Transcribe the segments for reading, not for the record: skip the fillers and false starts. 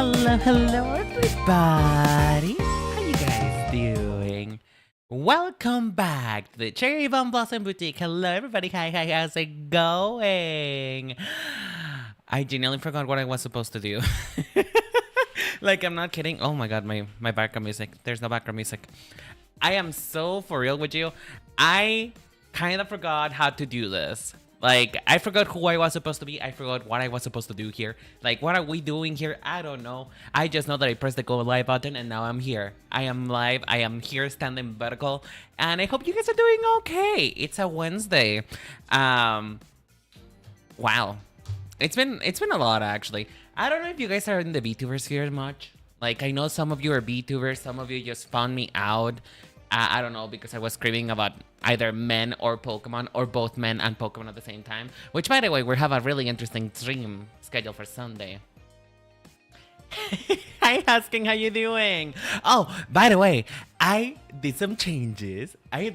Hello, everybody. How you guys doing? Welcome back to the Cherry Bomb Blossom Boutique. Hello, everybody. Hi, how's it going? I genuinely forgot what I was supposed to do. Like, I'm not kidding. Oh my god, my background music. There's no background music. I am so for real with you. I kind of forgot how to do this. Like, I forgot who I was supposed to be. I forgot what I was supposed to do here. Like, what are we doing here? I don't know. I just know that I pressed the go live button and now I'm here. I am live. I am here standing vertical. And I hope you guys are doing okay. It's a Wednesday. Wow. It's been a lot, actually. I don't know if you guys are in the Vtubers here much. Like, I know some of you are Vtubers. Some of you just found me out. I don't know, because I was screaming about either men or Pokemon, or both men and Pokemon at the same time. Which, by the way, we have a really interesting stream scheduled for Sunday. Hi, Husking, how you doing? Oh, by the way, I did some changes. I'm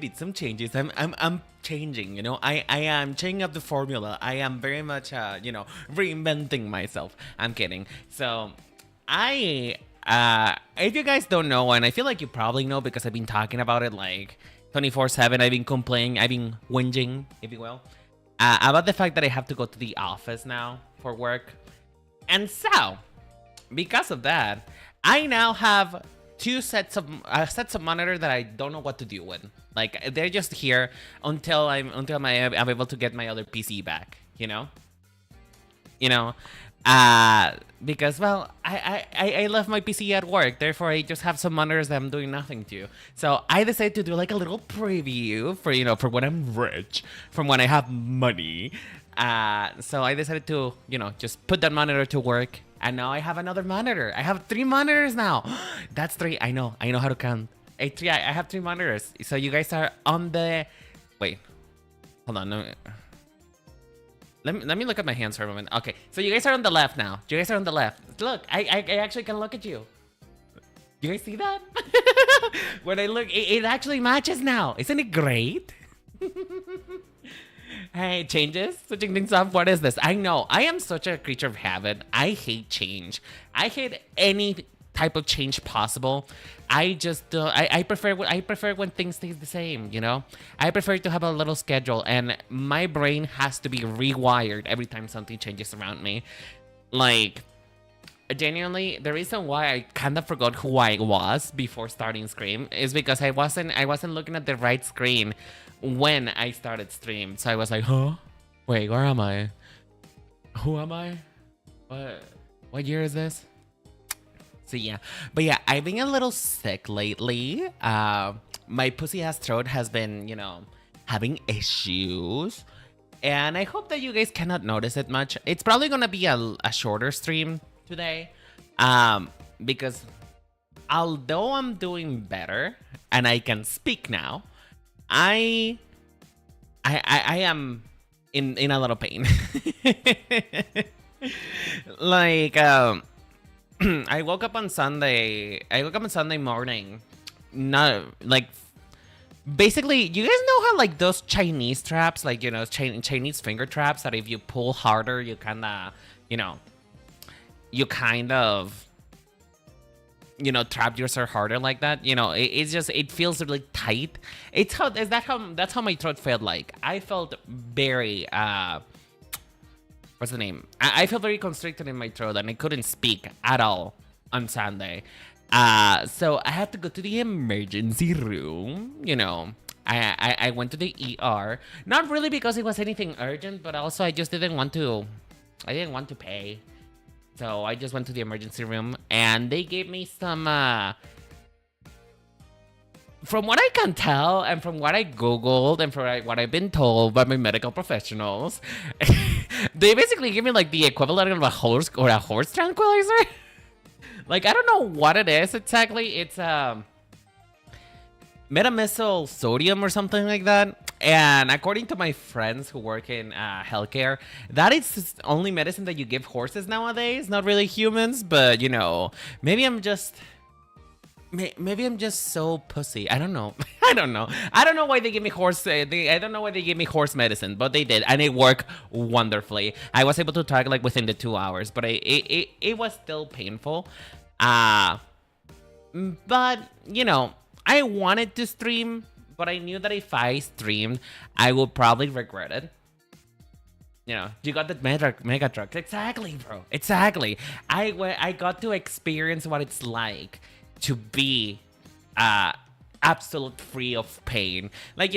changing, you know. I am changing up the formula. I am very much, reinventing myself. I'm kidding. So, if you guys don't know, and I feel like you probably know because I've been talking about it like 24/7, I've been complaining, I've been whinging, if you will, about the fact that I have to go to the office now for work. And so, because of that, I now have two sets of monitor that I don't know what to do with. Like, they're just here until I'm able to get my other PC back, you know? Because, well, I left my PC at work, therefore I just have some monitors that I'm doing nothing to. So I decided to do like a little preview for when I'm rich, from when I have money. So I decided to, just put that monitor to work, and now I have another monitor. I have 3 monitors now. That's 3. I know how to count. I have 3 monitors. So you guys are on the... Wait, hold on. Let me look at my hands for a moment. Okay, so you guys are on the left now. You guys are on the left. Look, I actually can look at you. You guys see that? When I look, it actually matches now. Isn't it great? Hey, changes? Switching things up? What is this? I know, I am such a creature of habit. I hate change. I hate any type of change possible. I just I prefer when things stay the same, you know. I prefer to have a little schedule, and my brain has to be rewired every time something changes around me. Like, genuinely, the reason why I kind of forgot who I was before starting stream is because I wasn't looking at the right screen when I started stream. So I was like, huh? Wait, where am I? Who am I? What year is this? So yeah, but yeah, I've been a little sick lately. My pussy ass throat has been, having issues, and I hope that you guys cannot notice it much. It's probably gonna be a shorter stream today, because although I'm doing better and I can speak now, I am in a little pain. Like, I woke up on Sunday morning. Not like, basically, you guys know how like those Chinese traps, like, Chinese finger traps, that if you pull harder, you kind of, trap yourself harder like that. It feels really tight. That's how my throat felt like. I felt very what's the name? I felt very constricted in my throat, and I couldn't speak at all on Sunday. So I had to go to the emergency room. I went to the ER. Not really because it was anything urgent, but also I just didn't want to pay. So I just went to the emergency room, and they gave me some, from what I can tell, and from what I Googled, and from what I've been told by my medical professionals, they basically give me like the equivalent of a horse tranquilizer. Like, I don't know what it is exactly. It's metamisyl sodium or something like that. And according to my friends who work in healthcare, that is only medicine that you give horses nowadays, not really humans. But maybe I'm just maybe I'm just so pussy. I don't know. I don't know. I don't know why they give me horse. I don't know why they gave me horse medicine, but they did, and it worked wonderfully. I was able to talk like within the 2 hours, but it was still painful. Uh but I wanted to stream, but I knew that if I streamed, I would probably regret it. You got the mega truck. Exactly, bro. Exactly. I got to experience what it's like to be absolute free of pain. Like,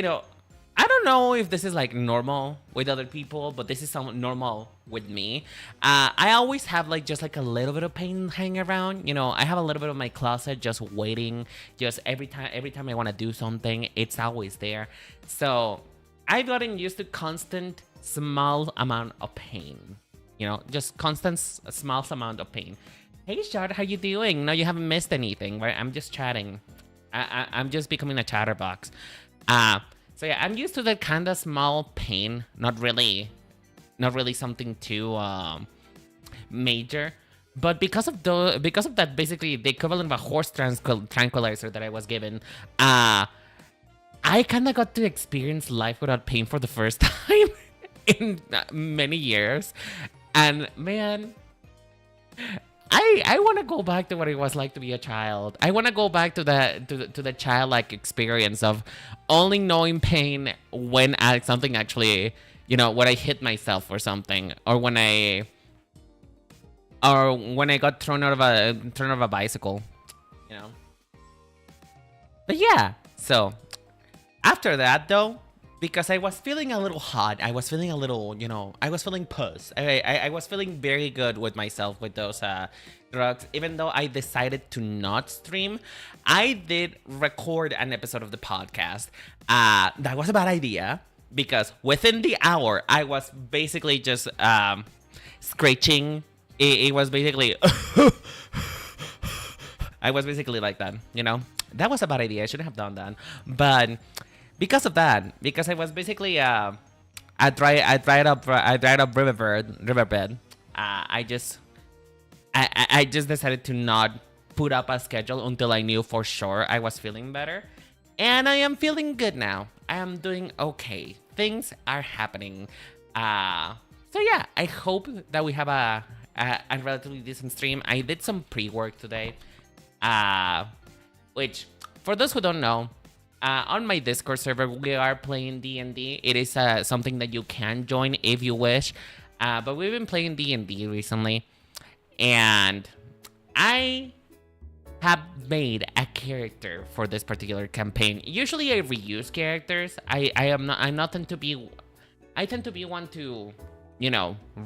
I don't know if this is like normal with other people, but this is some normal with me. I always have like just like a little bit of pain hanging around. I have a little bit of my closet just waiting. Just every time I want to do something, it's always there. So I've gotten used to constant small amount of pain. Just constant small amount of pain. Hey, Shard, how you doing? No, you haven't missed anything, right? I'm just chatting. I'm just becoming a chatterbox. So yeah, I'm used to that kind of small pain. Not really something too major. But because of that, basically the equivalent of a horse tranquilizer that I was given, I kind of got to experience life without pain for the first time in many years. And man, I want to go back to what it was like to be a child. I want to go back to the childlike experience of only knowing pain when something actually, when I hit myself or something, or when I got thrown out of a bicycle, But yeah, so after that though, because I was feeling a little hot, I was feeling a little, I was feeling puss. I was feeling very good with myself with those drugs. Even though I decided to not stream, I did record an episode of the podcast. That was a bad idea because within the hour, I was basically just screeching. It was basically, I was basically like that, That was a bad idea. I shouldn't have done that, but. Because of that, because I was basically I dried up riverbed. I just decided to not put up a schedule until I knew for sure I was feeling better, and I am feeling good now. I am doing okay. Things are happening. So yeah, I hope that we have a relatively decent stream. I did some pre-work today, which for those who don't know. On my Discord server, we are playing D&D. It is something that you can join if you wish. But we've been playing D&D recently. And I have made a character for this particular campaign. Usually I reuse characters. I tend to be one to,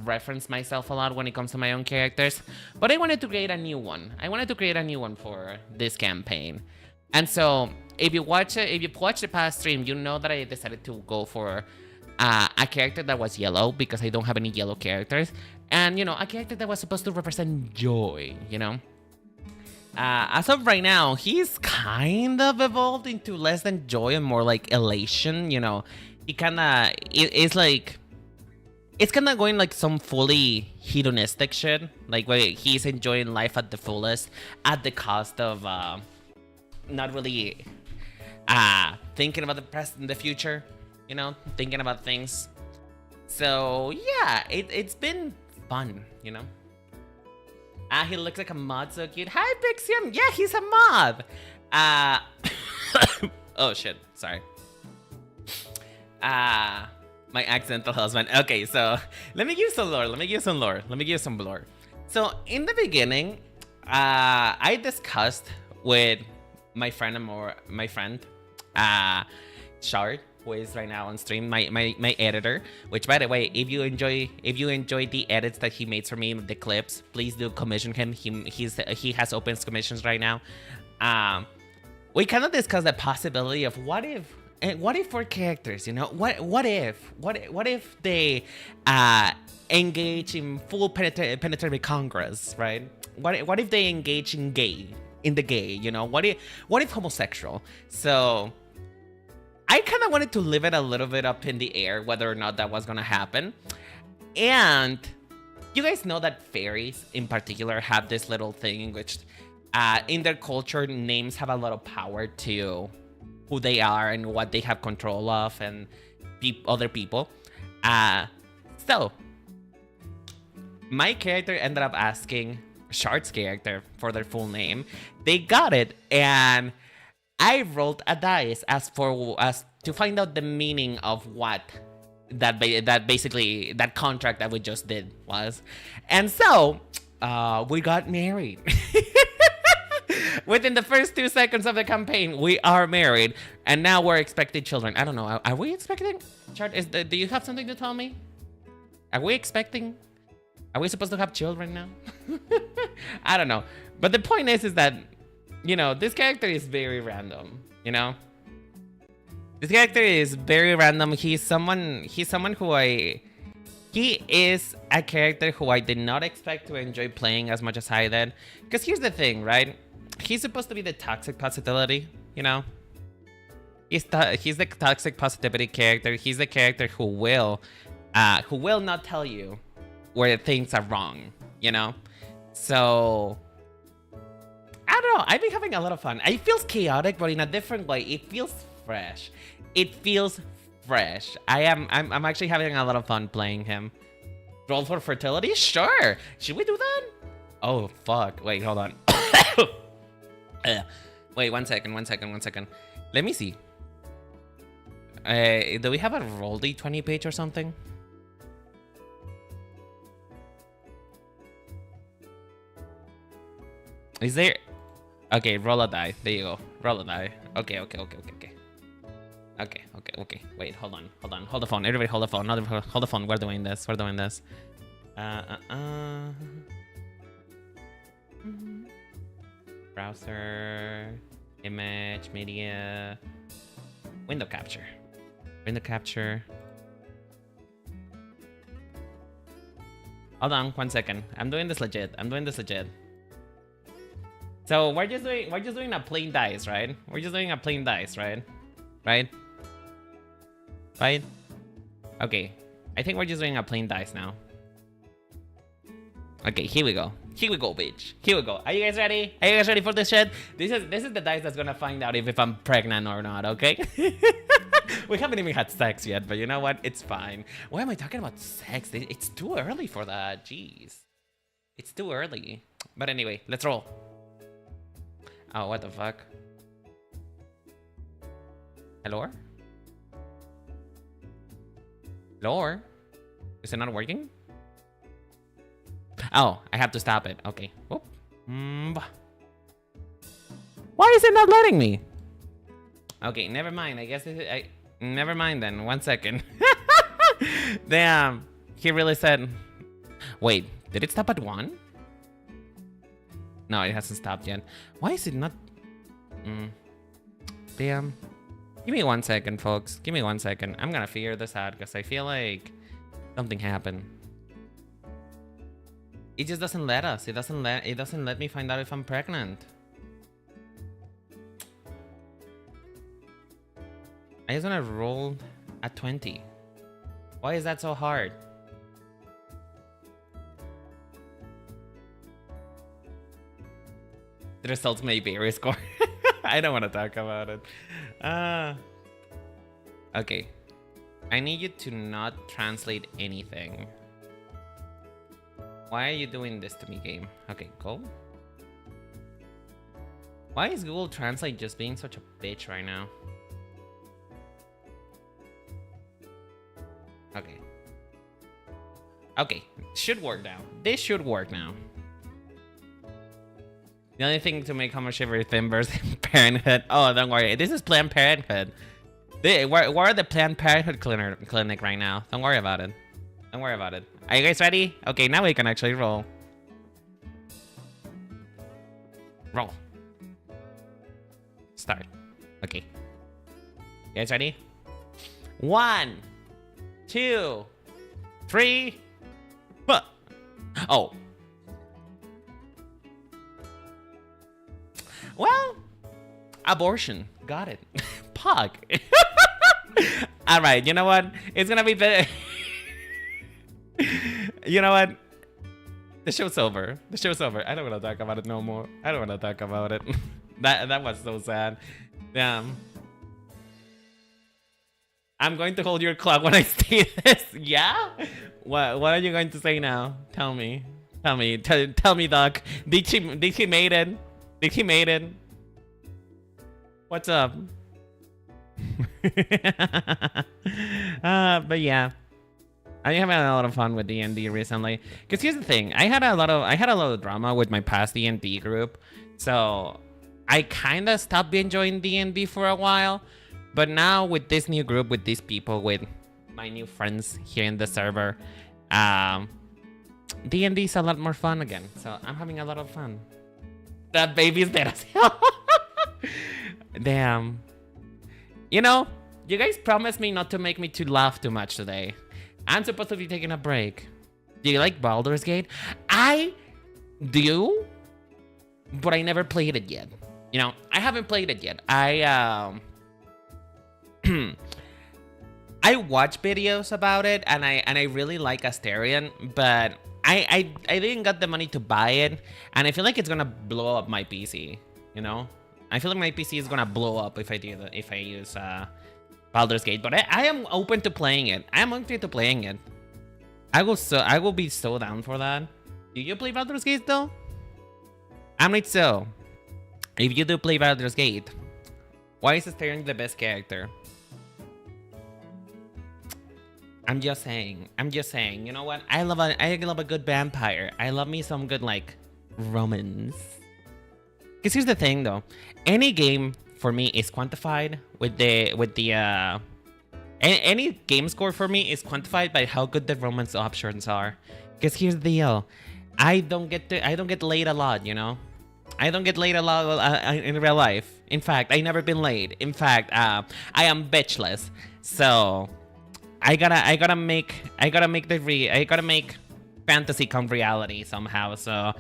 reference myself a lot when it comes to my own characters. But I wanted to create a new one. For this campaign. And so if you watch the past stream, you know that I decided to go for a character that was yellow because I don't have any yellow characters, and a character that was supposed to represent joy. As of right now, he's kind of evolved into less than joy and more like elation. He kind of it's like it's kind of going like some fully hedonistic shit, like where he's enjoying life at the fullest at the cost of not really thinking about the present and the future, thinking about things. So yeah, it's been fun, he looks like a mod, so cute. Hi, Pixium. Yeah, he's a mod. Oh shit, sorry. My accidental husband. Okay, so let me give some lore. So in the beginning, I discussed with my friend Shard, who is right now on stream, my editor, which by the way, if you enjoy the edits that he makes for me, the clips, please do commission him. He has open commissions right now. We kind of discussed the possibility of what if for characters, what if they engage in full penetratory congress, right? What if they engage in the gay, what if homosexual? So I kind of wanted to leave it a little bit up in the air whether or not that was gonna happen. And you guys know that fairies in particular have this little thing in which In their culture, names have a lot of power to who they are and what they have control of and other people. So my character ended up asking Shard's character for their full name. They got it, and I rolled a dice as to find out the meaning of what that basically that contract that we just did was. And so we got married. Within the first 2 seconds of the campaign, we are married, and now we're expecting children. I don't know. Are we expecting? Chart, do you have something to tell me? Are we expecting? Are we supposed to have children now? I don't know. But the point is that, you know, this character is very random. You know, this character is very random. He's someone who he is a character who I did not expect to enjoy playing as much as I did. Because here's the thing, right? He's supposed to be the toxic positivity, you know? He's the toxic positivity character. He's the character who will not tell you where things are wrong, you know? So I don't know. I've been having a lot of fun. It feels chaotic, but in a different way. It feels fresh. It feels fresh. I'm actually having a lot of fun playing him. Roll for fertility? Sure. Should we do that? Oh, fuck. Wait, hold on. Wait, one second. Let me see. Do we have a roll d20 page or something? Is there? Okay, roll a die. There you go. Roll a die. Okay. Wait, hold on. Hold the phone. Everybody hold the phone. Hold the phone. We're doing this. Browser, image, media, window capture. Hold on 1 second. I'm doing this legit. So we're just doing a plain dice, right? Right? Okay. I think we're just doing a plain dice now. Okay, here we go, bitch. Here we go. Are you guys ready? Are you guys ready for this shit? This is the dice that's gonna find out if I'm pregnant or not, okay? We haven't even had sex yet, but you know what? It's fine. Why am I talking about sex? It's too early for that. Jeez. It's too early. But anyway, let's roll. Oh, what the fuck? Hello? Hello? Is it not working? Oh, I have to stop it. Okay. Whoop. Why is it not letting me? Okay, never mind. I guess never mind then. 1 second. Damn. He really said... Wait, did it stop at 1? No, it hasn't stopped yet. Why is it not... Damn. Give me 1 second, folks. Give me 1 second. I'm gonna figure this out because I feel like something happened. It just doesn't let us. It doesn't let me find out if I'm pregnant. I just wanna roll at 20. Why is that so hard? The results may vary, score. I don't want to talk about it. Okay. I need you to not translate anything. Why are you doing this to me, game? Okay, go. Why is Google Translate just being such a bitch right now? Okay. Okay, should work now. This should work now. The only thing to make Homer shiver is Timbers Parenthood. Oh, don't worry. This is Planned Parenthood. We're the Planned Parenthood clinic right now. Don't worry about it. Don't worry about it. Are you guys ready? Okay, now we can actually roll. Roll. Start. Okay. You guys ready? 1, 2, 3. Oh. Well, abortion. Got it. Pug. All right. You know what? It's gonna be better. You know what? The show's over. The show's over. I don't want to talk about it no more. I don't want to talk about it. That was so sad. Damn. I'm going to hold your clock when I say this. Yeah? What are you going to say now? Tell me. Tell me. Tell me, Doc. Did she made it? Did she made it? What's up? But yeah. I have had a lot of fun with D&D recently. Cause here's the thing, I had a lot of drama with my past D&D group, so I kind of stopped enjoying D&D for a while. But now with this new group, with these people, with my new friends here in the server, D&D is a lot more fun again. So I'm having a lot of fun. That baby's dead as hell. Damn. You know, you guys promised me not to make me to laugh too much today. I'm supposed to be taking a break. Do you like Baldur's Gate? I do, but I never played it yet. You know, I haven't played it yet. I watch videos about it, and I really like Asterion, but I didn't got the money to buy it, and I feel like it's gonna blow up my PC. You know, I feel like my PC is gonna blow up if I use Baldur's Gate, but I am open to playing it. I am open to playing it. I will be so down for that. Do you play Baldur's Gate though? I'm not so. If you do play Baldur's Gate, why is Asterion the best character? I'm just saying. You know what? I love a good vampire. I love me some good like romance. Cause here's the thing though, any game for me is quantified with the any game score for me is quantified by how good the romance options are. Cause here's the deal, I don't get laid a lot, you know. I don't get laid a lot in real life. In fact, I never been laid. In fact, I am bitchless. So I gotta make fantasy come reality somehow. So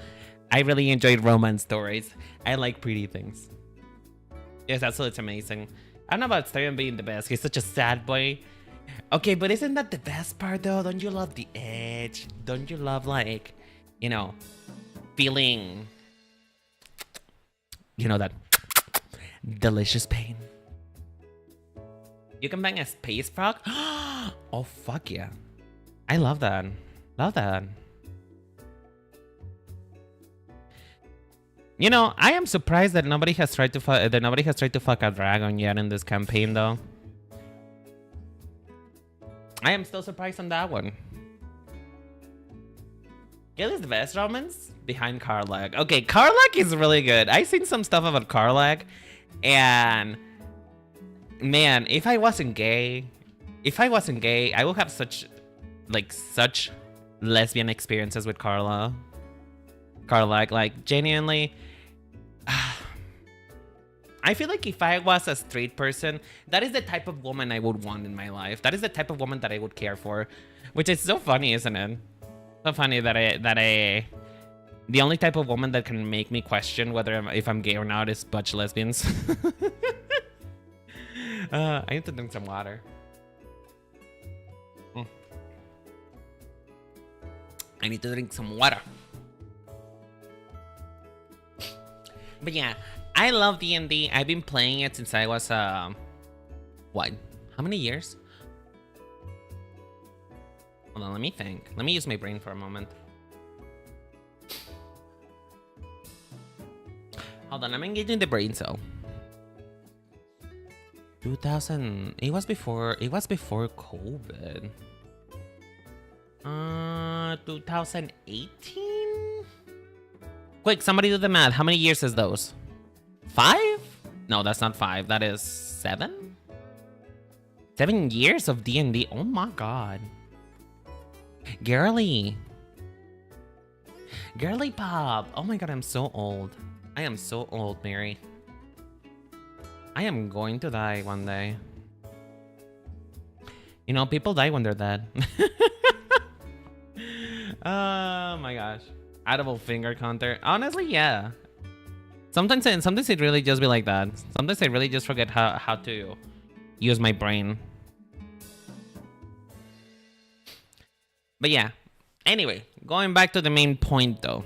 I really enjoyed romance stories. I like pretty things. Yes, it's amazing. I don't know about Asterion being the best. He's such a sad boy. Okay, but isn't that the best part though? Don't you love the edge? Don't you love, like, you know, feeling, you know, that delicious pain? You can bang a space frog? Oh, fuck yeah. I love that. Love that. You know, I am surprised that nobody has tried to fuck a dragon yet in this campaign, though. I am still surprised on that one. Gil is the best romance behind Karlach. Okay, Karlach is really good. I've seen some stuff about Karlach, and man, if I wasn't gay, I would have such lesbian experiences with Karlach, like genuinely. I feel like if I was a straight person, that is the type of woman I would want in my life. That is the type of woman that I would care for, which is so funny, isn't it? So funny that the only type of woman that can make me question if I'm gay or not is butch lesbians. I need to drink some water. I need to drink some water. But yeah, I love D&D. I've been playing it since I was, what? How many years? Hold on, let me think. Let me use my brain for a moment. Hold on, I'm engaging the brain cell. 2000. It was before COVID. 2018? Quick, somebody do the math. How many years is those? 5? No, that's not 5. That is 7? 7 years of D&D. Oh my god. Girly pop. Oh my god, I'm so old. I am so old, Mary. I am going to die one day. You know, people die when they're dead. Oh my gosh. Audible finger counter. Honestly, yeah. Sometimes it really just be like that. Sometimes I really just forget how to use my brain. But yeah, Anyway, going back to the main point though,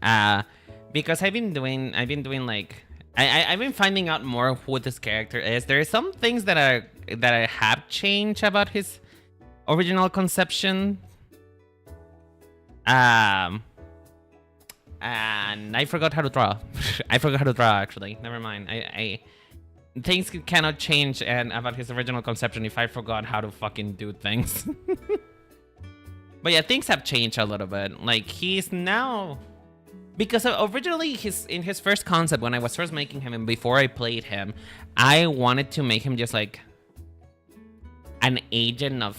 uh, because I've been doing like, I've been finding out more who this character is. There are some things that I have changed about his original conception. And I forgot how to draw. I forgot how to draw actually. Never mind. I things cannot change and about his original conception if I forgot how to fucking do things. But yeah, things have changed a little bit. Like he's now, because originally in his first concept when I was first making him and before I played him, I wanted to make him just like an agent of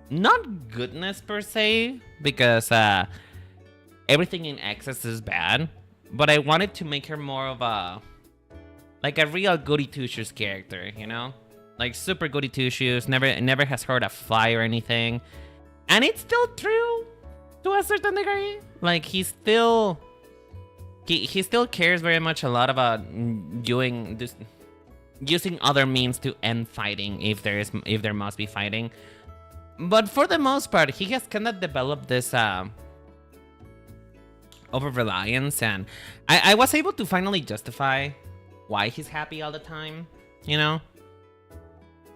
not goodness per se, because everything in excess is bad, but I wanted to make her more of a like a real goody two shoes character, you know, like super goody two shoes. Never has hurt a fly or anything. And it's still true to a certain degree. Like he still cares very much a lot about doing this, using other means to end fighting if there must be fighting. But for the most part, he has kind of developed this over reliance, and I was able to finally justify why he's happy all the time, you know,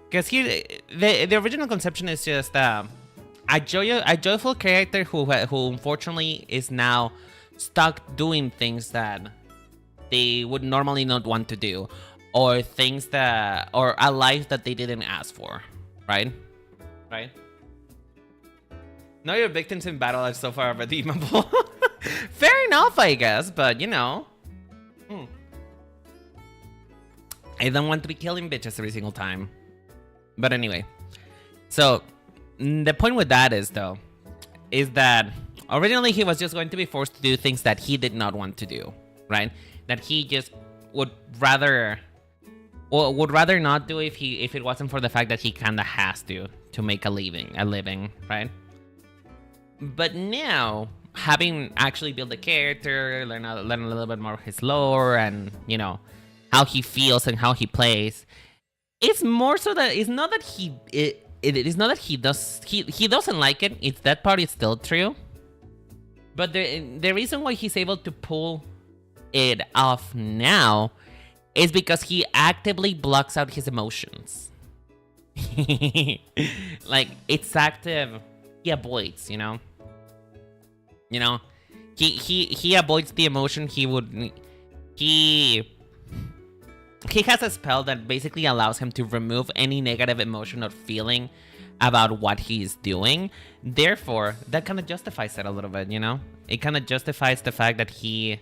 because the original conception is just a joyful character who unfortunately is now stuck doing things that they would normally not want to do, or things that, or a life that they didn't ask for, right? Know your victims in battle are so far redeemable. Fair enough, I guess, but you know. I don't want to be killing bitches every single time. But anyway. So, the point with that is that originally he was just going to be forced to do things that he did not want to do, right? That he just would rather not do if it wasn't for the fact that he kind of has to make a living, right? But now, having actually built a character, learn a little bit more of his lore, and you know how he feels and how he plays, it's more so that it's not that it is not that he doesn't like it. It's that part is still true. But the reason why he's able to pull it off now is because he actively blocks out his emotions. Like it's active. He avoids, you know. He avoids the emotion. He has a spell that basically allows him to remove any negative emotion or feeling about what he's doing. Therefore, that kind of justifies it a little bit, you know? It kind of justifies the fact that he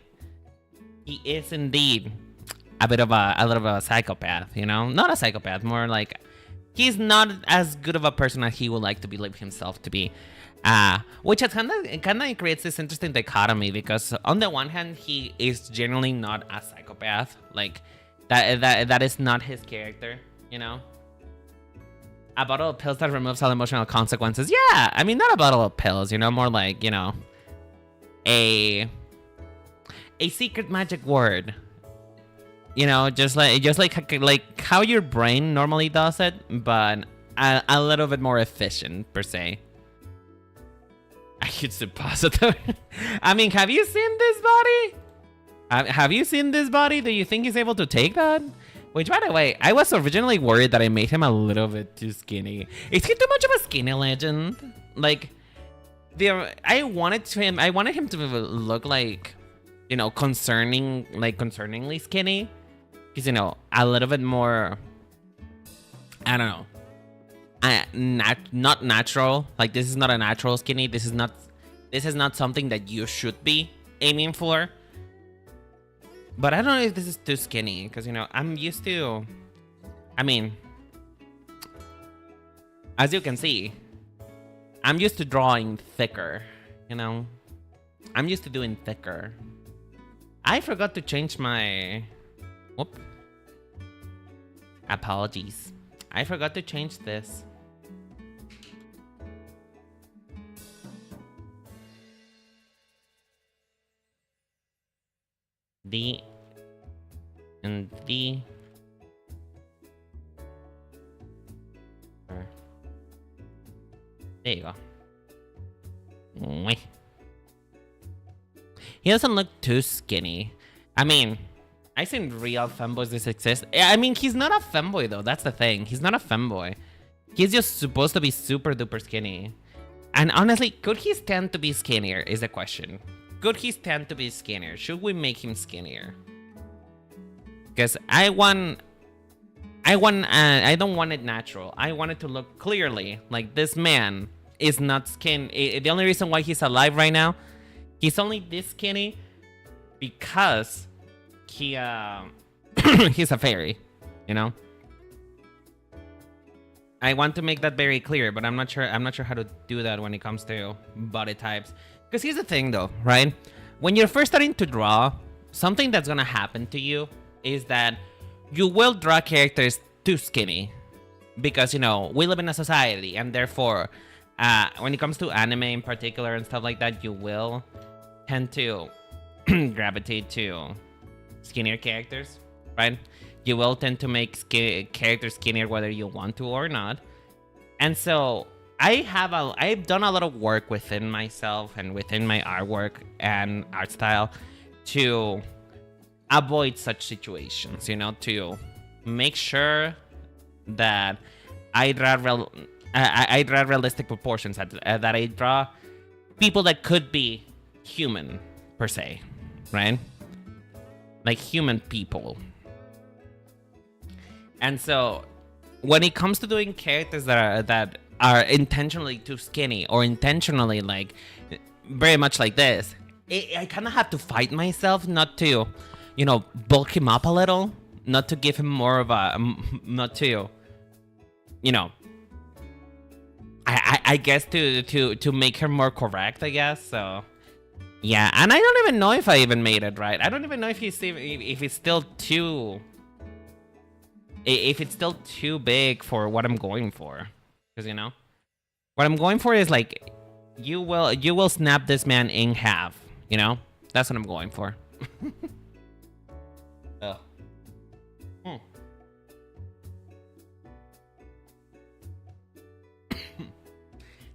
is indeed a little bit of a psychopath, you know? Not a psychopath, more like he's not as good of a person as he would like to believe himself to be. Which kind of creates this interesting dichotomy, because on the one hand, he is generally not a psychopath. Like, that is not his character, you know? A bottle of pills that removes all emotional consequences. Yeah, I mean, not a bottle of pills, you know? More like, you know, a secret magic word. You know, just like how your brain normally does it, but a little bit more efficient, per se. I could suppositor. I mean, have you seen this body? Have you seen this body? Do you think he's able to take that? Which, by the way, I was originally worried that I made him a little bit too skinny. Is he too much of a skinny legend? Like, I wanted him to look like, you know, concerningly skinny. Because, you know, a little bit more, I don't know. Not natural. Like, this is not a natural skinny. This is not something that you should be aiming for. But I don't know if this is too skinny, because, you know, I'm used to, I mean, as you can see, I'm used to drawing thicker, you know? I'm used to doing thicker. I forgot to change my, whoop. Apologies. I forgot to change this. D and D. There you go. Mwah. He doesn't look too skinny. I mean, I've seen real femboys that exist. I mean, he's not a femboy though. That's the thing. He's not a femboy. He's just supposed to be super duper skinny. And honestly, could he stand to be skinnier is the question. Could he stand to be skinnier? Should we make him skinnier? Because I don't want it natural. I want it to look clearly like this man is not skinny. The only reason why he's alive right now, he's only this skinny because he he's a fairy, you know. I want to make that very clear, but I'm not sure how to do that when it comes to body types. Because here's the thing though, right? When you're first starting to draw, something that's gonna happen to you is that you will draw characters too skinny. Because, you know, we live in a society, and therefore, when it comes to anime in particular and stuff like that, you will tend to gravitate to skinnier characters, right? You will tend to make characters skinnier whether you want to or not. And so I've done a lot of work within myself and within my artwork and art style to avoid such situations, you know, to make sure that I draw realistic proportions, that I draw people that could be human per se, right? Like human people. And so when it comes to doing characters that are intentionally too skinny or intentionally like very much like this, I kind of have to fight myself not to, you know, bulk him up a little, not to give him more of a, not to, you know, I guess to make her more correct, I guess. So yeah, and I don't even know if I even made it right. I don't even know if it's still too big for what I'm going for. Because, you know, what I'm going for is like, you will snap this man in half, you know? That's what I'm going for. Oh.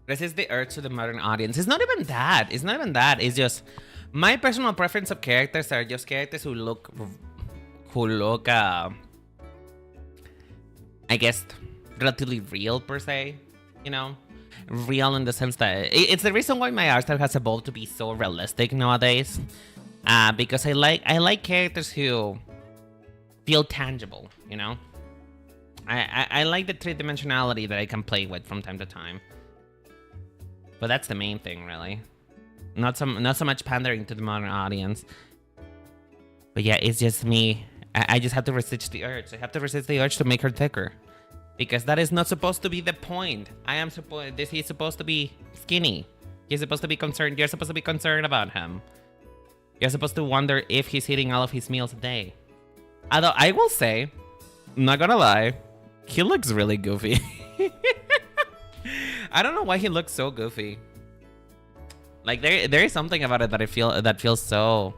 Resist the urge to the modern audience. It's not even that. It's just my personal preference of characters are just characters who look I guess relatively real per se, you know, real in the sense that it's the reason why my art style has evolved to be so realistic nowadays. Because I like characters who feel tangible, you know. I like the three-dimensionality that I can play with from time to time. But that's the main thing, really. Not so much pandering to the modern audience. But yeah, it's just me. I just have to resist the urge. I have to resist the urge to make her thicker. Because that is not supposed to be the point. He's supposed to be skinny. He's supposed to be concerned. You're supposed to be concerned about him. You're supposed to wonder if he's eating all of his meals a day. Although I will say, I'm not gonna lie, he looks really goofy. I don't know why he looks so goofy. Like there is something about it that feels so.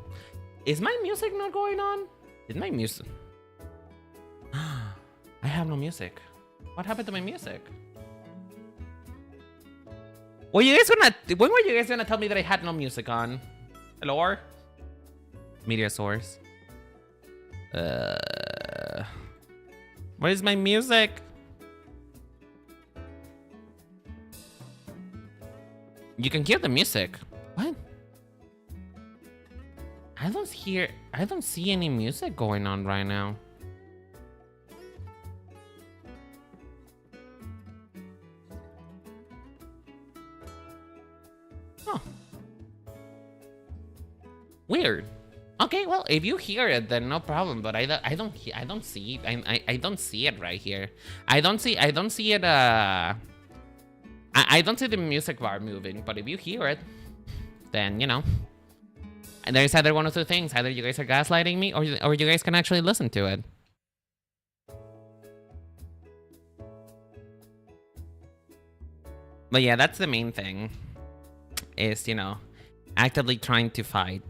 Is my music not going on? Did my music? I have no music. What happened to my music? When were you guys gonna tell me that I had no music on? Hello? Media source. Where's my music? You can hear the music. What? I don't see any music going on right now. Huh. Weird. Okay, well, if you hear it, then no problem. But I don't see it right here. I don't see it. I don't see the music bar moving. But if you hear it, then you know. And there's either one of two things. Either you guys are gaslighting me, or you guys can actually listen to it. But yeah, that's the main thing. Is, you know, actively trying to fight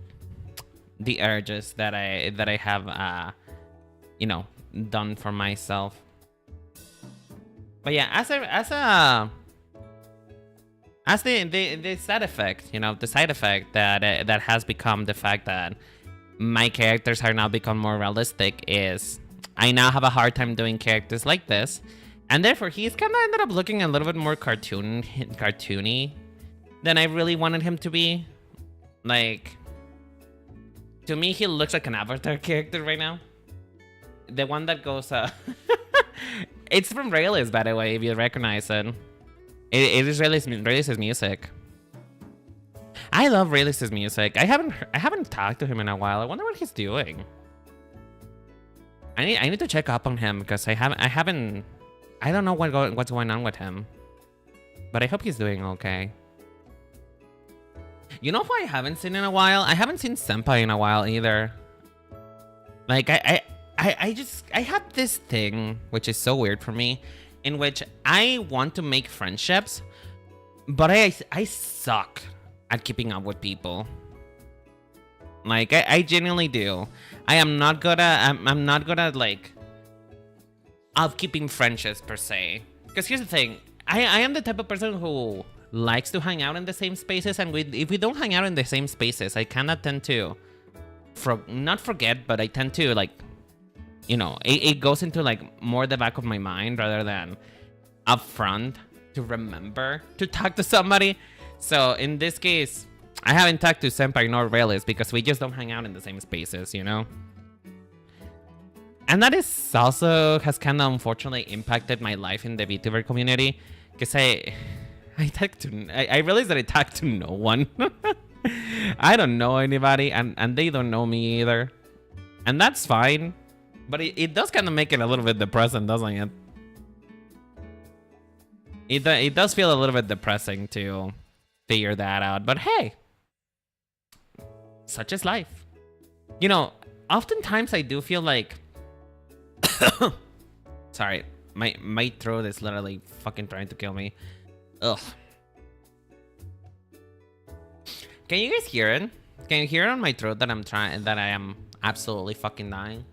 the urges that I have, you know, done for myself. But yeah, As the side effect, the side effect that has become the fact that my characters are now become more realistic is I now have a hard time doing characters like this, and therefore he's kind of ended up looking a little bit more cartoony than I really wanted him to be. Like, to me, he looks like an Avatar character right now. The one that goes, it's from Raylis, by the way, if you recognize it. It is Raylis' music. I love Raylis' music. I haven't talked to him in a while. I wonder what he's doing. I need to check up on him because I don't know what's going on with him. But I hope he's doing okay. You know who I haven't seen in a while? I haven't seen Senpai in a while either. Like I have this thing which is so weird for me, in which I want to make friendships, but I suck at keeping up with people. Like I genuinely do. I'm not good at like of keeping friendships per se. Because here's the thing, I am the type of person who likes to hang out in the same spaces, and if we don't hang out in the same spaces, I kind of tend to not forget, but I tend to like, it goes into like more the back of my mind rather than up front to remember to talk to somebody. So in this case, I haven't talked to Senpai nor Raylis because we just don't hang out in the same spaces, And that is also has kind of unfortunately impacted my life in the Vtuber community, because I realized that I talk to no one. I don't know anybody, and they don't know me either, and that's fine. But it does kind of make it a little bit depressing, doesn't it? It does feel a little bit depressing to figure that out. But hey, such is life. Oftentimes I do feel like... Sorry, my throat is literally fucking trying to kill me. Ugh. Can you guys hear it? Can you hear it on my throat that I am absolutely fucking dying?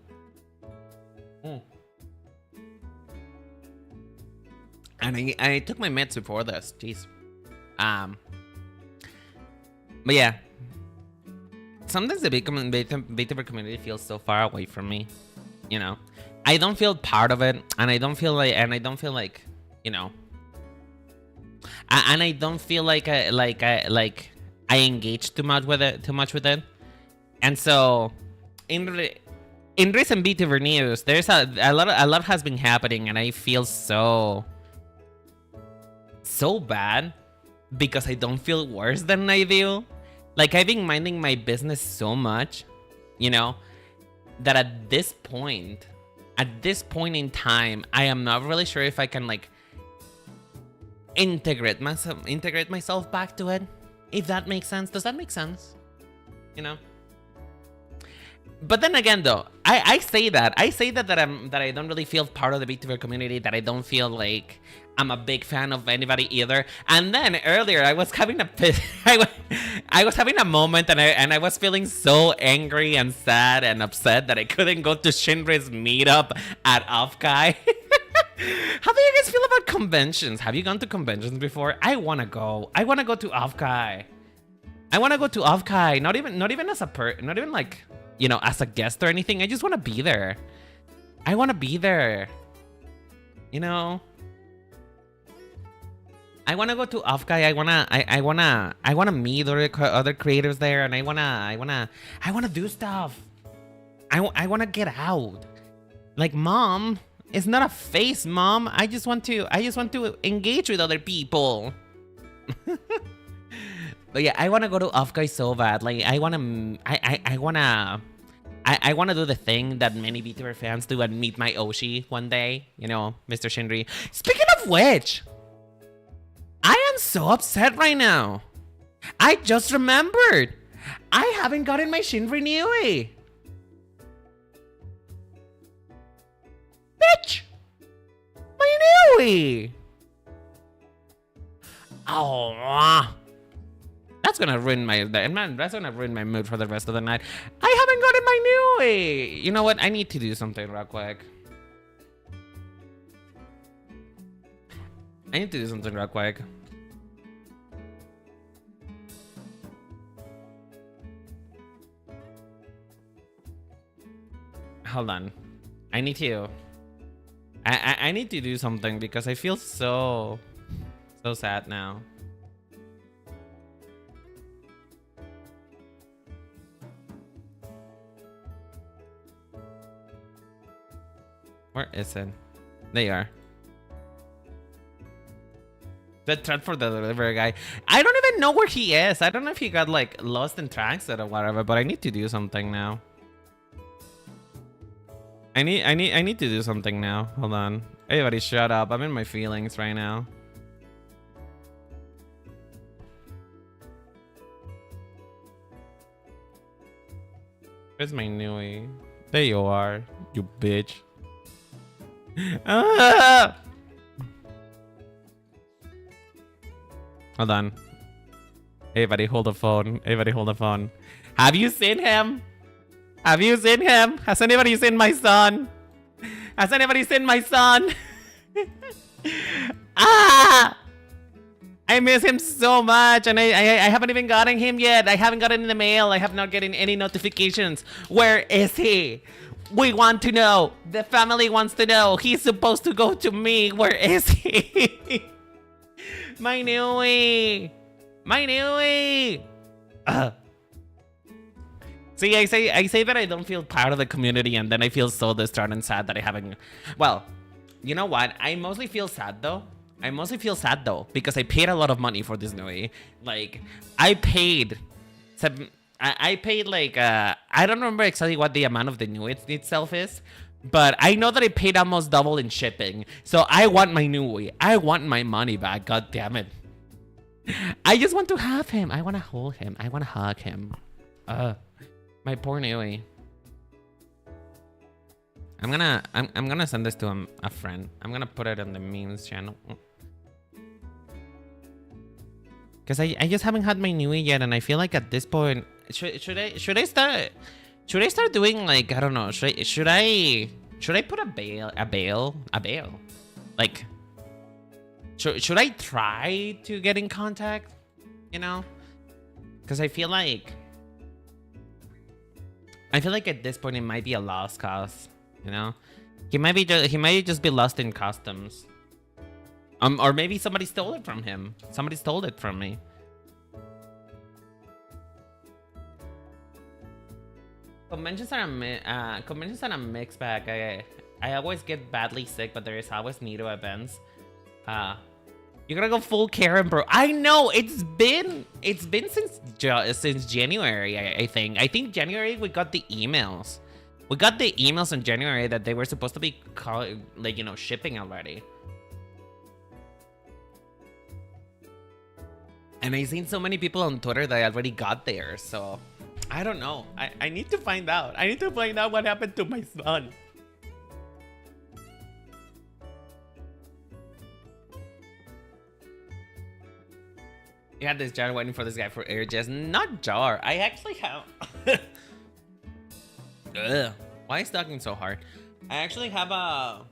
And I took my meds before this. Jeez. But yeah. Sometimes the Vtuber community feels so far away from me. I don't feel part of it, and I don't feel like, and I don't feel like I engage too much with it. And so in recent Vtuber news, there's a lot has been happening, and I feel so bad because I don't feel worse than I do. Like, I've been minding my business so much, that at this point in time, I am not really sure if I can like integrate myself back to it. If that makes sense. Does that make sense? But then again, though, I say that I don't really feel part of the Vtuber community, that I don't feel like I'm a big fan of anybody either. And then earlier I was having I was having a moment, and I was feeling so angry and sad and upset that I couldn't go to Shinri's meetup at Offkai. How do you guys feel about conventions? Have you gone to conventions before? I wanna go. I wanna go to Offkai. Not even as like, as a guest or anything. I just want to be there. I want to be there. I want to go to Offkai. I wanna meet other creators there, and I wanna do stuff. I wanna get out. Like, Mom, it's not a face, Mom. I just want to engage with other people. But yeah, I want to go to Offkai so bad. Like, I want to do the thing that many VTuber fans do and meet my Oshi one day, Mr. Shinri. Speaking of which, I am so upset right now. I just remembered. I haven't gotten my Shinri Niue. Bitch! My Niue! Oh, that's gonna ruin my mood for the rest of the night. I haven't gotten my Niue. You know what? I need to do something real quick. hold on. I need to. I need to do something because I feel so sad now. Where is it? There you are. The threat for the delivery guy. I don't even know where he is. I don't know if he got like lost in transit or whatever, but I need to do something now. I need to do something now. Hold on. Everybody shut up. I'm in my feelings right now. Where's my newie? There you are, you bitch. Ah! Hold on. Everybody hold the phone. Everybody hold the phone. Have you seen him? Have you seen him? Has anybody seen my son? Has anybody seen my son? Ah! I miss him so much, and I haven't even gotten him yet. I haven't gotten in the mail. I have not gotten any notifications. Where is he? We want to know. The family wants to know. He's supposed to go to me. Where is he? My newie. My newie. See, I say that I don't feel part of the community, and then I feel so distraught and sad that I haven't. Well, you know what? I mostly feel sad though. Because I paid a lot of money for this newie. Like, I paid like I don't remember exactly what the amount of the newie itself is, but I know that I paid almost double in shipping. So I want my newie. I want my money back. God damn it! I just want to have him. I want to hold him. I want to hug him. My poor newie. I'm gonna send this to a friend. I'm gonna put it on the memes channel. Cause I just haven't had my newie yet, and I feel like at this point, should I start doing like, I don't know, should I put a bail? Like, should I try to get in contact? You know, cause I feel like at this point it might be a lost cause. You know, he might just be lost in customs. Or maybe somebody stole it from him. Somebody stole it from me. Conventions are a mixed bag. I always get badly sick, but there is always Nito events. You gotta go full Karen, bro. I know it's been since January. I think January we got the emails. We got the emails in January that they were supposed to be shipping already. And I've seen so many people on Twitter that already got there, so I don't know. I need to find out. I need to find out what happened to my son. You had this jar waiting for this guy for ages. Not jar. I actually have. Ugh. Why is talking so hard? I actually have a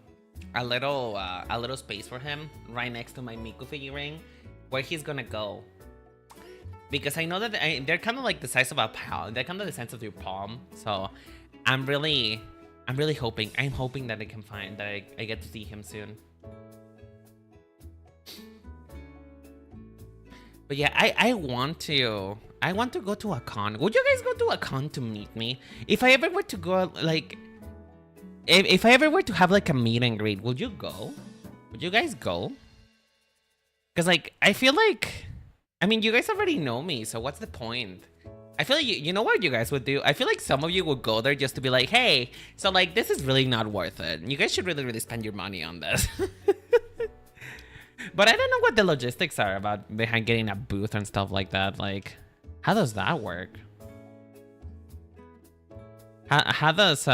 little space for him right next to my Miku figurine, where he's gonna go. Because I know that they're kind of like the size of a palm. They're kind of the size of your palm. So I'm really hoping. I'm hoping that I can find that I get to see him soon. But yeah, I want to go to a con. Would you guys go to a con to meet me? If I ever were to go, like, if I ever were to have like a meet and greet, would you go? Would you guys go? Because like, I feel like, I mean, you guys already know me, so what's the point? I feel like you know what you guys would do? I feel like some of you would go there just to be like, hey, so like, this is really not worth it. You guys should really spend your money on this. But I don't know what the logistics are about behind getting a booth and stuff like that. Like, how does that work? How does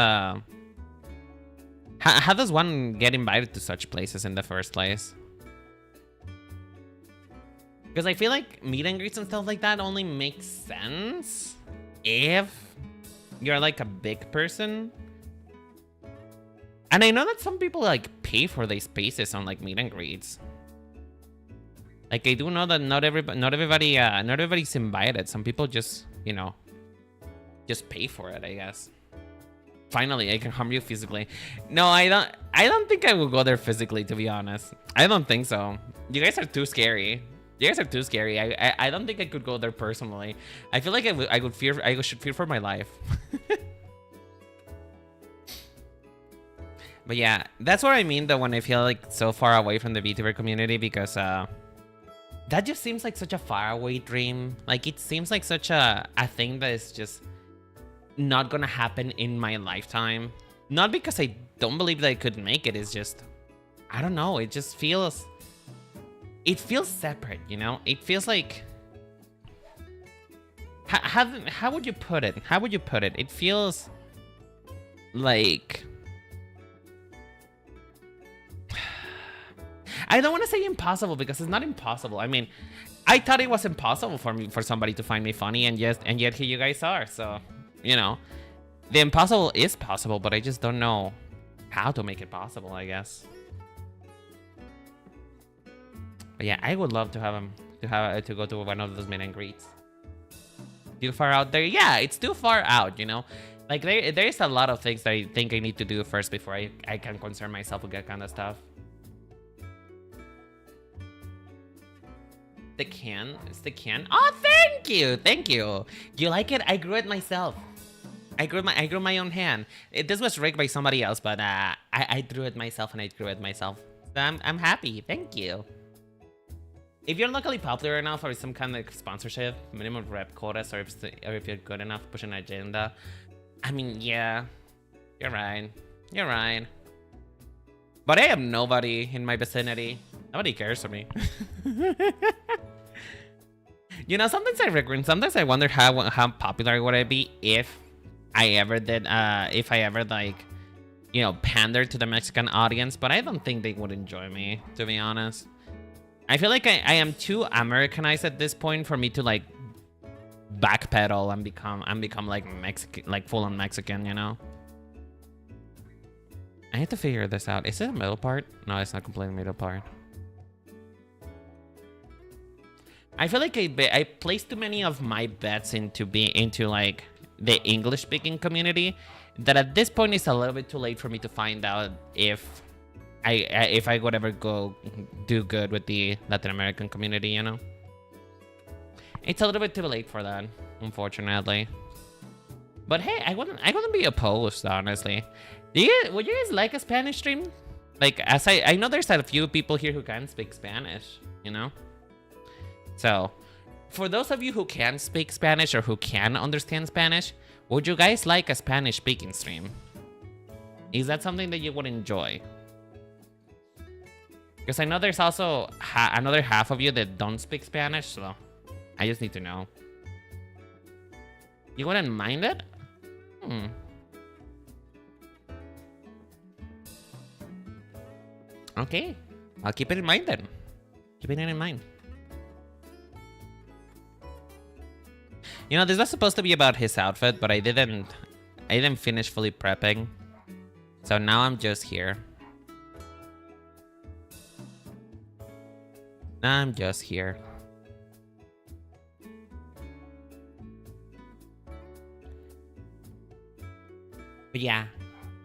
one get invited to such places in the first place? Because I feel like meet and greets and stuff like that only makes sense if you're like a big person. And I know that some people like pay for these spaces on like meet and greets. Like, I do know that not everybody's invited. Some people just, you know, just pay for it, I guess. Finally, I can harm you physically. No, I don't think I will go there physically, to be honest. I don't think so. You guys are too scary. You guys are too scary. I don't think I could go there personally. I feel like I should fear for my life. But yeah, that's what I mean though when I feel like so far away from the VTuber community, because that just seems like such a faraway dream. Like it seems like such a thing that is just not gonna happen in my lifetime. Not because I don't believe that I could make it. It's just, I don't know. It just feels, separate, you know? It feels like, how would you put it? How would you put it? It feels like, I don't want to say impossible because it's not impossible. I mean, I thought it was impossible for somebody to find me funny, and yet here you guys are. So, you know, the impossible is possible, but I just don't know how to make it possible, I guess. But yeah, I would love to to go to one of those meet and greets. Too far out there? Yeah, it's too far out, you know? Like there is a lot of things that I think I need to do first before I can concern myself with that kind of stuff. The can? It's the can? Oh, thank you! Thank you! You like it? I grew it myself. I grew my own hand. This was rigged by somebody else, but I drew it myself and I grew it myself. So I'm happy. Thank you. If you're locally popular enough or some kind of sponsorship, minimum rep quotas, or if you're good enough pushing an agenda, I mean, yeah, you're right. You're right. But I have nobody in my vicinity. Nobody cares for me. You know, sometimes I regret. Sometimes I wonder how popular would I be if I ever did. If I ever like, you know, pander to the Mexican audience. But I don't think they would enjoy me, to be honest. I feel like I am too Americanized at this point for me to like backpedal and become like Mexican, like full on Mexican, you know. I have to figure this out. Is it a middle part? No, it's not completely middle part. I feel like I placed too many of my bets into like the English speaking community, that at this point it's a little bit too late for me to find out if I would ever do good with the Latin American community, you know. It's a little bit too late for that, unfortunately. But hey, I wouldn't be opposed, honestly. Would you guys like a Spanish stream? Like, as I know there's a few people here who can speak Spanish, you know. So, for those of you who can speak Spanish or who can understand Spanish, would you guys like a Spanish speaking stream? Is that something that you would enjoy? Because I know there's also another half of you that don't speak Spanish, so I just need to know. You wouldn't mind it? Okay, I'll keep it in mind then. Keep it in mind. You know, this was supposed to be about his outfit, but I didn't finish fully prepping. So now I'm just here. I'm just here. But yeah,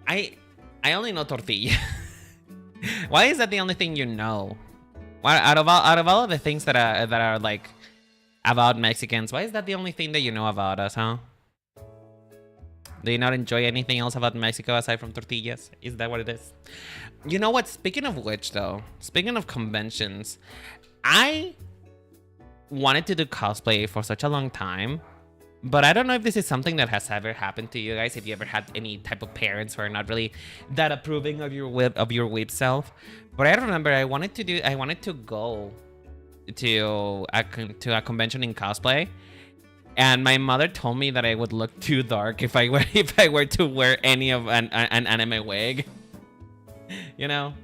I only know tortilla. Why is that the only thing you know? Why, out of all of the things that are like about Mexicans, why is that the only thing that you know about us, huh? Do you not enjoy anything else about Mexico aside from tortillas? Is that what it is? You know what? Speaking of which, though, speaking of conventions, I wanted to do cosplay for such a long time, but I don't know if this is something that has ever happened to you guys. If you ever had any type of parents who are not really that approving of your whip self. But I remember I wanted to go to a convention in cosplay, and my mother told me that I would look too dark if I were to wear any of an anime wig. You know,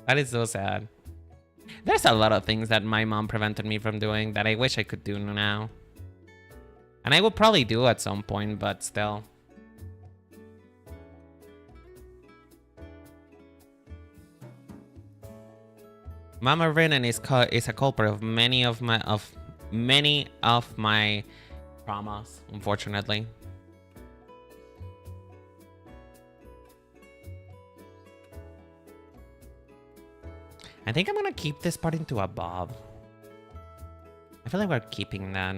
that is so sad. There's a lot of things that my mom prevented me from doing that I wish I could do now, and I will probably do at some point, but still. Mama Renan is a culprit of many of my traumas, unfortunately. I think I'm gonna keep this part into a bob. I feel like we're keeping that.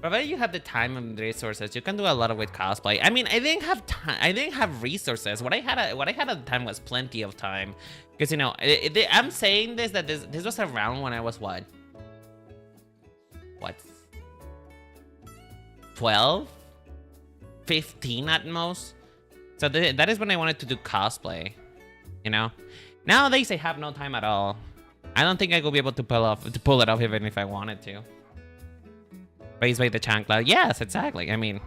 Provided you have the time and resources, you can do a lot of with cosplay. I mean, I didn't have time. I didn't have resources. What I had at the time was plenty of time, because you know, I'm saying this that this was around when I was what 12, 15 at most. So that is when I wanted to do cosplay. You know, nowadays I have no time at all. I don't think I will be able to pull it off even if I wanted to. Raised by the chancla. Yes, exactly. I mean,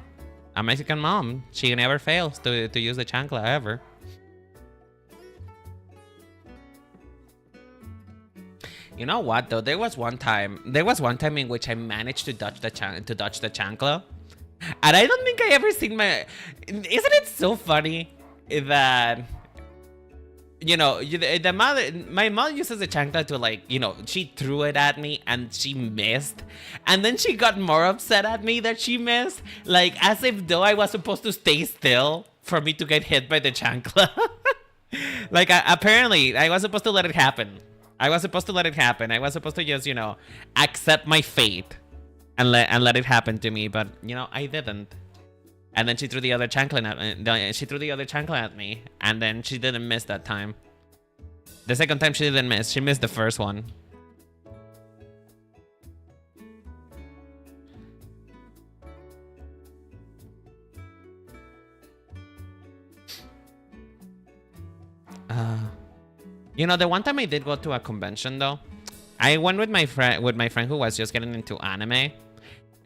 a Mexican mom, she never fails to use the chancla ever. You know what though? There was one time in which I managed to dodge the chancla, and I don't think I ever seen my. Isn't it so funny that, you know, my mother uses the chancla to, like, you know, she threw it at me and she missed. And then she got more upset at me that she missed. Like, as if though I was supposed to stay still for me to get hit by the chancla. Like, apparently, I was supposed to let it happen. I was supposed to just, you know, accept my fate and let it happen to me. But, you know, I didn't. And then she threw the other chancla at me. And then she didn't miss that time. The second time she didn't miss. She missed the first one. You know, the one time I did go to a convention though, I went with my friend who was just getting into anime.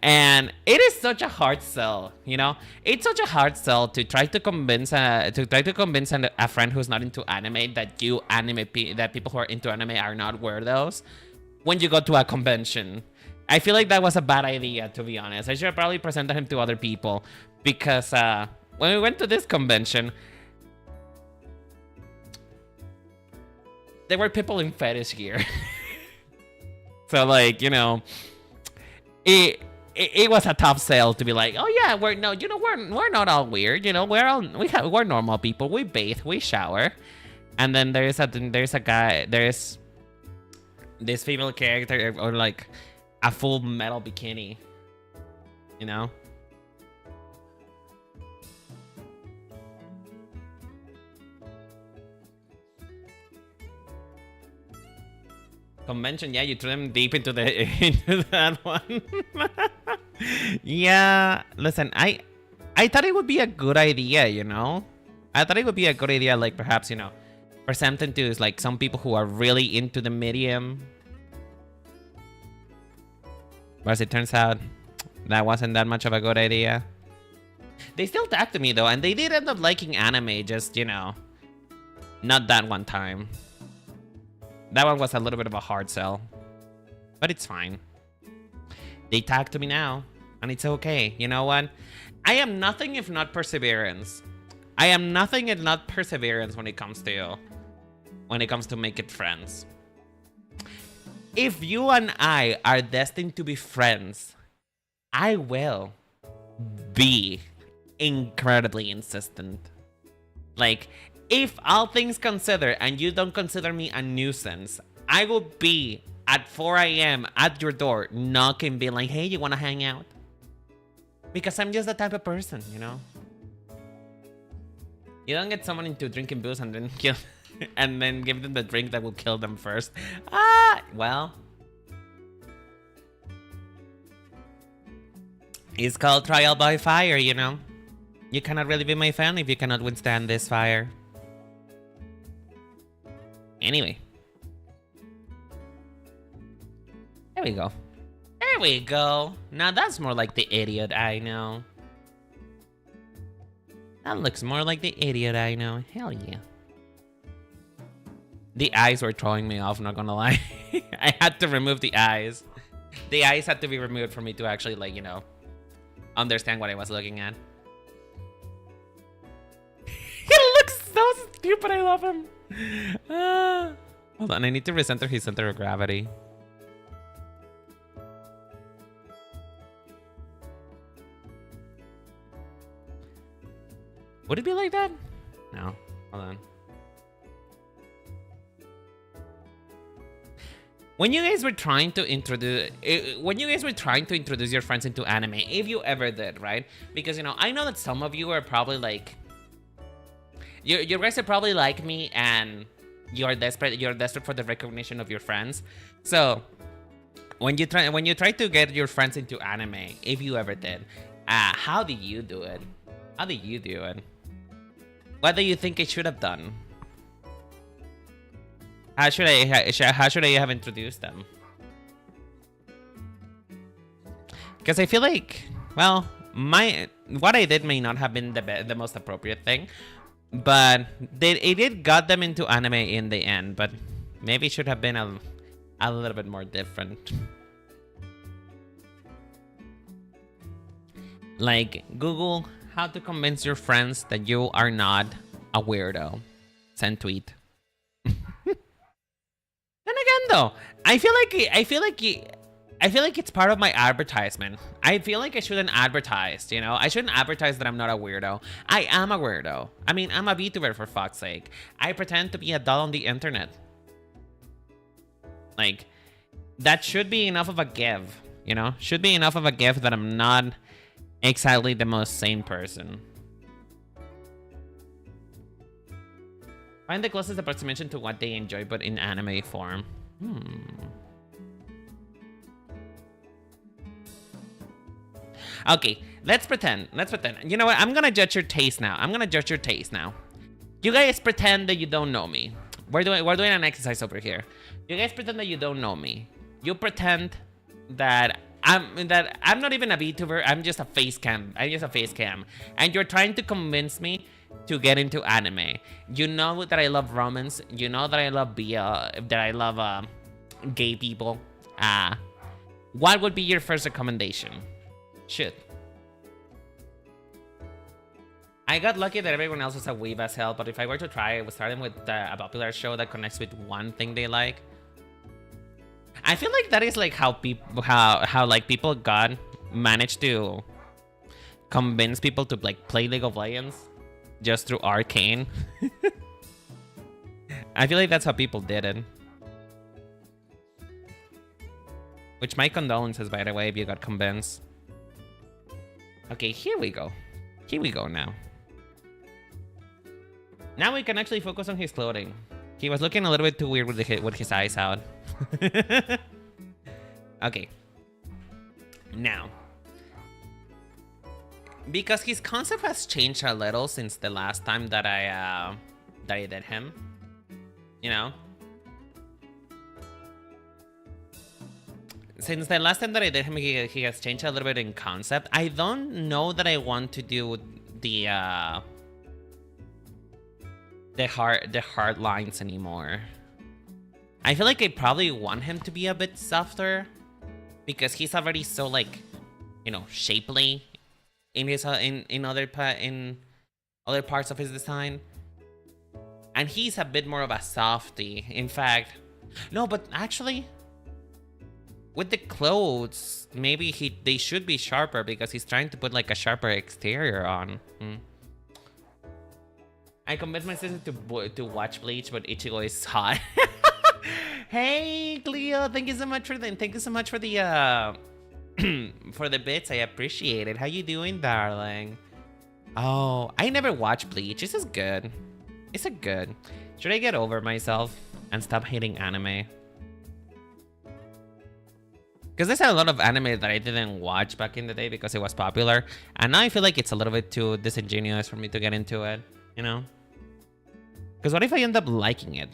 And it is such a hard sell, you know. It's such a hard sell to try to convince a friend who's not into anime that people who are into anime are not weirdos when you go to a convention. I feel like that was a bad idea, to be honest. I should have probably presented him to other people, because when we went to this convention, there were people in fetish gear. So, like, you know, it was a tough sell to be like, oh yeah, we're not all weird, you know, we're normal people, we bathe, we shower. And then there's this female character, or like a full metal bikini, you know. Convention, yeah, you threw them deep into that one. Yeah, listen, I thought it would be a good idea, you know. I thought it would be a good idea, like, perhaps, you know, present them to, like, some people who are really into the medium. But as it turns out, that wasn't that much of a good idea. They still talked to me though, and they did end up liking anime, just, you know, not that one time. That one was a little bit of a hard sell, but it's fine. They talk to me now, and it's okay. You know what? I am nothing if not perseverance. I am nothing if not perseverance when it comes to making friends. If you and I are destined to be friends, I will be incredibly insistent. Like, if all things considered and you don't consider me a nuisance, I will be at 4 a.m. at your door knocking, being like, hey, you want to hang out? Because I'm just the type of person, you know? You don't get someone into drinking booze and then kill and then give them the drink that will kill them first. Well, it's called trial by fire, you know? You cannot really be my fan if you cannot withstand this fire. Anyway. There we go. There we go. Now that's more like the idiot I know. That looks more like the idiot I know. Hell yeah. The eyes were throwing me off, not gonna lie. I had to remove the eyes. The eyes had to be removed for me to actually, like, you know, understand what I was looking at. He looks so stupid, I love him. Hold on, I need to recenter his center of gravity. Would it be like that? No. Hold on. When you guys were trying to introduce, your friends into anime, if you ever did, right? Because, you know, I know that some of you are probably like, you guys are probably like me, and you're desperate for the recognition of your friends. So when you try to get your friends into anime, if you ever did, how do you do it? How do you do it? What do you think I should have done? How should I have introduced them? Because I feel like, well, what I did may not have been the most appropriate thing, but it did got them into anime in the end. But maybe it should have been a little bit more different. Like, Google how to convince your friends that you are not a weirdo. Send tweet. Then again, though, I feel like it's part of my advertisement. I feel like I shouldn't advertise, you know? I shouldn't advertise that I'm not a weirdo. I am a weirdo. I mean, I'm a Vtuber, for fuck's sake. I pretend to be a doll on the internet. Like, that should be enough of a give, you know? Should be enough of a give that I'm not exactly the most sane person. Find the closest approximation to what they enjoy, but in anime form. Okay, let's pretend. You know what? I'm gonna judge your taste now. You guys pretend that you don't know me. We're doing an exercise over here. You guys pretend that you don't know me. You pretend that I'm not even a VTuber. I'm just a face cam. And you're trying to convince me to get into anime. You know that I love romance. You know that I love gay people. What would be your first recommendation? Shit. I got lucky that everyone else was a weeb as hell, but if I were to try, I would start them with a popular show that connects with one thing they like. I feel like that is like how people managed to convince people to like play League of Legends just through Arcane. I feel like that's how people did it. Which, my condolences, by the way, if you got convinced. Okay, here we go. Now. Now we can actually focus on his clothing. He was looking a little bit too weird with his eyes out. Okay. Now. Because his concept has changed a little since the last time that I did him. You know? Since the last time that I did him, he has changed a little bit in concept. I don't know that I want to do the hard lines anymore. I feel like I probably want him to be a bit softer because he's already so, like, you know, shapely in his in other parts of his design, and he's a bit more of a softie. In fact, no, but actually, with the clothes, maybe they should be sharper because he's trying to put like a sharper exterior on. I convinced my sister to watch Bleach, but Ichigo is hot. Hey, Cleo, thank you so much for the for the bits. I appreciate it. How you doing, darling? Oh, I never watched Bleach. This is good. It's a good. Should I get over myself and stop hating anime? Because there's a lot of anime that I didn't watch back in the day because it was popular, and now I feel like it's a little bit too disingenuous for me to get into it, you know? Because what if I end up liking it?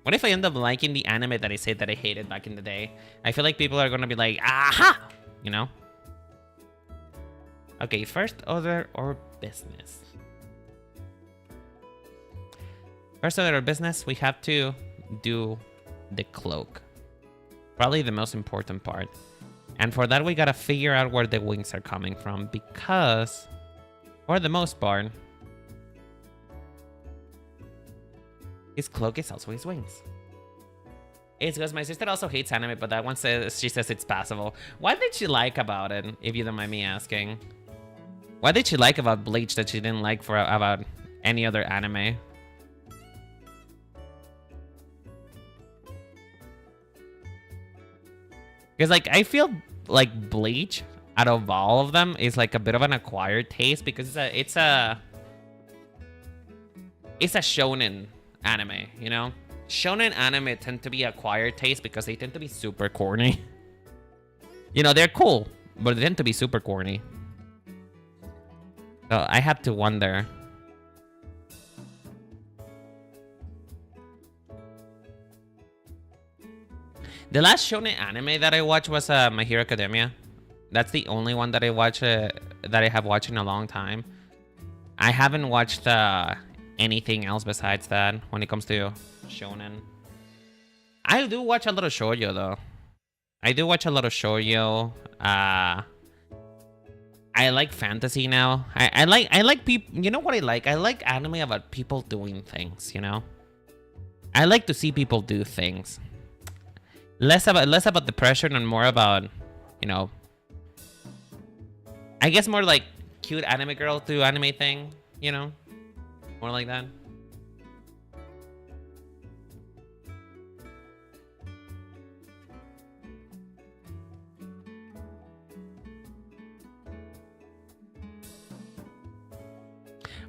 What if I end up liking the anime that I said that I hated back in the day? I feel like people are gonna be like, aha! You know? Okay, first order or business. First order of business, we have to do the cloak. Probably the most important part. And for that, we gotta figure out where the wings are coming from because, for the most part, his cloak is also his wings. It's because my sister also hates anime, but that one says, she says it's passable. What did she like about it, if you don't mind me asking? What did she like about Bleach that she didn't like about any other anime. Because like I feel like Bleach out of all of them is like a bit of an acquired taste because it's a shonen anime, you know? Shonen anime tend to be acquired taste because they tend to be super corny. You know, they're cool, but they tend to be super corny. So I have to wonder. The last shonen anime that I watched was My Hero Academia. That's the only one that I watch that I have watched in a long time. I haven't watched anything else besides that when it comes to shonen. I do watch a lot of shoujo though. I do watch a lot of shoujo. I like fantasy now. I like people. You know what I like? I like anime about people doing things. You know, I like to see people do things. Less about the pressure and more about, you know, I guess more like cute anime girl do anime thing. You know, more like that.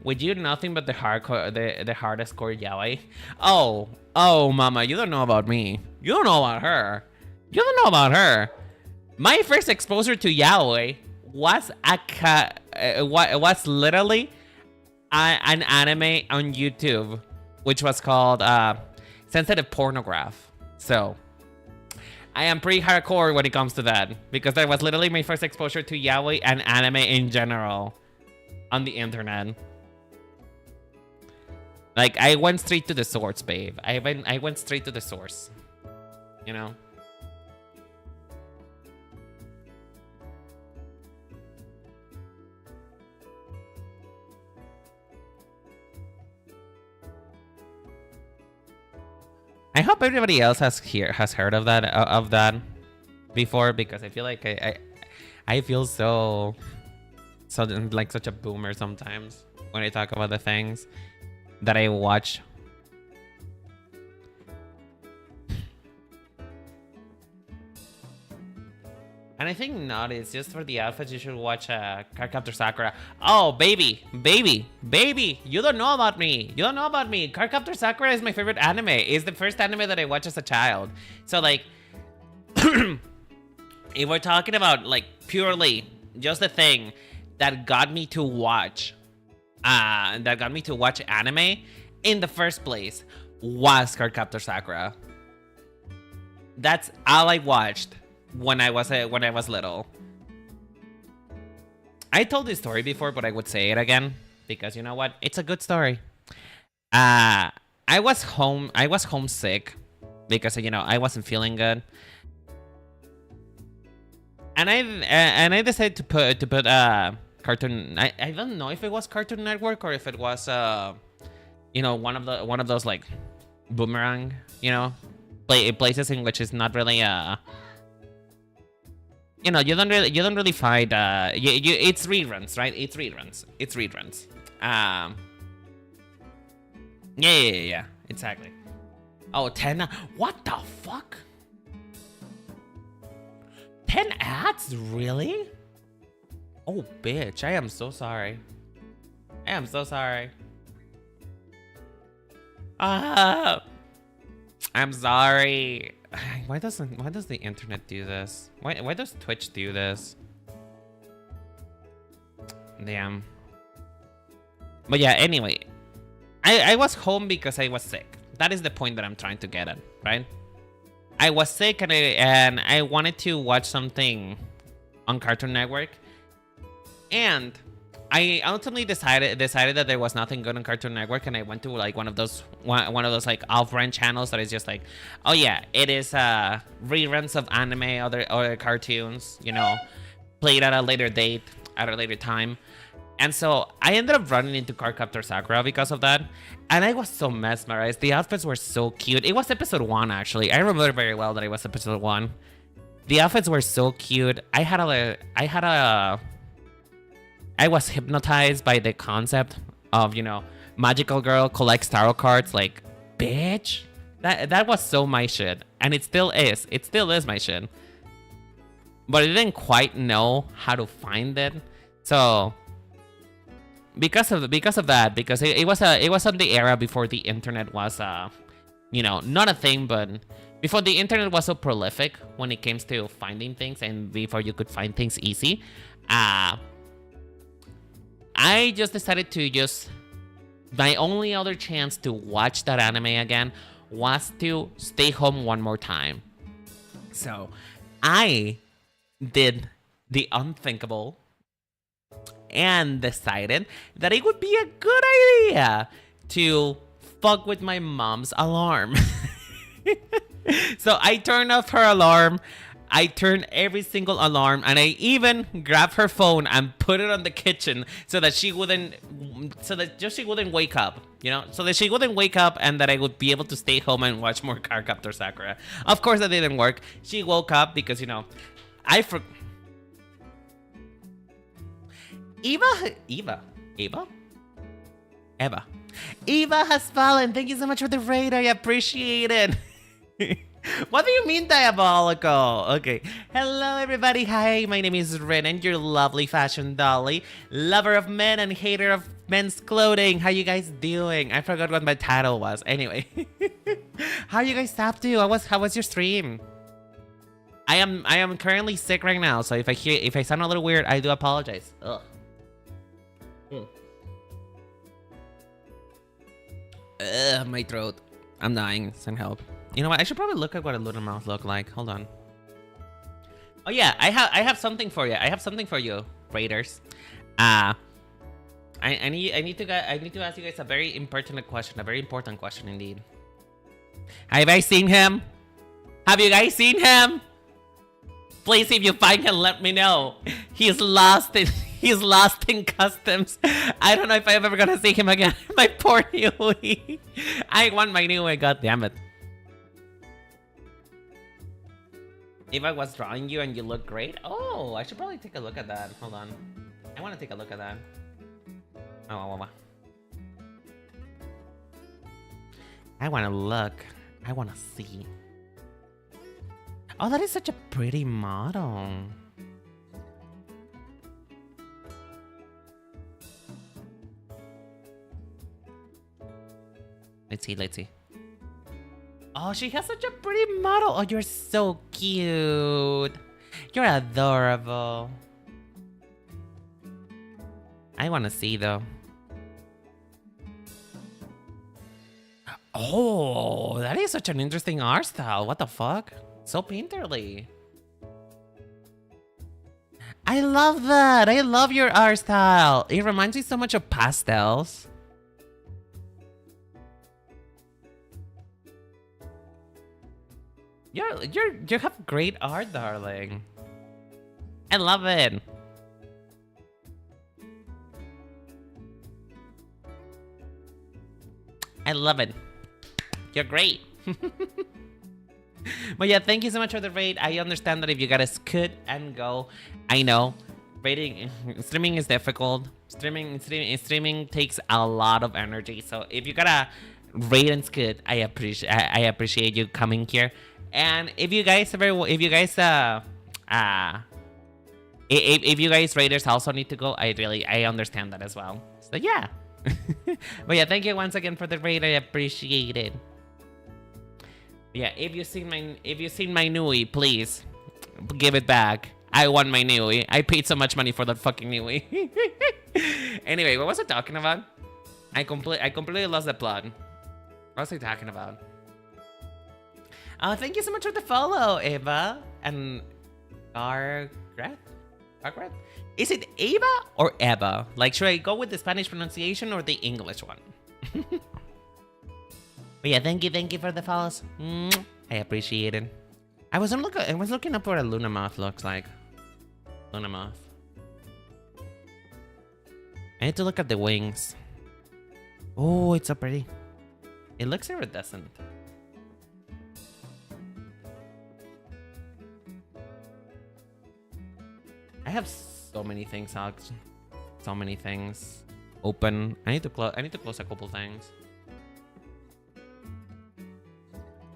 Would you nothing but the hardcore, the hardest core yaoi? Oh, mama, you don't know about me. You don't know about her. You don't know about her. My first exposure to yaoi was was literally an anime on YouTube, which was called Sensitive Pornograph. So I am pretty hardcore when it comes to that because that was literally my first exposure to yaoi and anime in general on the internet. Like, I went straight to the source, babe. I went straight to the source. You know? I hope everybody else has heard of that before, because I feel like I feel so like such a boomer sometimes when I talk about the things that I watch. And I think not. It's just for the outfits. You should watch Cardcaptor Sakura. Oh, baby, you don't know about me. You don't know about me. Cardcaptor Sakura is my favorite anime. It's the first anime that I watched as a child. So like, if we're talking about like purely just the thing that got me to watch anime in the first place was Cardcaptor Sakura. That's all I watched when I was little. I told this story before, but I would say it again because you know what? It's a good story. I was homesick because you know I wasn't feeling good, and I decided to put Cartoon. I don't know if it was Cartoon Network or if it was you know, one of those like boomerang, you know, places in which is not really you know, you don't really find it's reruns, right? It's reruns. Yeah, exactly. Oh, 10. What the fuck? 10 ads, really? Oh, bitch, I am so sorry. I'm sorry. Why does the internet do this? Why does Twitch do this? Damn. But yeah, anyway, I was home because I was sick. That is the point that I'm trying to get at, right? I was sick and I wanted to watch something on Cartoon Network, and I ultimately decided that there was nothing good on Cartoon Network, and I went to like one of those like off-brand channels that is just like, oh yeah, it is reruns of anime, other cartoons, you know, played at a later date, at a later time. And so I ended up running into Cardcaptor Sakura because of that, and I was so mesmerized. The outfits were so cute. It was episode 1 actually. I remember very well that it was episode 1. The outfits were so cute. I was hypnotized by the concept of, you know, magical girl collects tarot cards. Like, bitch, that was so my shit, and it still is. It still is my shit. But I didn't quite know how to find it, so because of that, because it was on the era before the internet was you know, not a thing, but before the internet was so prolific when it came to finding things, and before you could find things easy, I just decided to just, my only other chance to watch that anime again was to stay home one more time. So I did the unthinkable and decided that it would be a good idea to fuck with my mom's alarm. So I turned off her alarm. I turned every single alarm, and I even grabbed her phone and put it on the kitchen so that she wouldn't wake up, you know, so that she wouldn't wake up, and that I would be able to stay home and watch more Cardcaptor Sakura. Of course, that didn't work. She woke up because, you know, Eva has fallen. Thank you so much for the raid. I appreciate it. What do you mean diabolical? Okay. Hello, everybody. Hi, my name is Ren, and your lovely fashion dolly, lover of men and hater of men's clothing. How you guys doing? I forgot what my title was. Anyway, how you guys up to? How was your stream? I am currently sick right now, so if I sound a little weird, I do apologize. Ugh. My throat. I'm dying. Send help. You know what? I should probably look at what a little mouth look like. Hold on. Oh yeah, I have something for you. I have something for you, Raiders. I need to ask you guys a very important question. A very important question indeed. Have I seen him? Have you guys seen him? Please, if you find him, let me know. He's lost in customs. I don't know if I'm ever gonna see him again. My poor Yui. I want my Yui, god damn it. If I was drawing you and you look great. Oh, I should probably take a look at that. Hold on. I want to take a look at that. Oh. I want to look. I want to see. Oh, that is such a pretty model. Let's see. Oh, she has such a pretty model. Oh, you're so cute. You're adorable. I want to see, though. Oh, that is such an interesting art style. What the fuck? So painterly. I love that. I love your art style. It reminds me so much of pastels. You have great art, darling. I love it. I love it. You're great. But yeah, thank you so much for the raid. I understand that if you gotta scoot and go, I know. Streaming is difficult. Streaming takes a lot of energy. So if you gotta raid and scoot, I appreciate you coming here. And if you guys raiders also need to go, I understand that as well. So yeah. But yeah, thank you once again for the raid. I appreciate it. Yeah, if you've seen my Nui, please give it back. I want my Nui. I paid so much money for that fucking Nui. Anyway, what was I talking about? I completely lost the plot. What was I talking about? Oh, thank you so much for the follow, Eva and Gargret. Is it Eva or Eva? Like, should I go with the Spanish pronunciation or the English one? But yeah, thank you for the follows. I appreciate it. I was looking up what a Luna Moth looks like. Luna Moth. I need to look at the wings. Oh, it's so pretty. It looks iridescent. I have so many things, Alex. So many things. open. I need to close a couple things.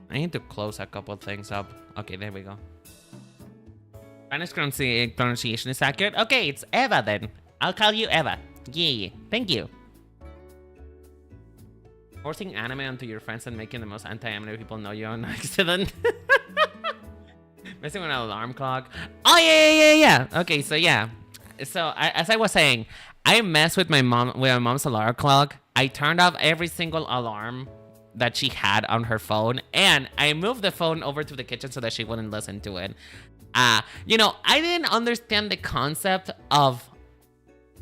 I need to close a couple things up. Okay, there we go. Spanish pronunciation is accurate. Okay, it's Eva then. I'll call you Eva. Yeah, thank you. Forcing anime onto your friends and making the most anti-anime people know you on accident. Messing with an alarm clock. Oh, yeah. Okay, so yeah. So as I was saying, I messed with my mom's alarm clock. I turned off every single alarm that she had on her phone, and I moved the phone over to the kitchen so that she wouldn't listen to it. You know, I didn't understand the concept of,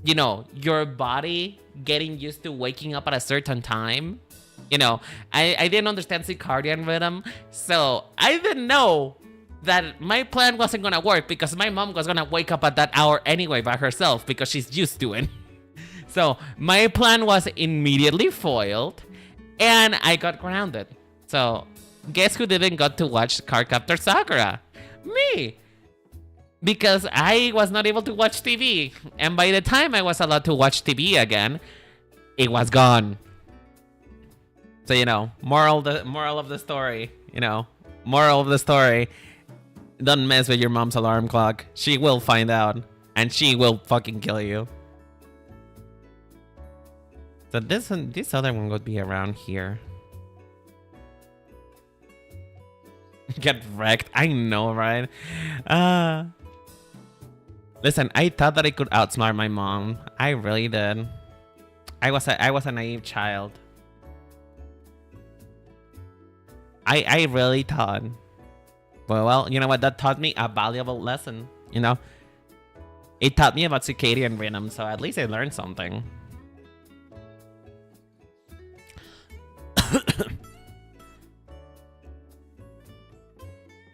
you know, your body getting used to waking up at a certain time. You know, I didn't understand circadian rhythm, so I didn't know that my plan wasn't gonna work because my mom was gonna wake up at that hour anyway by herself because she's used to it. So my plan was immediately foiled, and I got grounded. So guess who didn't got to watch Cardcaptor Sakura? Me! Because I was not able to watch TV. And by the time I was allowed to watch TV again, it was gone. So, you know, moral of the story, don't mess with your mom's alarm clock. She will find out, and she will fucking kill you. So this other one would be around here. Get wrecked. I know, right? Listen, I thought that I could outsmart my mom. I really did. I was a naive child. I really thought. Well, you know what? That taught me a valuable lesson. You know, it taught me about circadian rhythm, so at least I learned something.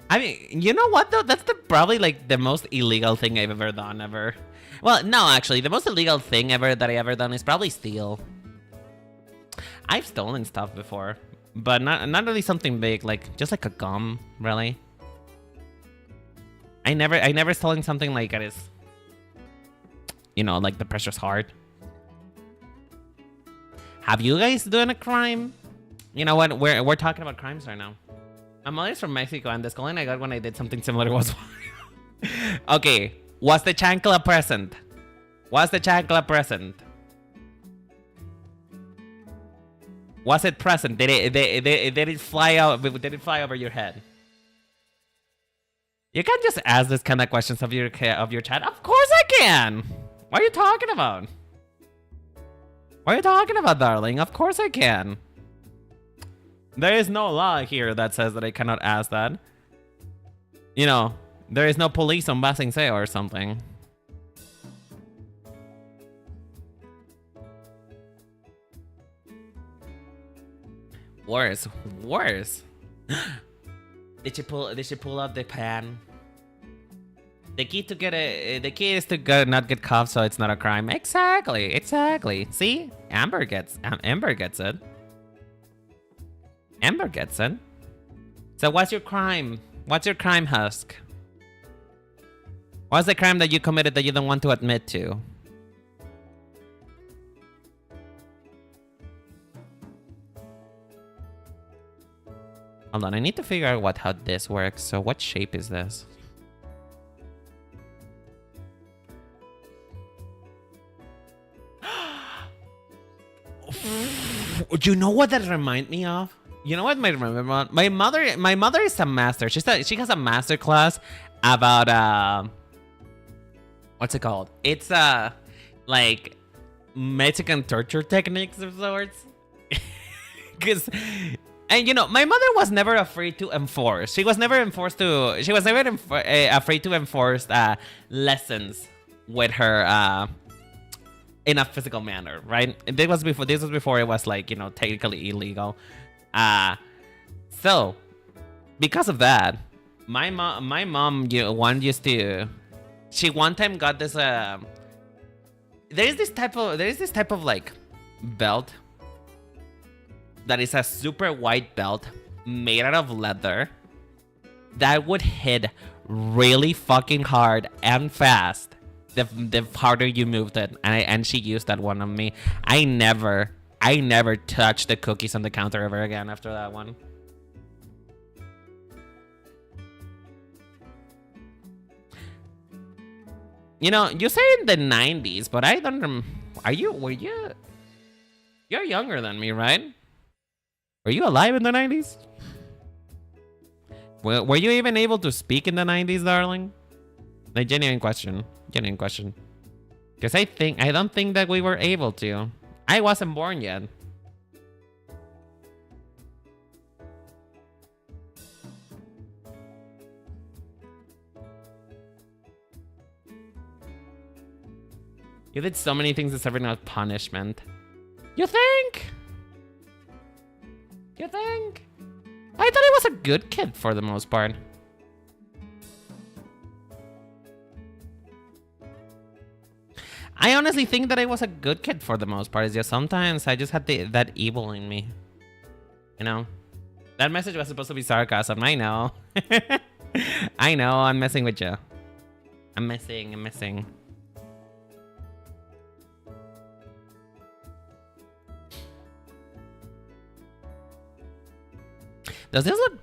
I mean, you know what though? That's probably like the most illegal thing I've ever done ever. Well, no, actually, the most illegal thing ever that I ever done is probably steal. I've stolen stuff before, but not really something big, like just like a gum, really. I never stolen something like that is, you know, like the pressure's hard. Have you guys done a crime? You know what? We're talking about crimes right now. My mother's from Mexico, and the scolding I got when I did something similar was... Okay, was the chancla present? Was the chancla present? Was it present? Did it fly out? Did it fly over your head? You can't just ask this kind of questions of your chat. Of course I can. What are you talking about? What are you talking about, darling? Of course I can. There is no law here that says that I cannot ask that. You know, there is no police on Basing Se or something. Worse. Did she pull out the pan? The key is to not get caught, so it's not a crime. Exactly. See, Amber gets it. Amber gets it. So what's your crime? What's your crime, Husk? What's the crime that you committed that you don't want to admit to? Hold on, I need to figure out how this works. So what shape is this? You know what that reminds me of? You know what my mother is a master. She has a master class about what's it called? It's like Mexican torture techniques of sorts. And you know, my mother was never afraid to enforce. She was never afraid to enforce lessons with her in a physical manner, right? This was before it was like, you know, technically illegal. So because of that, my mom she one time got this there is this type of like belt that is a super white belt made out of leather that would hit really fucking hard and fast the harder you moved it. And she used that one on me. I never touched the cookies on the counter ever again after that one. You know, you say in the 90s, but I don't were you? You're younger than me, right? Were you alive in the 90s? Were you even able to speak in the 90s, darling? Like, genuine question. Genuine question. Because I don't think that we were able to. I wasn't born yet. You did so many things deserving of punishment. You think? You think? I thought I was a good kid for the most part. I honestly think that I was a good kid for the most part. It's just sometimes I just had that evil in me. You know? That message was supposed to be sarcasm. I know. I know. I'm messing with you. I'm messing. Does this look...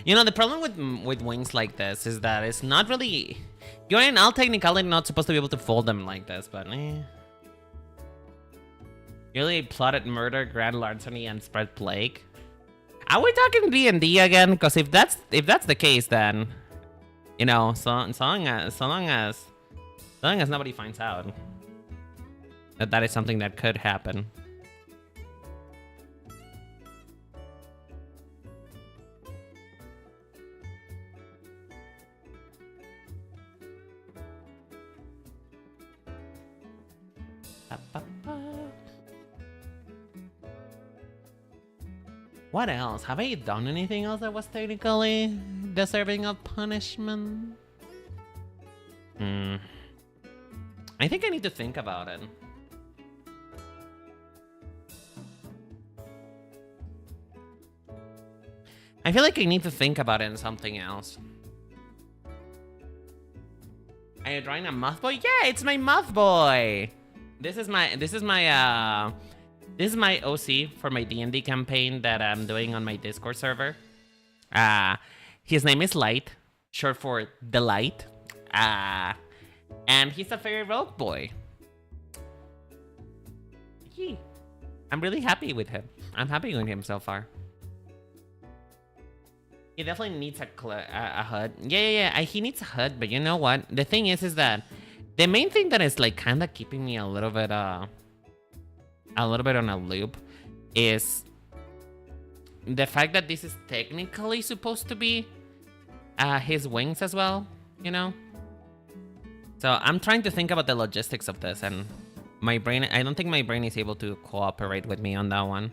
You know, the problem with wings like this is that it's not really... You're in all technicality not supposed to be able to fold them like this, but You really plotted murder, grand larceny, and spread plague. Are we talking D&D again? Because if that's the case, then... You know, so long as nobody finds out that is something that could happen. What else? Have I done anything else that was technically deserving of punishment? I think I need to think about it. I feel like I need to think about it in something else. Are you drawing a moth boy? Yeah, it's my moth boy. This is my OC for my D&D campaign that I'm doing on my Discord server. His name is Light, short for Delight. And he's a fairy rogue boy. I'm really happy with him. I'm happy with him so far. He definitely needs a HUD. Yeah. He needs a HUD, but you know what? The thing is that the main thing that is like kind of keeping me a little bit on a loop is the fact that this is technically supposed to be his wings as well, you know? So I'm trying to think about the logistics of this, and my brain, I don't think my brain is able to cooperate with me on that one.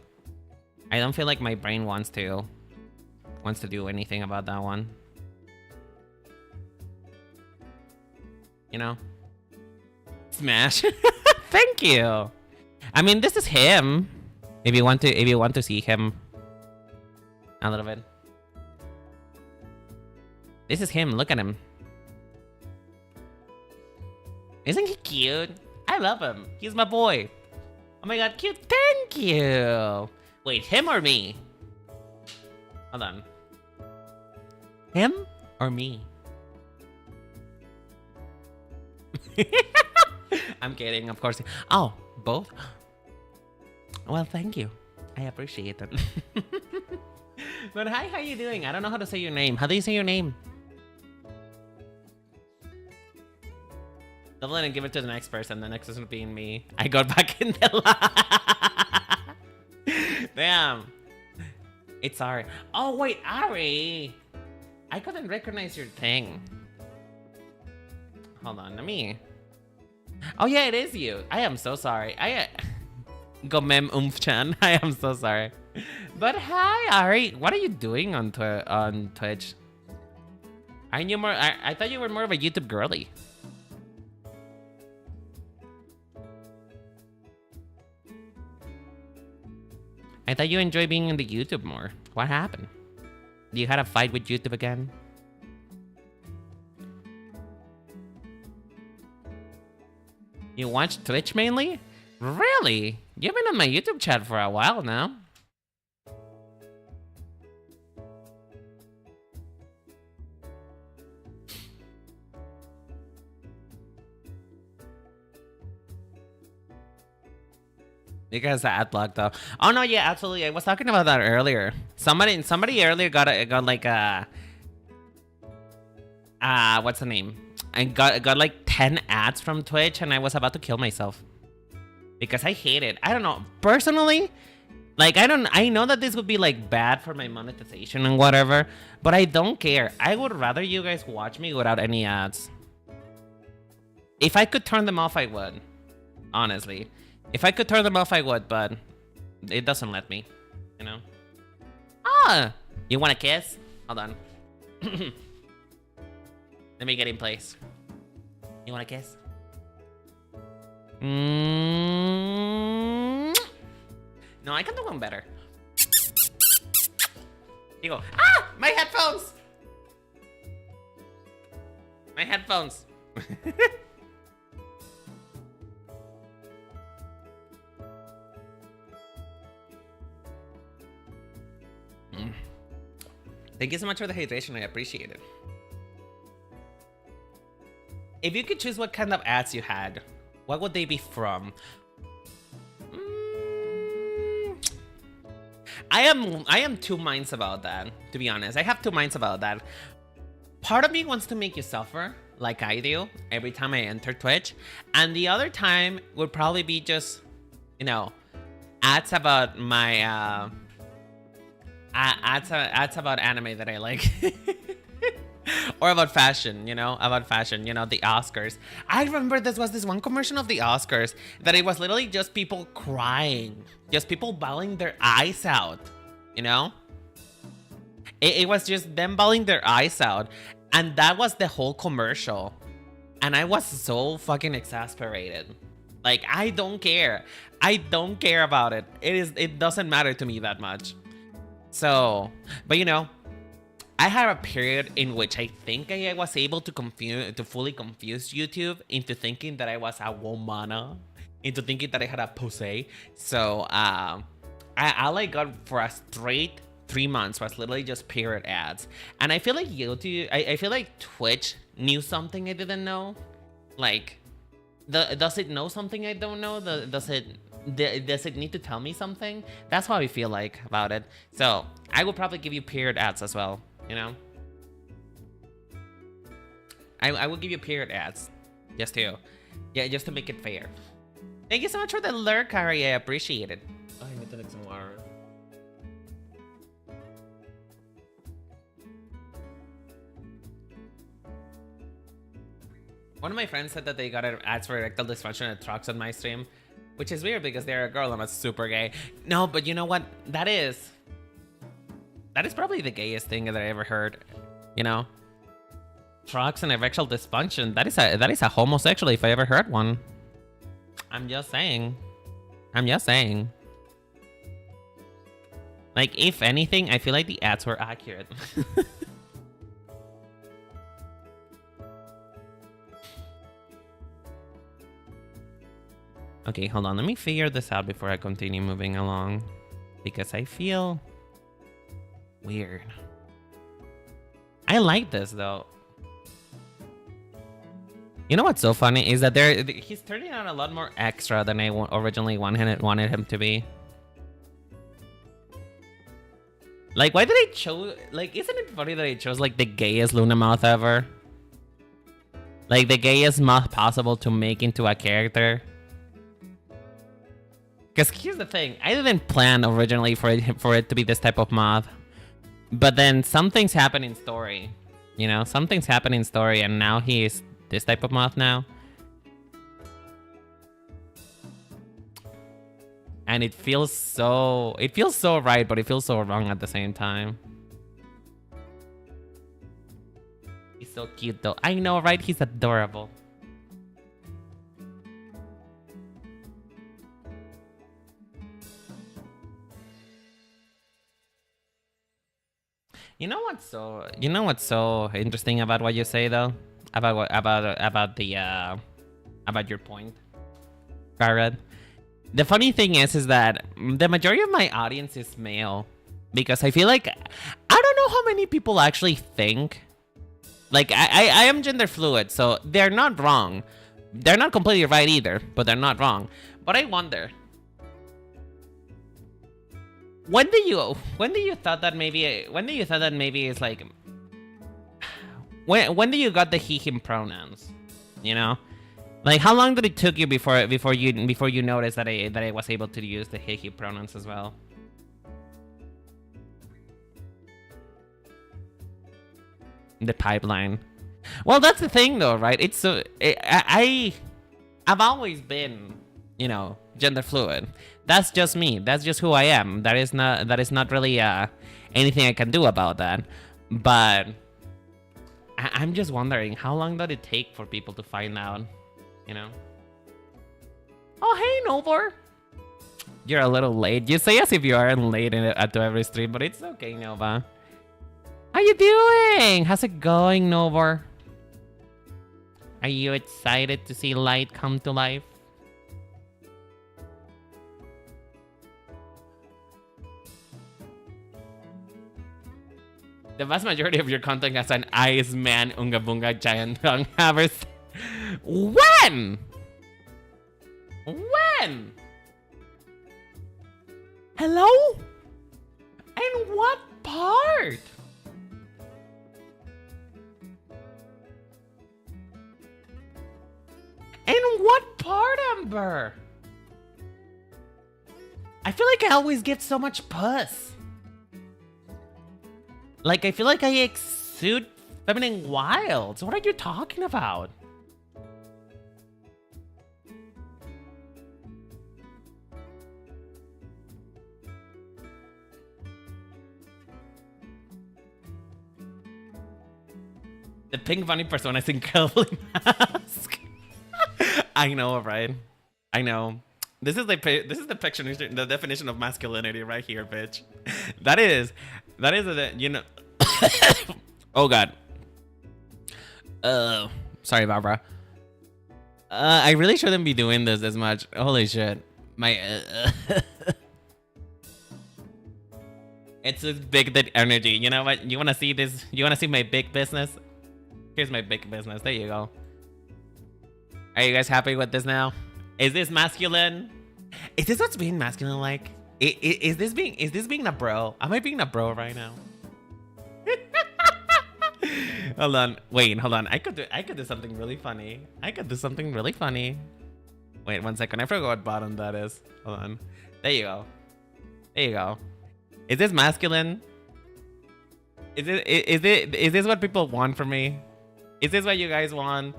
I don't feel like my brain wants to do anything about that one. You know? Smash. Thank you. I mean, this is him. If you want to see him a little bit. This is him. Look at him. Isn't he cute? I love him. He's my boy. Oh my god, cute. Thank you. Wait, him or me? Hold on. Him or me? I'm kidding, of course. Oh, both? Well, thank you. I appreciate it. But hi, how you doing? I don't know how to say your name. How do you say your name? Don't let him give it to the next person. The next person being me. I got back in the line. Damn. It's Ari. Oh, wait, Ari. I couldn't recognize your thing. Hold on, let me... Oh yeah, it is you. I am so sorry. Gomem Umf-chan. I am so sorry. But hi, Ari. What are you doing on Twitch? Aren't you more... I thought you were more of a YouTube girly. I thought you enjoy being in the YouTube more. What happened? You had a fight with YouTube again? You watch Twitch mainly? Really? You've been on my YouTube chat for a while now. Because the ad block though. Oh no, yeah, absolutely. I was talking about that earlier. Somebody earlier got like a what's the name? I got like 10 ads from Twitch, and I was about to kill myself because I hate it. I don't know personally. Like I know that this would be like bad for my monetization and whatever, but I don't care. I would rather you guys watch me without any ads. If I could turn them off, I would. Honestly. If I could turn them off, I would, but it doesn't let me, you know? Ah! You want a kiss? Hold on. Let me get in place. You want a kiss? No, I can do one better. You go, ah! My headphones! My headphones. Thank you so much for the hydration. I appreciate it. If you could choose what kind of ads you had, what would they be from? I am two minds about that, to be honest. I have two minds about that. Part of me wants to make you suffer, like I do, every time I enter Twitch. And the other time would probably be just, you know, ads about my ads about anime that I like. Or about fashion, you know, the Oscars. I remember this was this one commercial of the Oscars that it was literally just people crying, just people bawling their eyes out, you know? It was just them bawling their eyes out, and that was the whole commercial. And I was so fucking exasperated. Like, I don't care. I don't care about it. It doesn't matter to me that much. So, but you know, I had a period in which I think I was able to fully confuse YouTube into thinking that I was a womana, into thinking that I had a pussy. So I like got for a straight 3 months was literally just period ads. And I feel like YouTube, I feel like Twitch knew something I didn't know. Like, does it know something I don't know? Does it need to tell me something? That's how I feel like about it. So I will probably give you period ads as well. You know, I will give you period ads, just to make it fair. Thank you so much for the lurk, Ari. I appreciate it. Oh, I need to take some water. One of my friends said that they got ads for erectile dysfunction at trucks on my stream, which is weird because they're a girl and I'm super gay. No, but you know what? That is probably the gayest thing that I ever heard, you know? Trucks and erectile dysfunction. That is a homosexual if I ever heard one. I'm just saying. Like, if anything, I feel like the ads were accurate. Okay, hold on. Let me figure this out before I continue moving along, because I feel weird. I like this though. You know what's so funny is that he's turning out a lot more extra than I originally wanted him to be. Like, why did I choose? Like, isn't it funny that I chose like the gayest Luna mouth ever? Like the gayest mouth possible to make into a character. Because here's the thing, I didn't plan originally for it to be this type of moth. But then some things happen in story, you know? Some things happen in story, and now he is this type of moth now. And it feels so right, but it feels so wrong at the same time. He's so cute though. I know, right? He's adorable. You know what's so interesting about what you say though? About your point? Garrett. The funny thing is that the majority of my audience is male, because I feel like I don't know how many people actually think. Like I am gender fluid, so they're not wrong. They're not completely right either, but they're not wrong. But I wonder, when do you thought that maybe it's like, when do you got the he him pronouns? You know, like how long did it took you before you noticed that I was able to use the he him pronouns as well? The pipeline. Well, that's the thing though, right? It's so I've always been, you know, gender fluid. That's just me. That's just who I am. That is not really anything I can do about that. But I'm just wondering, how long did it take for people to find out, you know? Oh, hey, Novor. You're a little late. You say as if you aren't late to every stream, but it's okay, Nova. How you doing? How's it going, Novor? Are you excited to see light come to life? The vast majority of your content has an Iceman Unga Bunga giant tongue havers. When? When? Hello? In what part? In what part, Amber? I feel like I always get so much puss. Like, I feel like I exude feminine wilds. What are you talking about? The pink bunny persona is incredibly mask. I know, right? I know. This is the picture, the definition of masculinity right here, bitch. That is you know. Oh God. Sorry, Barbara. I really shouldn't be doing this as much. Holy shit. My it's this big dick energy. You know what? You wanna see this? You wanna see my big business? Here's my big business. There you go. Are you guys happy with this now? Is this masculine? Is this what's being masculine like? Is this being a bro? Am I being a bro right now? Hold on. Wait, hold on. I could do something really funny. Wait, 1 second. I forgot what bottom that is. Hold on. There you go. There you go. Is this masculine? Is this what people want from me? Is this what you guys want?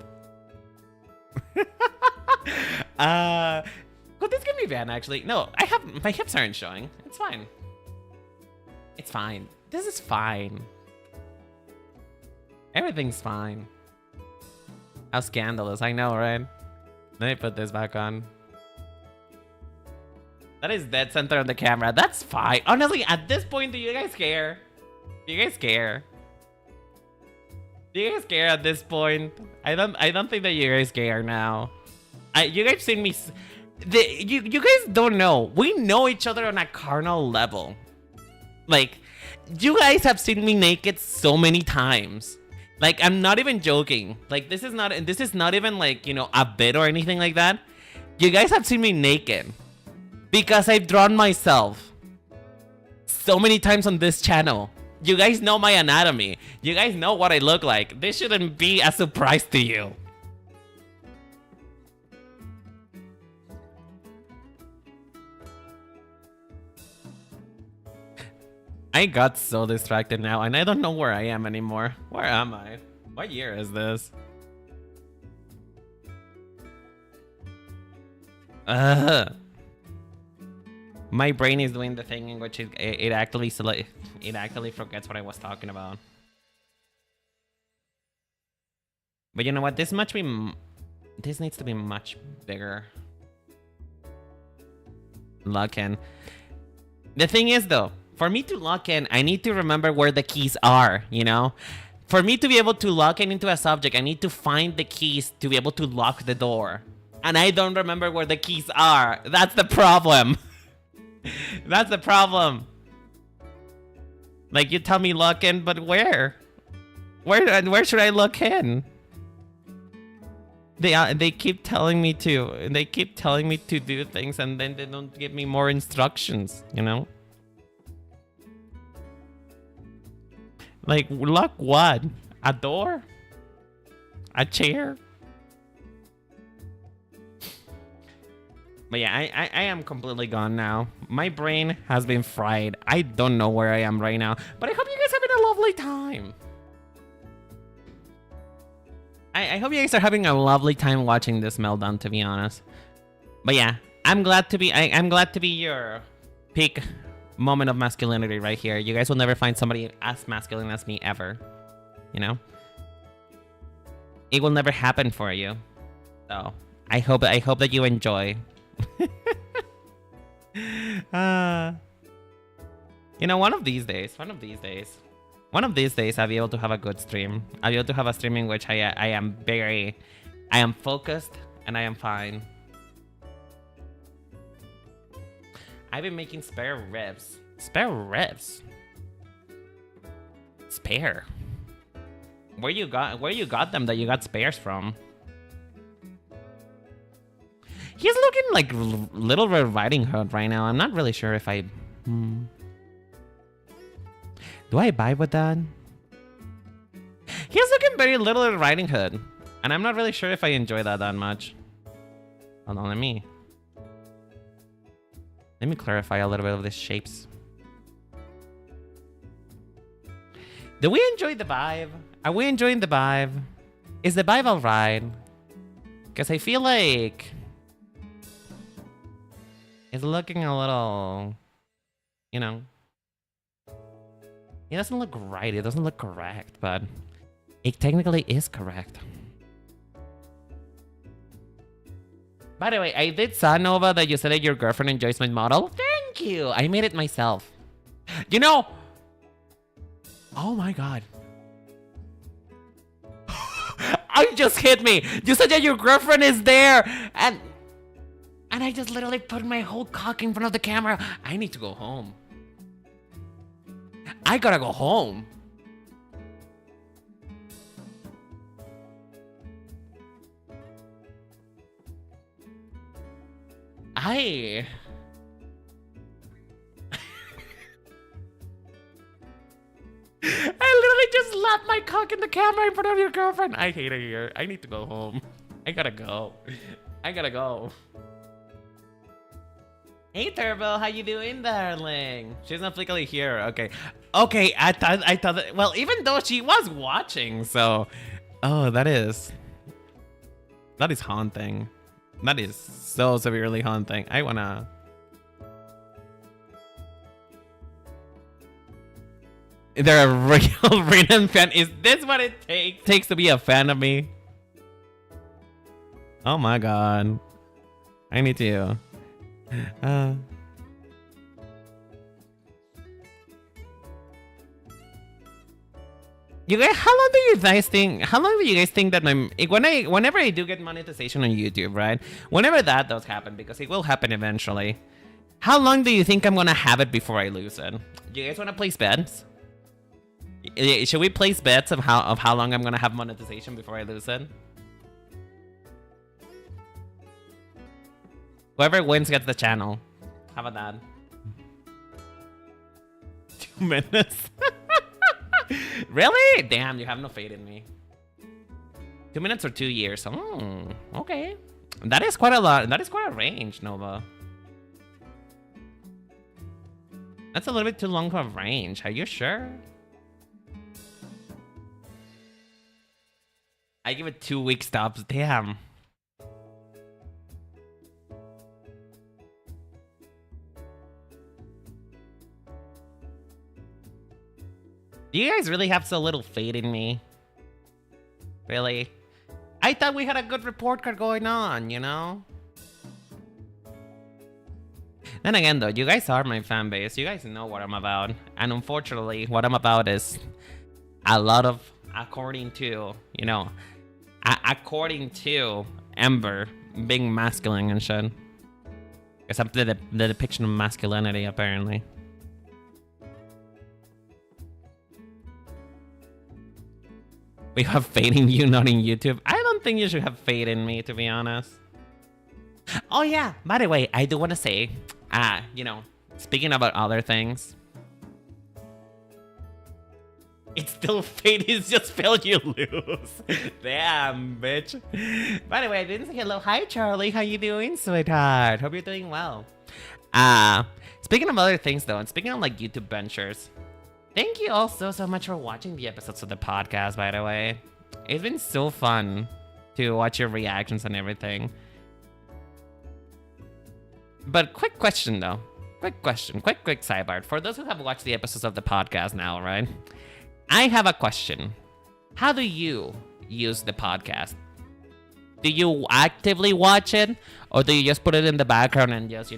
Could this give me ban actually? No, my hips aren't showing. It's fine. It's fine. This is fine. Everything's fine. How scandalous, I know, right? Let me put this back on. That is dead center of the camera. That's fine. Honestly, at this point, do you guys care? Do you guys care? Do you guys care at this point? I don't think that you guys care now. You guys seen me. You guys don't know. We know each other on a carnal level. Like, you guys have seen me naked so many times. Like, I'm not even joking. Like, this is not even like, you know, a bit or anything like that. You guys have seen me naked because I've drawn myself so many times on this channel. You guys know my anatomy. You guys know what I look like. This shouldn't be a surprise to you. I got so distracted now, and I don't know where I am anymore. Where am I? What year is this? My brain is doing the thing in which it actually forgets what I was talking about. But you know what? This needs to be much bigger. Lock in. The thing is, though, for me to lock in, I need to remember where the keys are, you know? For me to be able to lock in into a subject, I need to find the keys to be able to lock the door. And I don't remember where the keys are. That's the problem. That's the problem. Like, you tell me look in, but where? Where should I look in? They keep telling me to. They keep telling me to do things, and then they don't give me more instructions, you know? Like, look what? A door? A chair? But yeah, I am completely gone now. My brain has been fried. I don't know where I am right now. But I hope you guys are having a lovely time. I hope you guys are having a lovely time watching this meltdown, to be honest. But yeah, I'm glad to be your peak moment of masculinity right here. You guys will never find somebody as masculine as me ever. You know? It will never happen for you. So I hope that you enjoy. You know, one of these days, I'll be able to have a good stream. I'll be able to have a stream in which I am focused and I am fine. I've been making spare ribs. Spare ribs? Spare? Where you got them that you got spares from? He's looking like Little Red Riding Hood right now. I'm not really sure if I... Do I vibe with that? He's looking very Little Red Riding Hood. And I'm not really sure if I enjoy that much. Hold on, let me clarify a little bit of these shapes. Do we enjoy the vibe? Are we enjoying the vibe? Is the vibe alright? Because I feel like... it's looking a little... you know... it doesn't look right, it doesn't look correct, but... it technically is correct. By the way, I did saw, Nova, that you said that your girlfriend enjoys my model. Thank you! I made it myself. You know... oh my god. I just hit me! You said that your girlfriend is there! And I just literally put my whole cock in front of the camera. I need to go home. I gotta go home. I literally just slapped my cock in the camera in front of your girlfriend. I hate it here. I need to go home. I gotta go. I gotta go. Hey Turbo, how you doing, darling? She's not physically here. Okay. Okay, I thought that, well, even though she was watching, so... oh, that is haunting. That is so severely haunting. I wanna... they're a real random fan. Is this what it takes to be a fan of me? Oh my god. I need to... you guys, how long do you guys think that whenever I do get monetization on YouTube, right? Whenever that does happen, because it will happen eventually. How long do you think I'm gonna have it before I lose it? Do you guys wanna place bets? Should we place bets of how long I'm gonna have monetization before I lose it? Whoever wins gets the channel. How about that? 2 minutes. Really? Damn, you have no faith in me. 2 minutes or 2 years. Oh, okay. That is quite a lot. That is quite a range, Nova. That's a little bit too long of a range. Are you sure? I give it 2 week stops. Damn. Do you guys really have so little faith in me? Really? I thought we had a good report card going on, you know? Then again though, you guys are my fan base. You guys know what I'm about. And unfortunately, what I'm about is a lot of, according to, you know, according to Ember, being masculine and shit. Except the depiction of masculinity, apparently. We have faith in you, not in YouTube. I don't think you should have faith in me, to be honest. Oh yeah, by the way, I do want to say, speaking about other things, it's still fate, it's just fail, you lose. Damn, bitch. By the way, I didn't say hello. Hi, Charlie. How you doing, sweetheart? Hope you're doing well. Speaking of other things, though, and speaking of, like, YouTube ventures, thank you all so much for watching the episodes of the podcast, by the way. It's been so fun to watch your reactions and everything. But quick question, though. Quick sidebar. For those who have watched the episodes of the podcast now, right? I have a question. How do you use the podcast? Do you actively watch it? Or do you just put it in the background and just,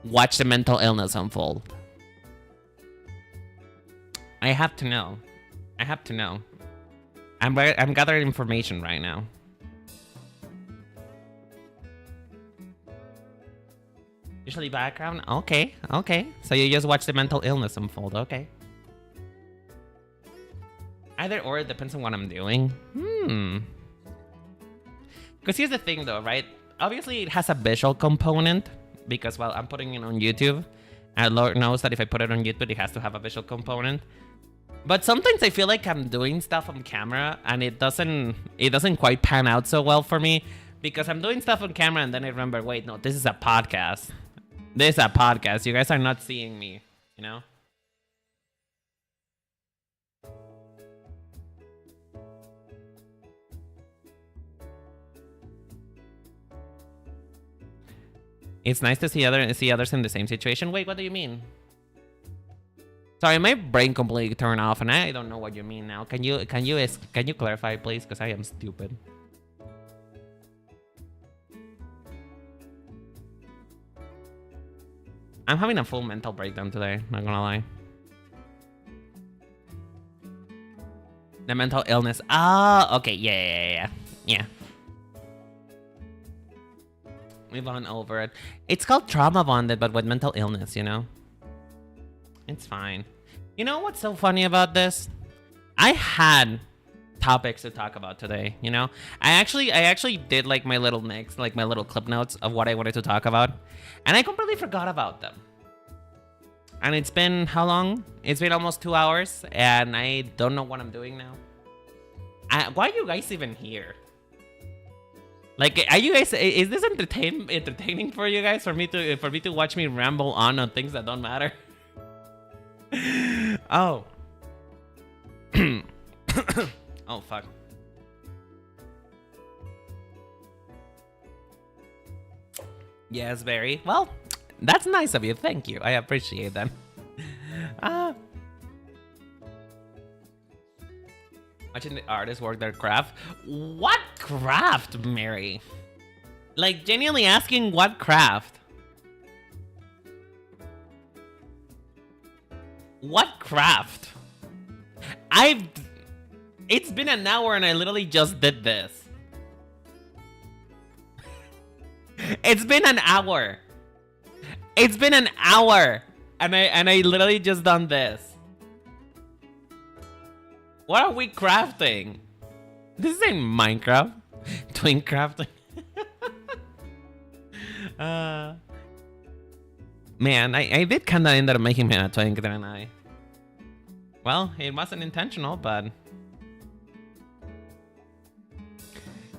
watch the mental illness unfold? I have to know. I'm gathering information right now. Usually background? Okay. So you just watch the mental illness unfold, okay. Either or, it depends on what I'm doing. Because here's the thing though, right? Obviously it has a visual component because, well, I'm putting it on YouTube. And Lord knows that if I put it on YouTube, it has to have a visual component. But sometimes I feel like I'm doing stuff on camera and it doesn't quite pan out so well for me because I'm doing stuff on camera and then I remember, wait, no, this is a podcast. This is a podcast. You guys are not seeing me, It's nice to see others in the same situation. Wait, what do you mean? Sorry, my brain completely turned off, and I don't know what you mean now. Can you clarify, please? Because I am stupid. I'm having a full mental breakdown today. Not gonna lie. The mental illness. Ah, okay. Yeah. We've gone over it. It's called trauma bonded, but with mental illness, It's fine. You know what's so funny about this? I had topics to talk about today, I actually did like my little mix, like my little clip notes of what I wanted to talk about, and I completely forgot about them. And it's been how long? It's been almost 2 hours, and I don't know what I'm doing now. Why are you guys even here? Like, are you guys? Is this entertaining for you guys? For me to watch me ramble on things that don't matter? Oh. Oh fuck. Yes, very well. That's nice of you. Thank you. I appreciate that. Watching the artists work their craft. What craft, Mary? Like, genuinely asking what craft? What craft? It's been an hour and I literally just did this. It's been an hour. It's been an hour and I literally just done this. What are we crafting? This ain't Minecraft. Twin crafting. Man, I did kind of end up making him a twink, didn't I? Well, it wasn't intentional, but...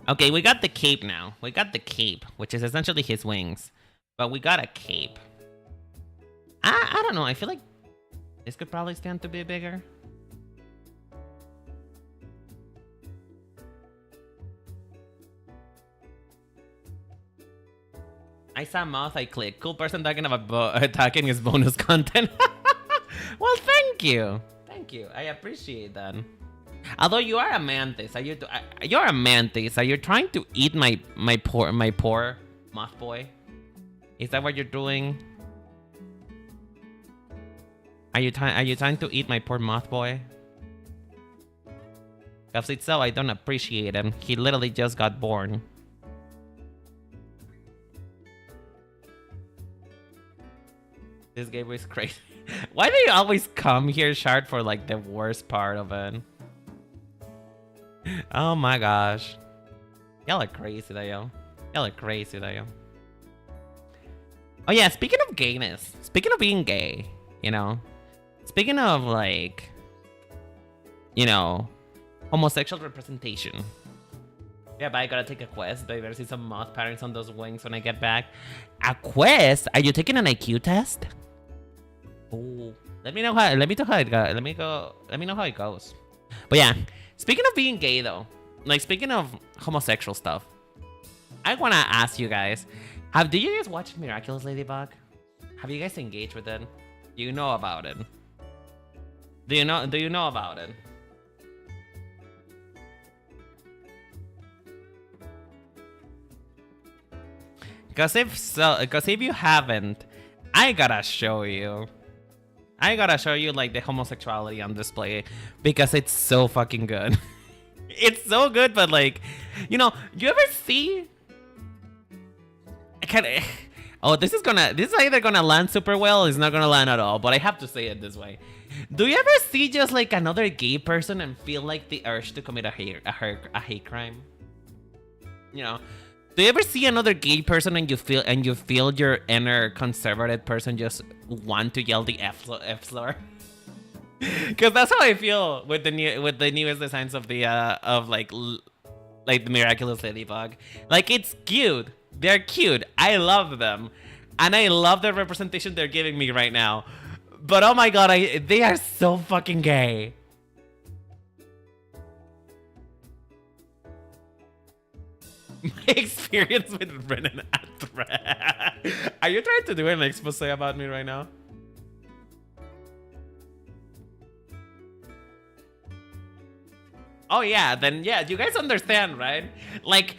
Okay, we got the cape now. We got the cape, which is essentially his wings. But we got a cape. I don't know, I feel like this could probably stand to be bigger. I saw mouth, I clicked. Cool person talking about attacking his bonus content. Well, thank you. Thank you. I appreciate that. Although you are a mantis, you're a mantis. Are you trying to eat my poor moth boy? Is that what you're doing? Are you trying to eat my poor moth boy? If it's so, I don't appreciate him. He literally just got born. This game is crazy. Why do you always come here, Shard, for like the worst part of it? Oh my gosh. Y'all are crazy, though, yo. Y'all are crazy, though, yo. Oh yeah, speaking of gayness, speaking of being gay, you know, speaking of like, you know, homosexual representation. Yeah, but I gotta take a quest. Do I better see some moth patterns on those wings when I get back? A quest? Are you taking an IQ test? Oh, let me know how. Let me know how it goes. Let me know how it goes. But yeah, speaking of being gay though, like speaking of homosexual stuff, I wanna ask you guys: do you guys watch Miraculous Ladybug? Have you guys engaged with it? Do you know about it? Do you know about it? Because if you haven't, I gotta show you. I gotta show you like the homosexuality on display because it's so fucking good. It's so good, but like, you know, you ever see? Oh, this is either gonna land super well, or it's not gonna land at all. But I have to say it this way. Do you ever see just like another gay person and feel like the urge to commit a hate crime? You know. Do you ever see another gay person and you feel your inner conservative person just want to yell the F slur? Because that's how I feel with the newest designs of the like the Miraculous Ladybug. Like, it's cute. They're cute. I love them, and I love the representation they're giving me right now. But oh my god, they are so fucking gay. My experience with Brennan at Thread. Are you trying to do an expose about me right now? Oh yeah, then yeah, you guys understand, right? Like,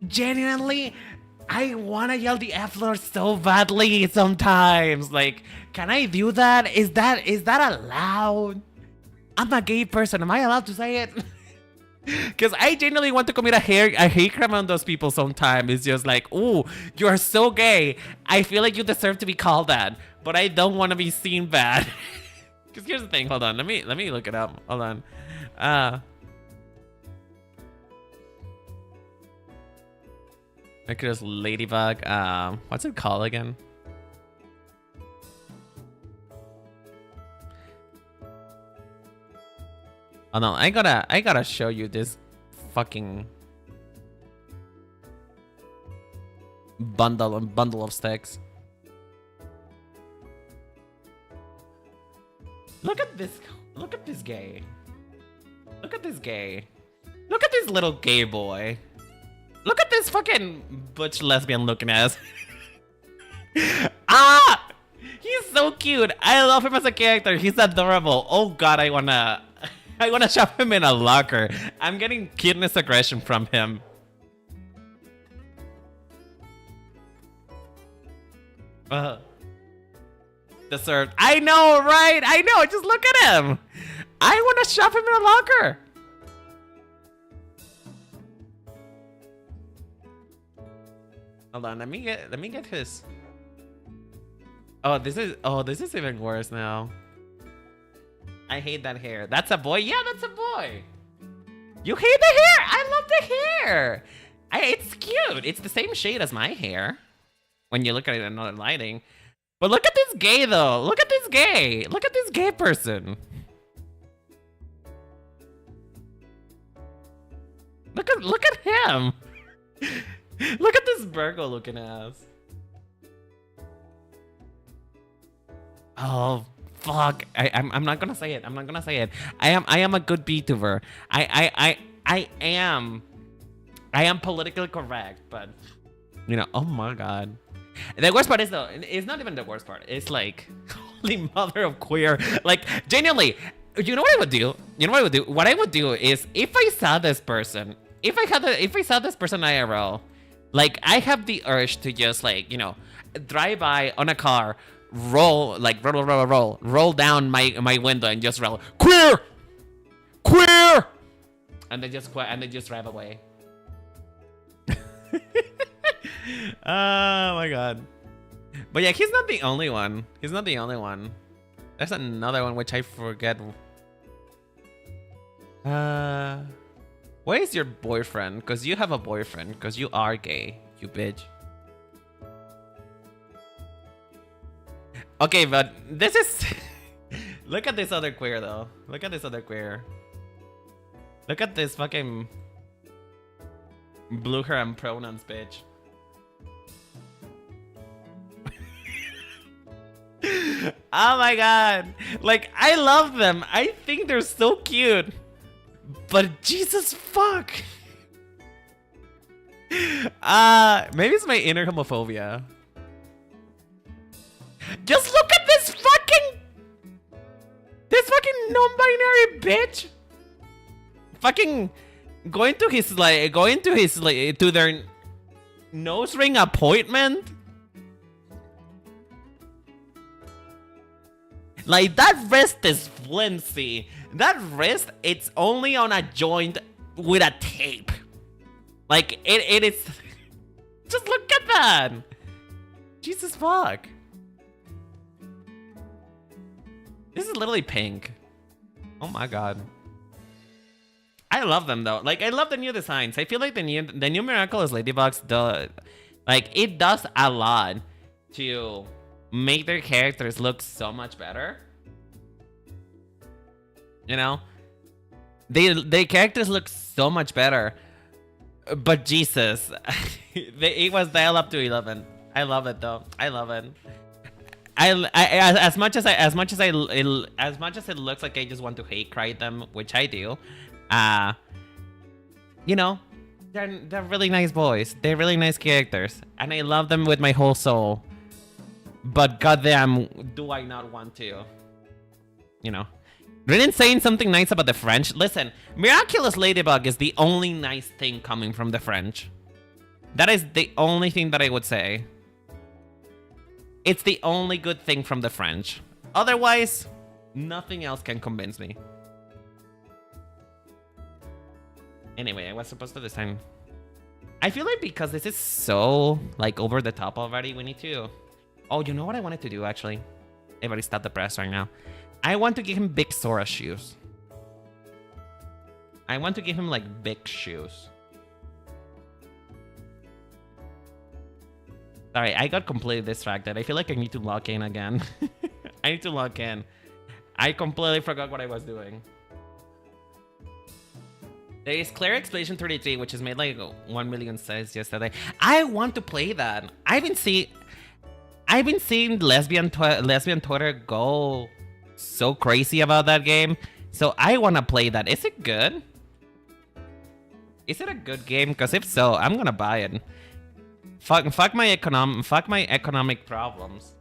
genuinely, I wanna yell the F word so badly sometimes. Like, can I do that? Is that allowed? I'm a gay person. Am I allowed to say it? Because I genuinely want to commit a hate crime on those people sometimes. It's just like, ooh, you're so gay. I feel like you deserve to be called that, but I don't want to be seen bad. Because here's the thing. Hold on. Let me look it up. Hold on. Miraculous Ladybug. What's it called again? Oh no, I gotta show you this fucking bundle of sticks. Look at this gay. Look at this gay. Look at this little gay boy. Look at this fucking butch lesbian looking ass. Ah! He's so cute. I love him as a character. He's adorable. Oh god, I wanna shove him in a locker. I'm getting cuteness aggression from him. Deserved. I know, right? I know. Just look at him. I want to shove him in a locker. Hold on. Let me get his. Oh, this is even worse now. I hate that hair. That's a boy? Yeah, that's a boy. You hate the hair? I love the hair. It's cute. It's the same shade as my hair when you look at it in another lighting. But look at this gay, though. Look at this gay. Look at this gay person. Look at him. Look at this Virgo looking ass. Oh. Fuck! I'm not gonna say it. I'm not gonna say it. I am a good Vtuber. I am politically correct, but you know. Oh my god. The worst part is though. It's not even the worst part. It's like, holy mother of queer. Like, genuinely, you know what I would do? You know what I would do? What I would do is if I saw this person, if I saw this person IRL, like I have the urge to just like, you know, drive by on a car. Roll down my window and just roll queer, and then just drive away. Oh my god. But yeah, he's not the only one. He's not the only one. There's another one which I forget. Where is your boyfriend? Because you have a boyfriend. Because you are gay, you bitch. Okay, but this is... Look at this other queer, though. Look at this other queer. Look at this fucking... blue hair and pronouns, bitch. Oh my god. Like, I love them. I think they're so cute. But Jesus fuck. Maybe it's my inner homophobia. Just look at this fucking non-binary bitch. Fucking going to their nose ring appointment. Like, that wrist is flimsy. That wrist, it's only on a joint with a tape. Like, it is... Just look at that. Jesus fuck. This is literally pink. Oh my god. I love them though. Like, I love the new designs. I feel like the new Miraculous Ladybugs, it does a lot to make their characters look so much better. You know? Their characters look so much better. But Jesus. It was dialed up to 11. I love it though. I love it. As much as it looks like I just want to hate cry them, which I do, you know, they're really nice boys. They're really nice characters, and I love them with my whole soul. But goddamn, do I not want to? You know, Rin saying something nice about the French. Listen, Miraculous Ladybug is the only nice thing coming from the French. That is the only thing that I would say. It's the only good thing from the French. Otherwise, nothing else can convince me. Anyway, I was supposed to design... I feel like because this is so, like, over the top already, we need to... Oh, you know what I wanted to do, actually? Everybody stop the press right now. I want to give him big Sora shoes. I want to give him, like, big shoes. Sorry, I got completely distracted. I feel like I need to log in again. I need to log in. I completely forgot what I was doing. There is Claire Expedition 33, which has made like 1 million says yesterday. I want to play that. I've been seeing lesbian Twitter go so crazy about that game. So I want to play that. Is it good? Is it a good game? Because if so, I'm gonna buy it. Fuck my economic problems.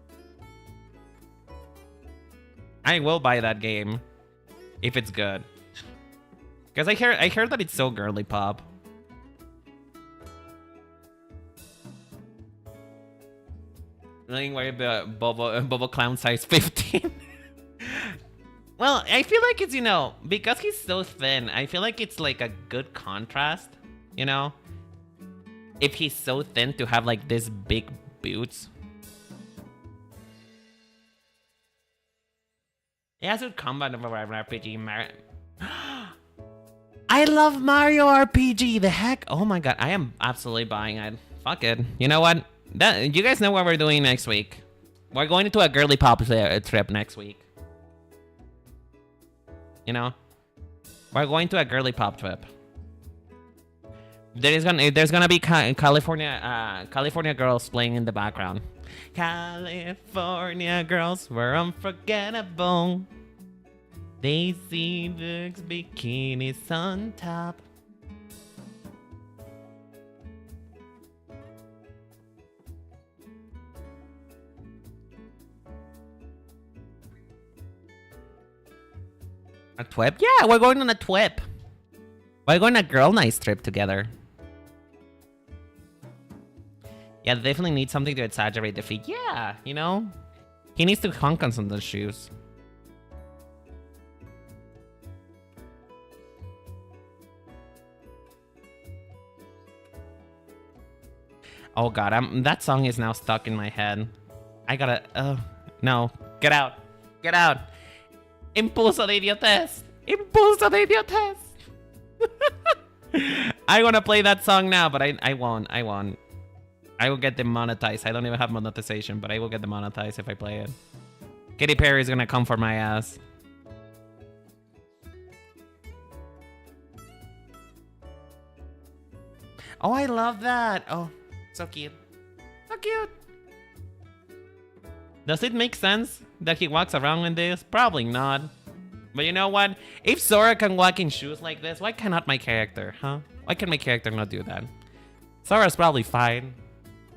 I will buy that game if it's good. Because I heard that it's so girly pop. Playing where the Bobo Clown size 15. Well, I feel like it's, you know, because he's so thin, I feel like it's like a good contrast, you know? If he's so thin to have like this big boots. It has a combat of a RPG. I love Mario RPG. The heck? Oh my god, I am absolutely buying it. Fuck it. You know what? You guys know what we're doing next week. We're going into a girly pop trip next week. You know? We're going to a girly pop trip. There's gonna be California girls playing in the background. California girls were unforgettable. They see the bikinis on top. A twip? Yeah, we're going on a twip. We're going on a girl night trip together. Yeah, they definitely need something to exaggerate the feet. Yeah, you know? He needs to honk on some of those shoes. Oh god, that song is now stuck in my head. I gotta... Oh, no. Get out. Get out. Impulso de idiotez. Impulso de idiotez. I want to play that song now, but I won't. I won't. I will get demonetized. I don't even have monetization, but I will get demonetized if I play it. Katy Perry is gonna come for my ass. Oh, I love that. Oh, so cute. So cute. Does it make sense that he walks around in this? Probably not. But you know what? If Sora can walk in shoes like this, why cannot my character, huh? Why can my character not do that? Sora's probably fine.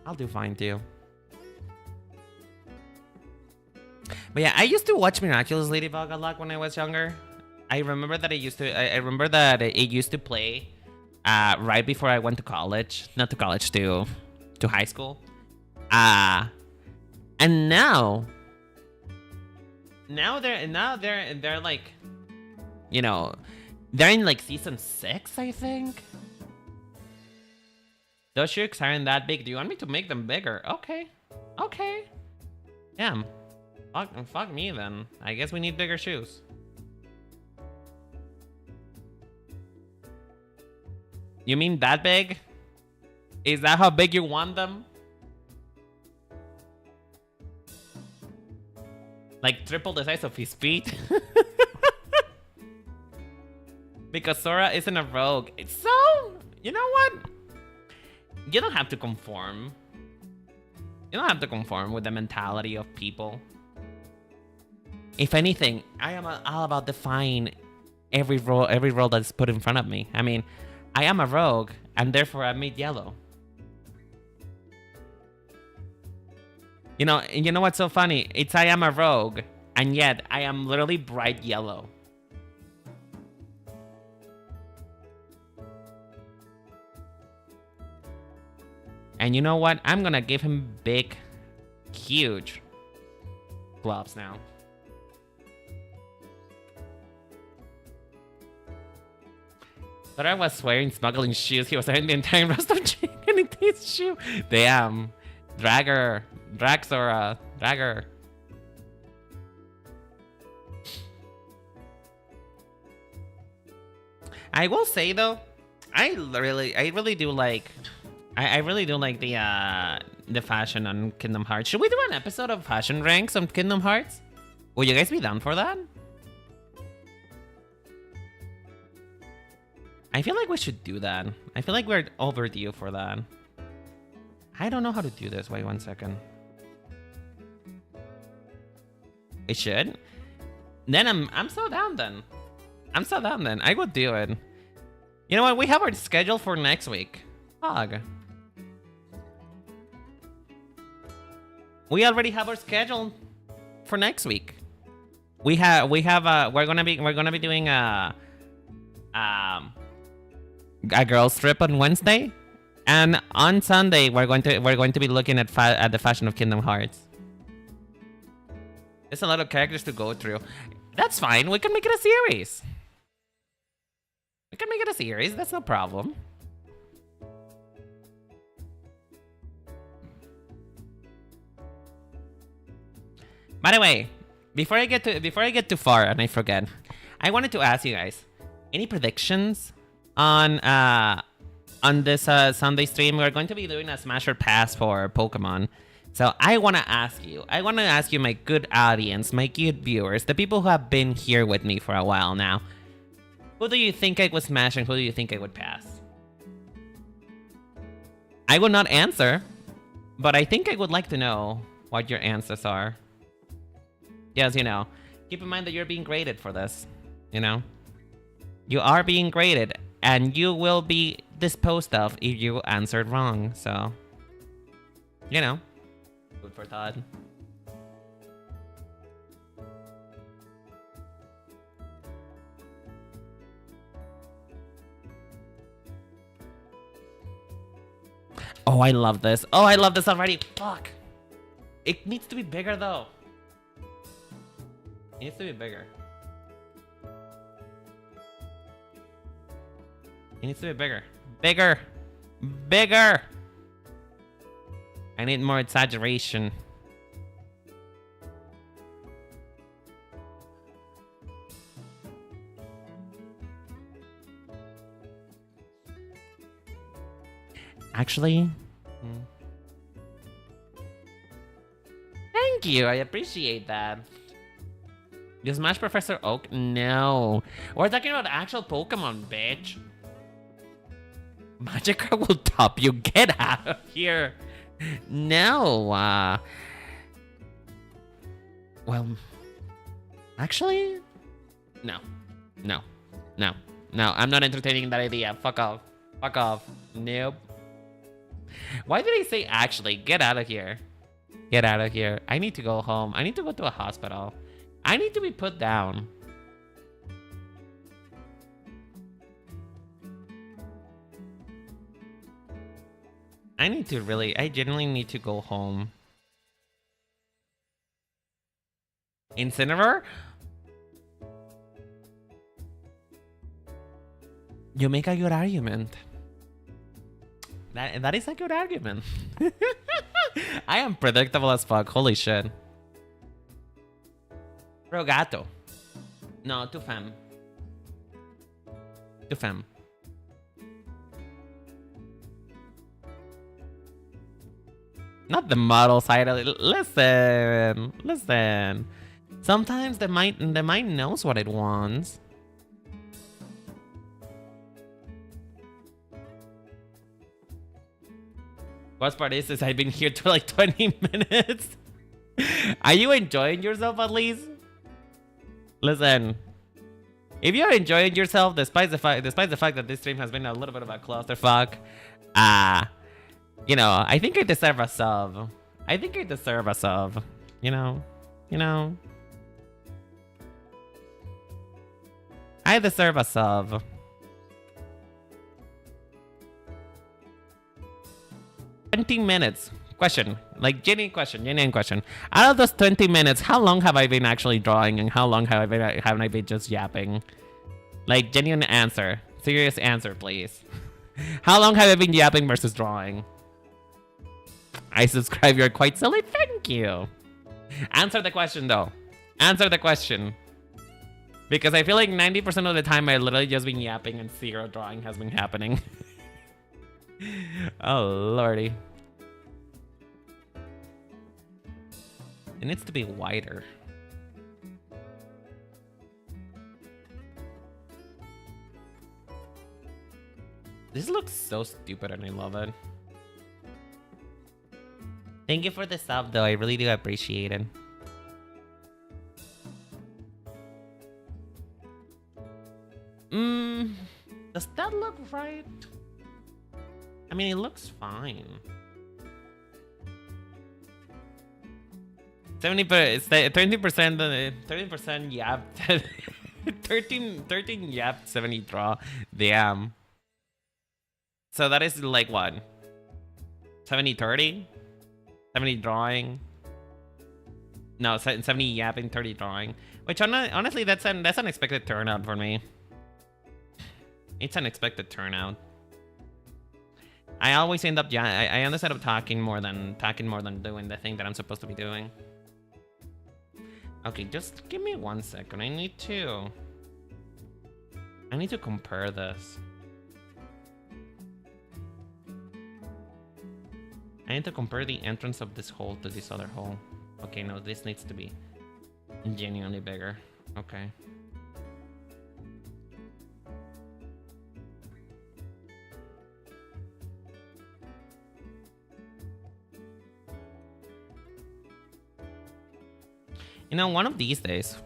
I'll do fine too. But yeah, I used to watch Miraculous Ladybug a lot when I was younger. I remember that I remember that it used to play right before I went to college. Not to college, to high school. And now they're like, you know, they're in like season 6, I think. Those shooks aren't that big. Do you want me to make them bigger? Okay. Okay. Damn. Fuck me then. I guess we need bigger shoes. You mean that big? Is that how big you want them? Like triple the size of his feet? Because Sora isn't a rogue. It's so... You know what? You don't have to conform. You don't have to conform with the mentality of people. If anything, I am all about defying every role that's put in front of me. I mean, I am a rogue, and therefore I'm made yellow. You know what's so funny? It's I am a rogue, and yet I am literally bright yellow. And you know what? I'm gonna give him big, huge gloves now. But I was swearing, smuggling shoes. He was wearing the entire rest of chicken in his shoe. Damn. Dragger. Draxora. Dragger. I will say though, I really do like the fashion on Kingdom Hearts. Should we do an episode of fashion ranks on Kingdom Hearts? Will you guys be down for that? I feel like we should do that. I feel like we're overdue for that. I don't know how to do this. Wait 1 second. It should. Then I'm so down then. I'm so down then. I would do it. You know what? We have our schedule for next week. Fog. We already have our schedule for next week. We're gonna be doing a girls trip on Wednesday, and on Sunday we're going to be looking at the fashion of Kingdom Hearts. There's a lot of characters to go through. That's fine. We can make it a series. We can make it a series. That's no problem. By the way, before I get too far and I forget, I wanted to ask you guys, any predictions on this Sunday stream? We're going to be doing a Smasher Pass for Pokemon. So I want to ask you, my good audience, my good viewers, the people who have been here with me for a while now, who do you think I would smash and who do you think I would pass? I will not answer, but I think I would like to know what your answers are. Yes, you know, keep in mind that you're being graded for this, you know? You are being graded, and you will be disposed of if you answered wrong, so, you know, food for thought. Oh, I love this. Oh, I love this already. Fuck. It needs to be bigger, though. It needs to be bigger. It needs to be bigger. Bigger. Bigger. I need more exaggeration. Actually, thank you. I appreciate that. You smash Professor Oak? No. We're talking about actual Pokemon, bitch. Magikarp will top you. Get out of here. No. Well, actually, no. No. No. No. I'm not entertaining that idea. Fuck off. Fuck off. Nope. Why did I say actually? Get out of here. Get out of here. I need to go home. I need to go to a hospital. I need to be put down. I genuinely need to go home. Incineroar? You make a good argument. That is a good argument. I am predictable as fuck. Holy shit. Rogato. No, too femme. Too femme. Not the model side of it. Listen. Listen. Sometimes the mind knows what it wants. Worst part is I've been here for like 20 minutes. Are you enjoying yourself at least? Listen, if you're enjoying yourself, despite the fact that this stream has been a little bit of a clusterfuck, you know, I think I deserve a sub. I think I deserve a sub. You know. I deserve a sub. $20 question, like genuine question. Out of those 20 minutes, how long have I been actually drawing, and how long haven't I been just yapping? Like genuine answer, serious answer, please. How long have I been yapping versus drawing? I subscribe. You're quite silly. Thank you. Answer the question though. Answer the question. Because I feel like 90% of the time I literally just been yapping and zero drawing has been happening. Oh lordy. It needs to be wider. This looks so stupid and I love it. Thank you for the sub though, I really do appreciate it. Does that look right? I mean, it looks fine. 20%, 30% yap, 13 yap, 70 draw. Damn. So that is like what? 70-30? 70 drawing? No, 70 yapping, 30 drawing. Which honestly, that's an unexpected turnout for me. It's an unexpected turnout. I always end up, yeah, I end up talking more than doing the thing that I'm supposed to be doing. Okay, just give me 1 second. I need to compare this. I need to compare the entrance of this hole to this other hole. Okay, no, this needs to be genuinely bigger. Okay. You know, one of these days,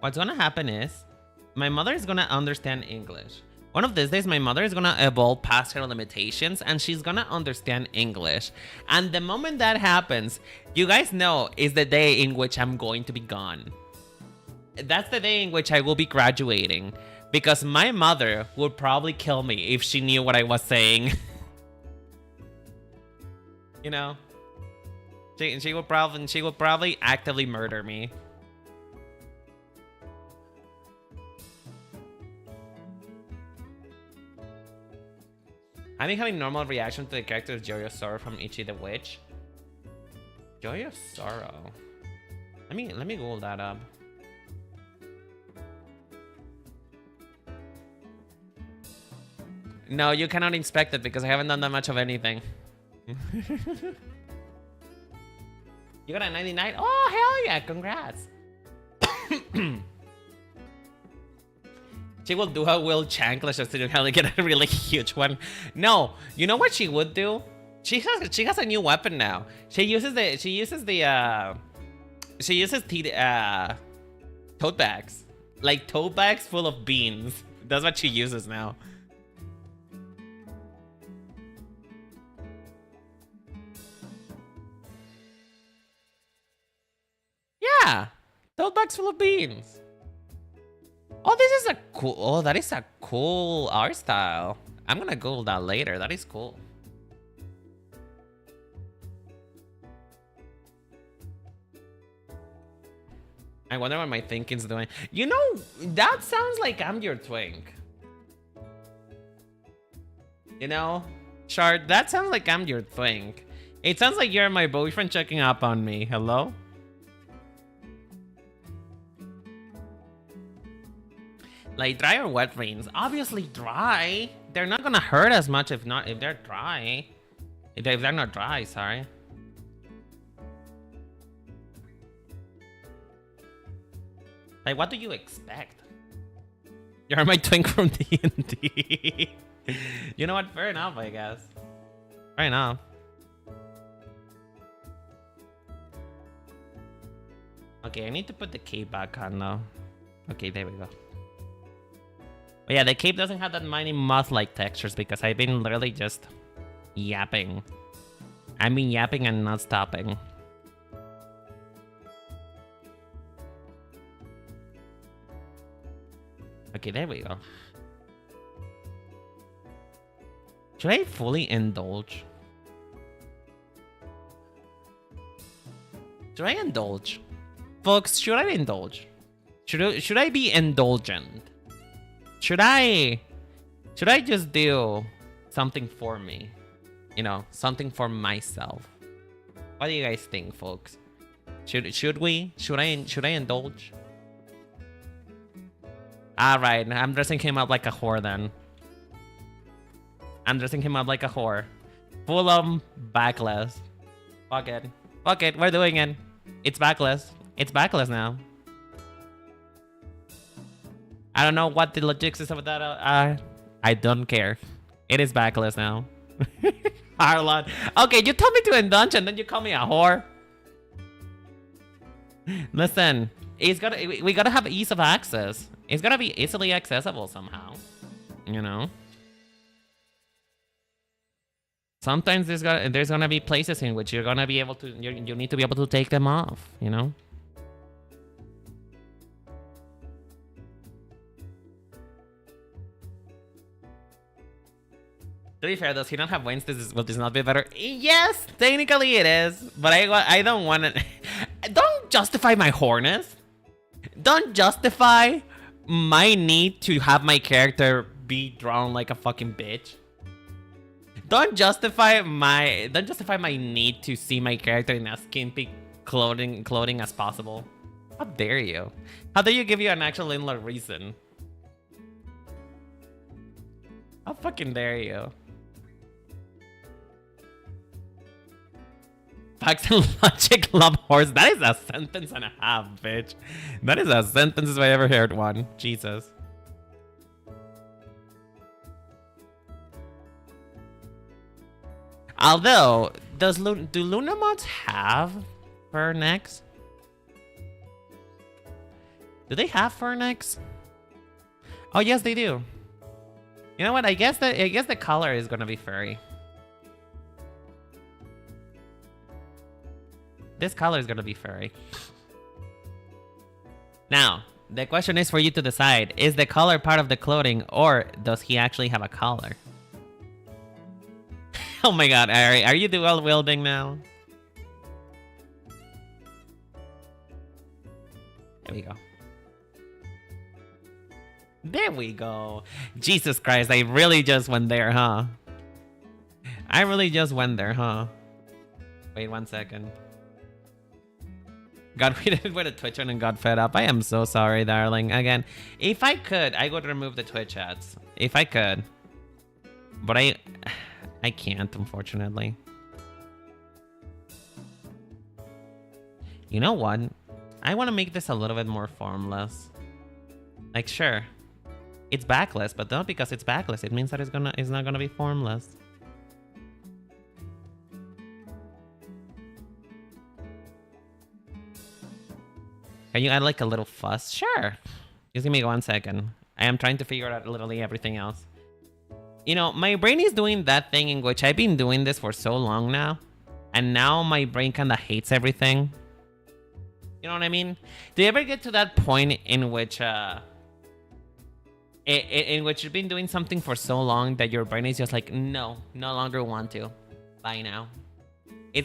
what's gonna happen is my mother is gonna understand English. One of these days, my mother is gonna evolve past her limitations and she's gonna understand English. And the moment that happens, you guys know is the day in which I'm going to be gone. That's the day in which I will be graduating. Because my mother would probably kill me if she knew what I was saying. You know? She will probably actively murder me. I've been having normal reaction to the character of Joy of Sorrow from Ichi the Witch. Joy of Sorrow. Let me Google that up. No, you cannot inspect it because I haven't done that much of anything. You got a 99? Oh, hell yeah. Congrats. She will do her will chancless just to kind of get a really huge one. No, you know what she would do? She has a new weapon now. She uses tote bags. Like tote bags full of beans. That's what she uses now. Yeah, tote bags full of beans. Oh, this is a cool. Oh, that is a cool art style. I'm gonna Google that later. That is cool. I wonder what my thinking's doing. You know, that sounds like I'm your twink. You know, Shard, that sounds like I'm your twink. It sounds like you're my boyfriend checking up on me. Hello? Like dry or wet rains? Obviously dry. They're not gonna hurt as much if they're dry. If they're not dry, sorry. Like, what do you expect? You're my twink from D&D. You know what? Fair enough, I guess. Fair enough. Okay, I need to put the cape back on now. Okay, there we go. But yeah, the cape doesn't have that many moth-like textures because I've been literally just yapping. I've been yapping and not stopping. Okay, there we go. Should I fully indulge? Should I indulge? Folks, should I indulge? Should I be indulgent? Should I just do something for me? You know, something for myself. What do you guys think, folks? Should I indulge? Alright, I'm dressing him up like a whore then. I'm dressing him up like a whore. Full of backless. Fuck it. Fuck it, we're doing it. It's backless. It's backless now. I don't know what the logistics of that are. I don't care. It is backless now. Harlot. Okay, you told me to indulge and then you call me a whore. Listen, we gotta have ease of access. It's gotta be easily accessible somehow. You know? Sometimes there's gonna be places in which you're gonna be able to you need to be able to take them off, you know? To be fair, does he not have wings? Will this not be better? Yes, technically it is, but I don't want to. Don't justify my whoreness. Don't justify my need to have my character be drawn like a fucking bitch. Don't justify my need to see my character in as skimpy clothing as possible. How dare you? How dare you give you an actual inler reason? How fucking dare you? Facts and logic love horse. That is a sentence and a half, bitch. That is a sentence if I ever heard one. Jesus. Although, do Luna mods have fur necks? Do they have fur necks? Oh yes, they do. You know what? I guess the color is gonna be furry. This color is gonna be furry. Now, the question is for you to decide: is the color part of the clothing, or does he actually have a collar? Oh my god, Ari, are you dual wielding now? There we go. There we go. Jesus Christ, I really just went there, huh? I really just went there, huh? Wait 1 second. Got tweeted with a Twitch on and got fed up. I am so sorry, darling. Again, if I could, I would remove the Twitch ads. If I could. But I can't, unfortunately. You know what? I want to make this a little bit more formless. Like, sure, it's backless, but not because it's backless. It means that it's not gonna be formless. Can you add like a little fuss? Sure. Just give me 1 second. I am trying to figure out literally everything else. You know, my brain is doing that thing in which I've been doing this for so long now. And now my brain kind of hates everything. You know what I mean? Do you ever get to that point in which you've been doing something for so long that your brain is just like, no longer want to. Bye now.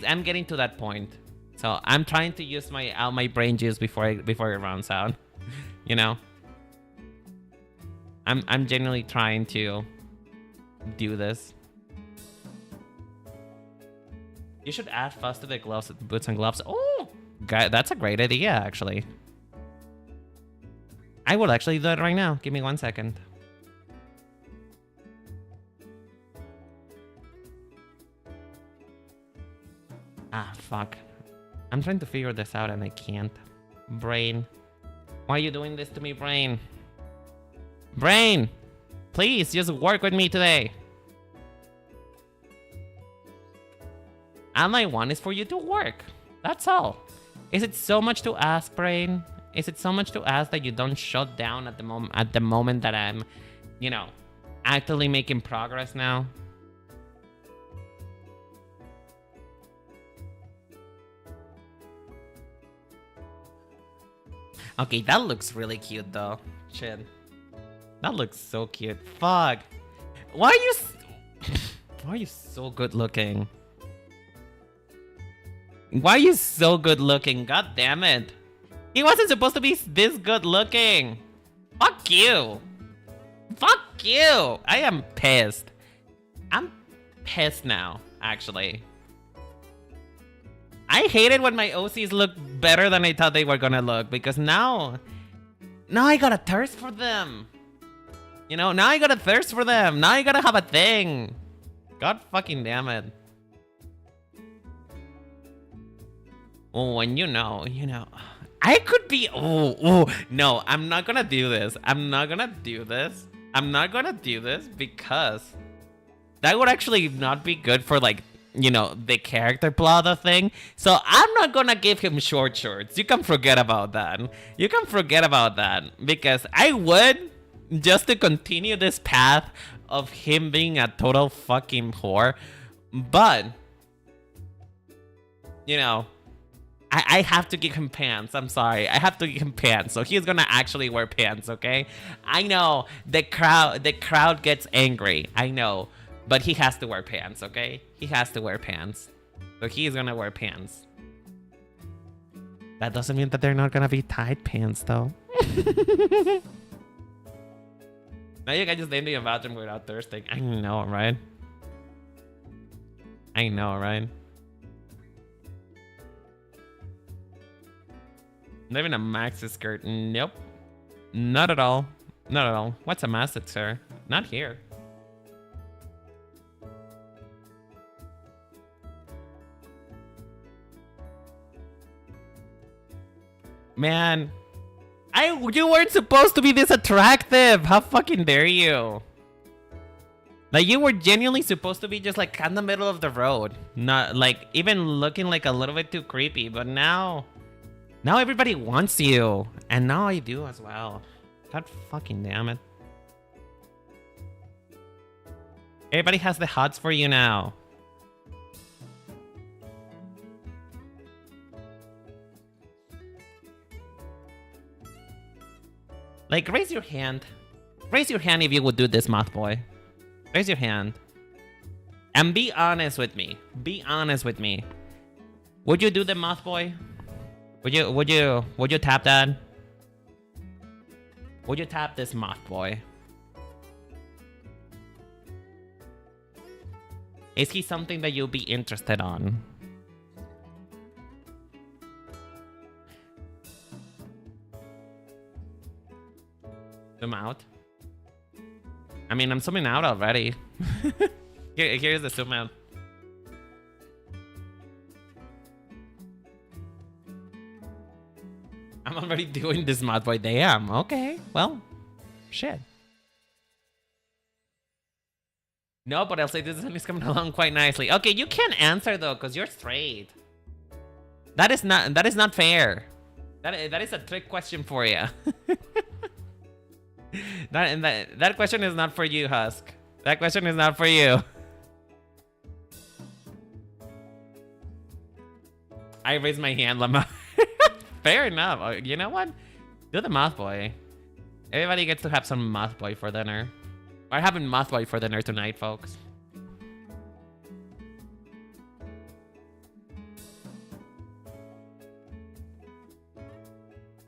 I'm getting to that point. So I'm trying to use my brain juice before it runs out. You know? I'm genuinely trying to do this. You should add fuss to the gloves, boots and gloves. Oh, that's a great idea, actually. I will actually do that right now. Give me 1 second. Ah, fuck. I'm trying to figure this out and I can't. Brain. Why are you doing this to me, brain? Brain! Please, just work with me today. All I want is for you to work. That's all. Is it so much to ask, brain? Is it so much to ask that you don't shut down at the moment that I'm, you know, actively making progress now? Okay, that looks really cute though. Shit. That looks so cute. Fuck. Why are you so good looking? Why are you so good looking? God damn it. He wasn't supposed to be this good looking. Fuck you. Fuck you. I am pissed. I'm pissed now, actually. I hate it when my OCs look better than I thought they were gonna look, because now I got a thirst for them. You know, now I got a thirst for them. Now I gotta have a thing. God fucking damn it. Oh, and you know, I could be, no, I'm not gonna do this. I'm not gonna do this because that would actually not be good for, like, you know, the character plot of thing. So I'm not gonna give him short shorts. You can forget about that. Because I would, just to continue this path of him being a total fucking whore. But, you know, I have to give him pants. I'm sorry. I have to give him pants. So he's gonna actually wear pants, okay? I know the crowd gets angry. I know. But he has to wear pants, okay? He has to wear pants. So he's gonna wear pants. That doesn't mean that they're not gonna be tight pants, though. Now you can just name the bathroom without thirsting. I know, right? I know, right? Not even a maxi skirt. Nope. Not at all. Not at all. What's a maxi, sir? Not here. Man, you weren't supposed to be this attractive. How fucking dare you? Like, you were genuinely supposed to be just like in the middle of the road, not like even looking like a little bit too creepy. But now everybody wants you, and now I do as well. God fucking damn it! Everybody has the hots for you now. Like, raise your hand. Raise your hand if you would do this, Moth Boy. Raise your hand. And be honest with me. Be honest with me. Would you do the Moth Boy? Would you tap that? Would you tap this Moth Boy? Is he something that you'll be interested on? Zoom out. I mean, I'm zooming out already. Here's the zoom out. I'm already doing this mod boy. Damn. Okay. Well, shit. No, but I'll say this one is coming along quite nicely. Okay, you can't answer though, cause you're straight. That is not fair. That is a trick question for you. that question is not for you, Husk. That question is not for you. I raised my hand, Lama. Fair enough. You know what? Do the moth boy. Everybody gets to have some moth boy for dinner. We're having moth boy for dinner tonight, folks.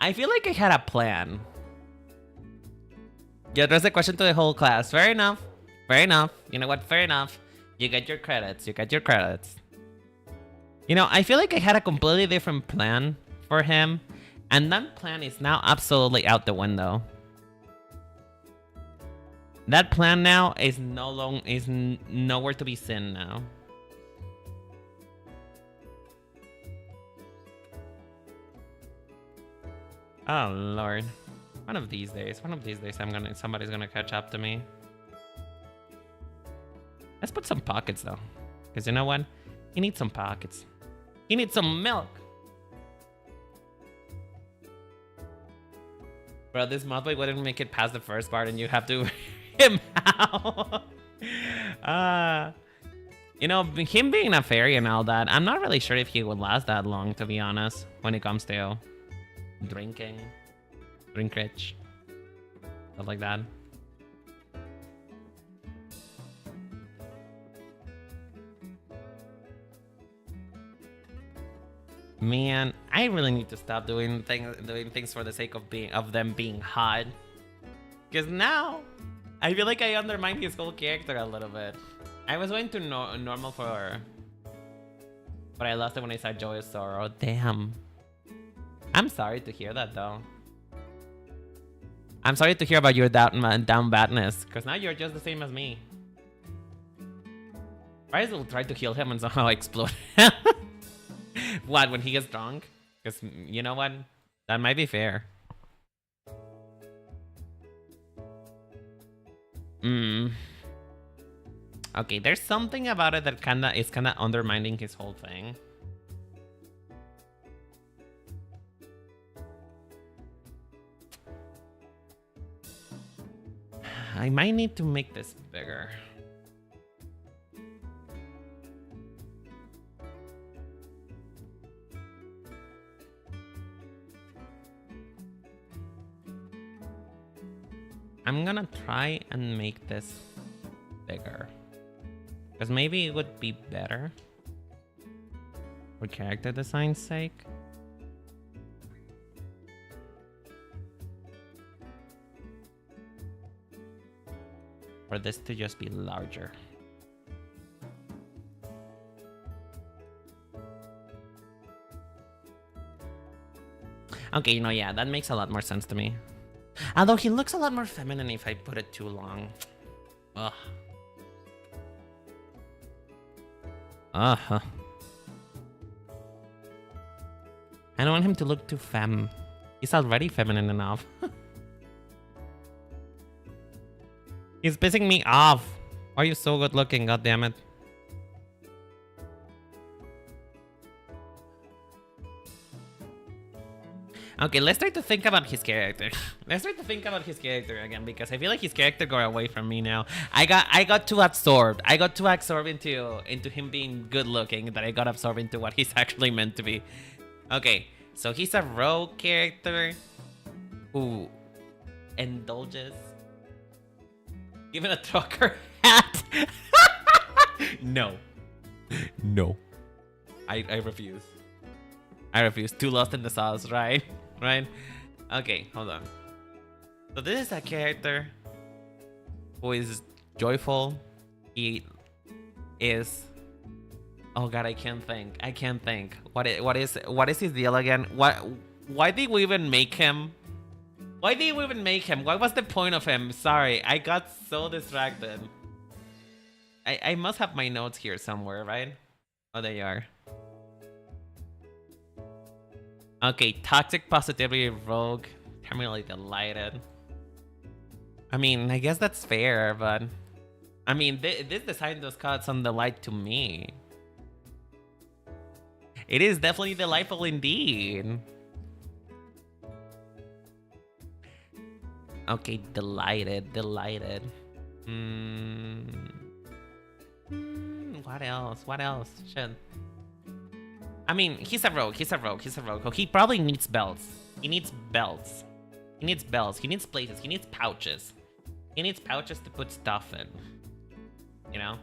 I feel like I had a plan. You address the question to the whole class. Fair enough. Fair enough. You know what? Fair enough. You get your credits. You get your credits. You know, I feel like I had a completely different plan for him, and that plan is now absolutely out the window. That plan now is nowhere to be seen now. Oh Lord. One of these days somebody's gonna catch up to me. Let's put some pockets though. Cause you know what? He needs some pockets. He needs some milk. Bro, this mod boy wouldn't make it past the first part and you have to him out. You know, him being a fairy and all that, I'm not really sure if he would last that long, to be honest, when it comes to drinking, drink rich, stuff like that. Man, I really need to stop doing things for the sake of them being hot. Cause now I feel like I undermine his whole character a little bit. I was going to normal for, but I lost it when I saw Joyous Sorrow. Damn. I'm sorry to hear that though. I'm sorry to hear about your down badness, cause now you're just the same as me. I will try to heal him and somehow explode. What, when he gets drunk? Because you know what? That might be fair. Okay, there's something about it that is kinda undermining his whole thing. I might need to make this bigger. I'm gonna try and make this bigger. Because maybe it would be better for character design's sake. For this to just be larger. Okay, you know, yeah, that makes a lot more sense to me. Although he looks a lot more feminine if I put it too long. Ugh. I don't want him to look too femme. He's already feminine enough. He's pissing me off. Why are you so good looking? God damn it. Okay, let's try to think about his character. Let's try to think about his character again, because I feel like his character got away from me now. I got too absorbed. I got too absorbed into him being good looking that I got absorbed into what he's actually meant to be. Okay, so he's a rogue character who indulges. Even a trucker hat. No. No. I refuse. I refuse. Too lost in the sauce, right? Right? Okay, hold on. So this is a character who is joyful. He is... Oh god, I can't think. I can't think. What is his deal again? Why did we even make him? Why did we even make him? What was the point of him? Sorry, I got so distracted. I must have my notes here somewhere, right? Oh, they are. Okay, toxic positivity rogue. Terminally delighted. I mean, I guess that's fair, but I mean, this design does cause some delight to me. It is definitely delightful indeed. Okay, delighted. What else? Shit. I mean, he's a rogue. Oh, he probably needs belts. He needs belts. He needs places. He needs pouches. He needs pouches to put stuff in. You know?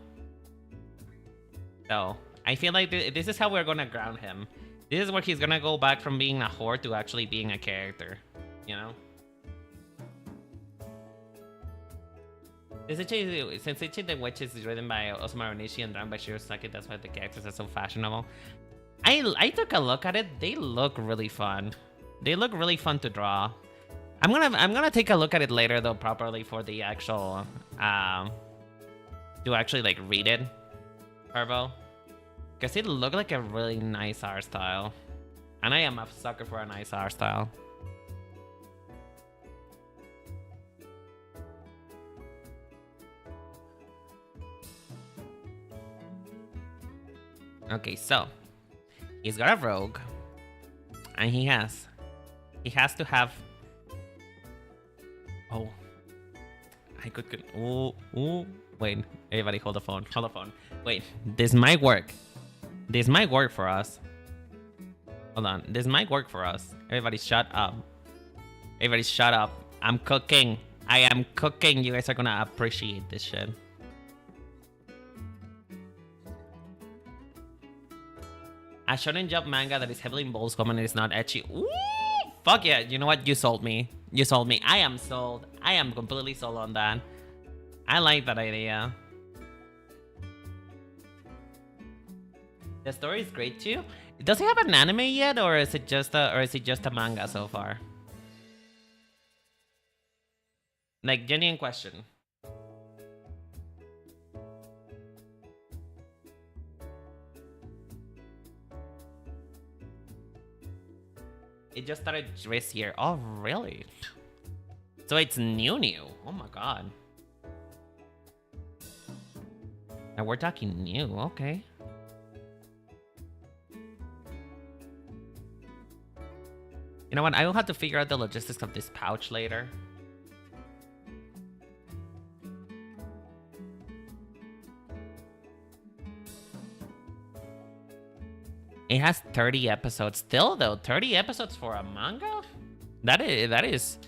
So, I feel like this is how we're gonna ground him. This is where he's gonna go back from being a whore to actually being a character. You know? Since the Witch is written by Osamu Onishi and drawn by Shirosaki, that's why the characters are so fashionable. I took a look at it. They look really fun. They look really fun to draw. I'm gonna take a look at it later though, properly for the actual to actually like read it, Parvo, because it looked like a really nice art style, and I am a sucker for a nice art style. Okay, so he's got a rogue, and he has to have. Oh, I could. Ooh. Wait, everybody, hold the phone. Wait, this might work. This might work for us. Hold on, this might work for us. Everybody, shut up. I'm cooking. I am cooking. You guys are gonna appreciate this shit. A shonen jump manga that is heavily involves common and is not ecchi. Ooh, fuck yeah! You know what? You sold me. I am sold. I am completely sold on that. I like that idea. The story is great too. Does it have an anime yet, or is it just a manga so far? Like, genuine question. It just started this year. Oh, really? So it's new. Oh my god. And we're talking new. Okay. You know what? I will have to figure out the logistics of this pouch later. It has 30 episodes. Still though, 30 episodes for a manga? That is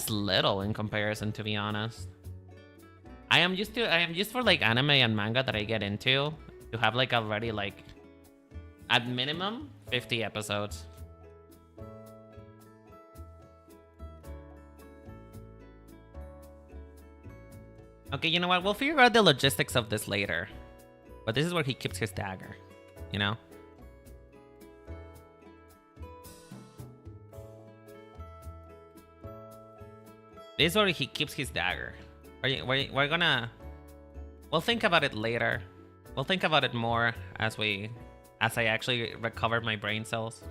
little in comparison, to be honest. I am used for like anime and manga that I get into to have like already like at minimum 50 episodes. Okay, you know what? We'll figure out the logistics of this later. But this is where he keeps his dagger, you know? This is where he keeps his dagger. We're gonna... We'll think about it later. We'll think about it more as I actually recover my brain cells.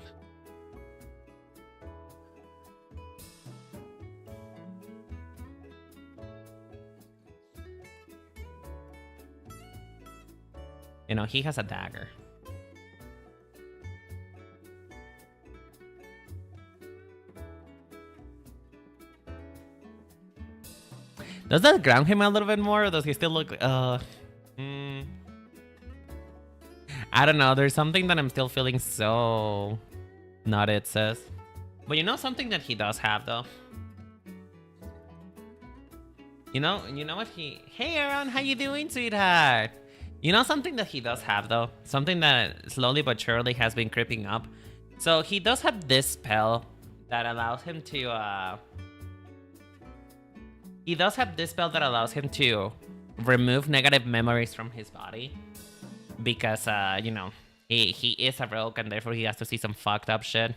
You know, he has a dagger. Does that ground him a little bit more, or does he still look... I don't know. There's something that I'm still feeling so... Not it, sis. But you know something that he does have, though? You know what he... Hey, Aaron, how you doing, sweetheart? You know something that he does have, though? Something that slowly but surely has been creeping up. So he does have this spell that allows him to... He does have this spell that allows him to remove negative memories from his body. Because, you know, he is a rogue and therefore he has to see some fucked up shit.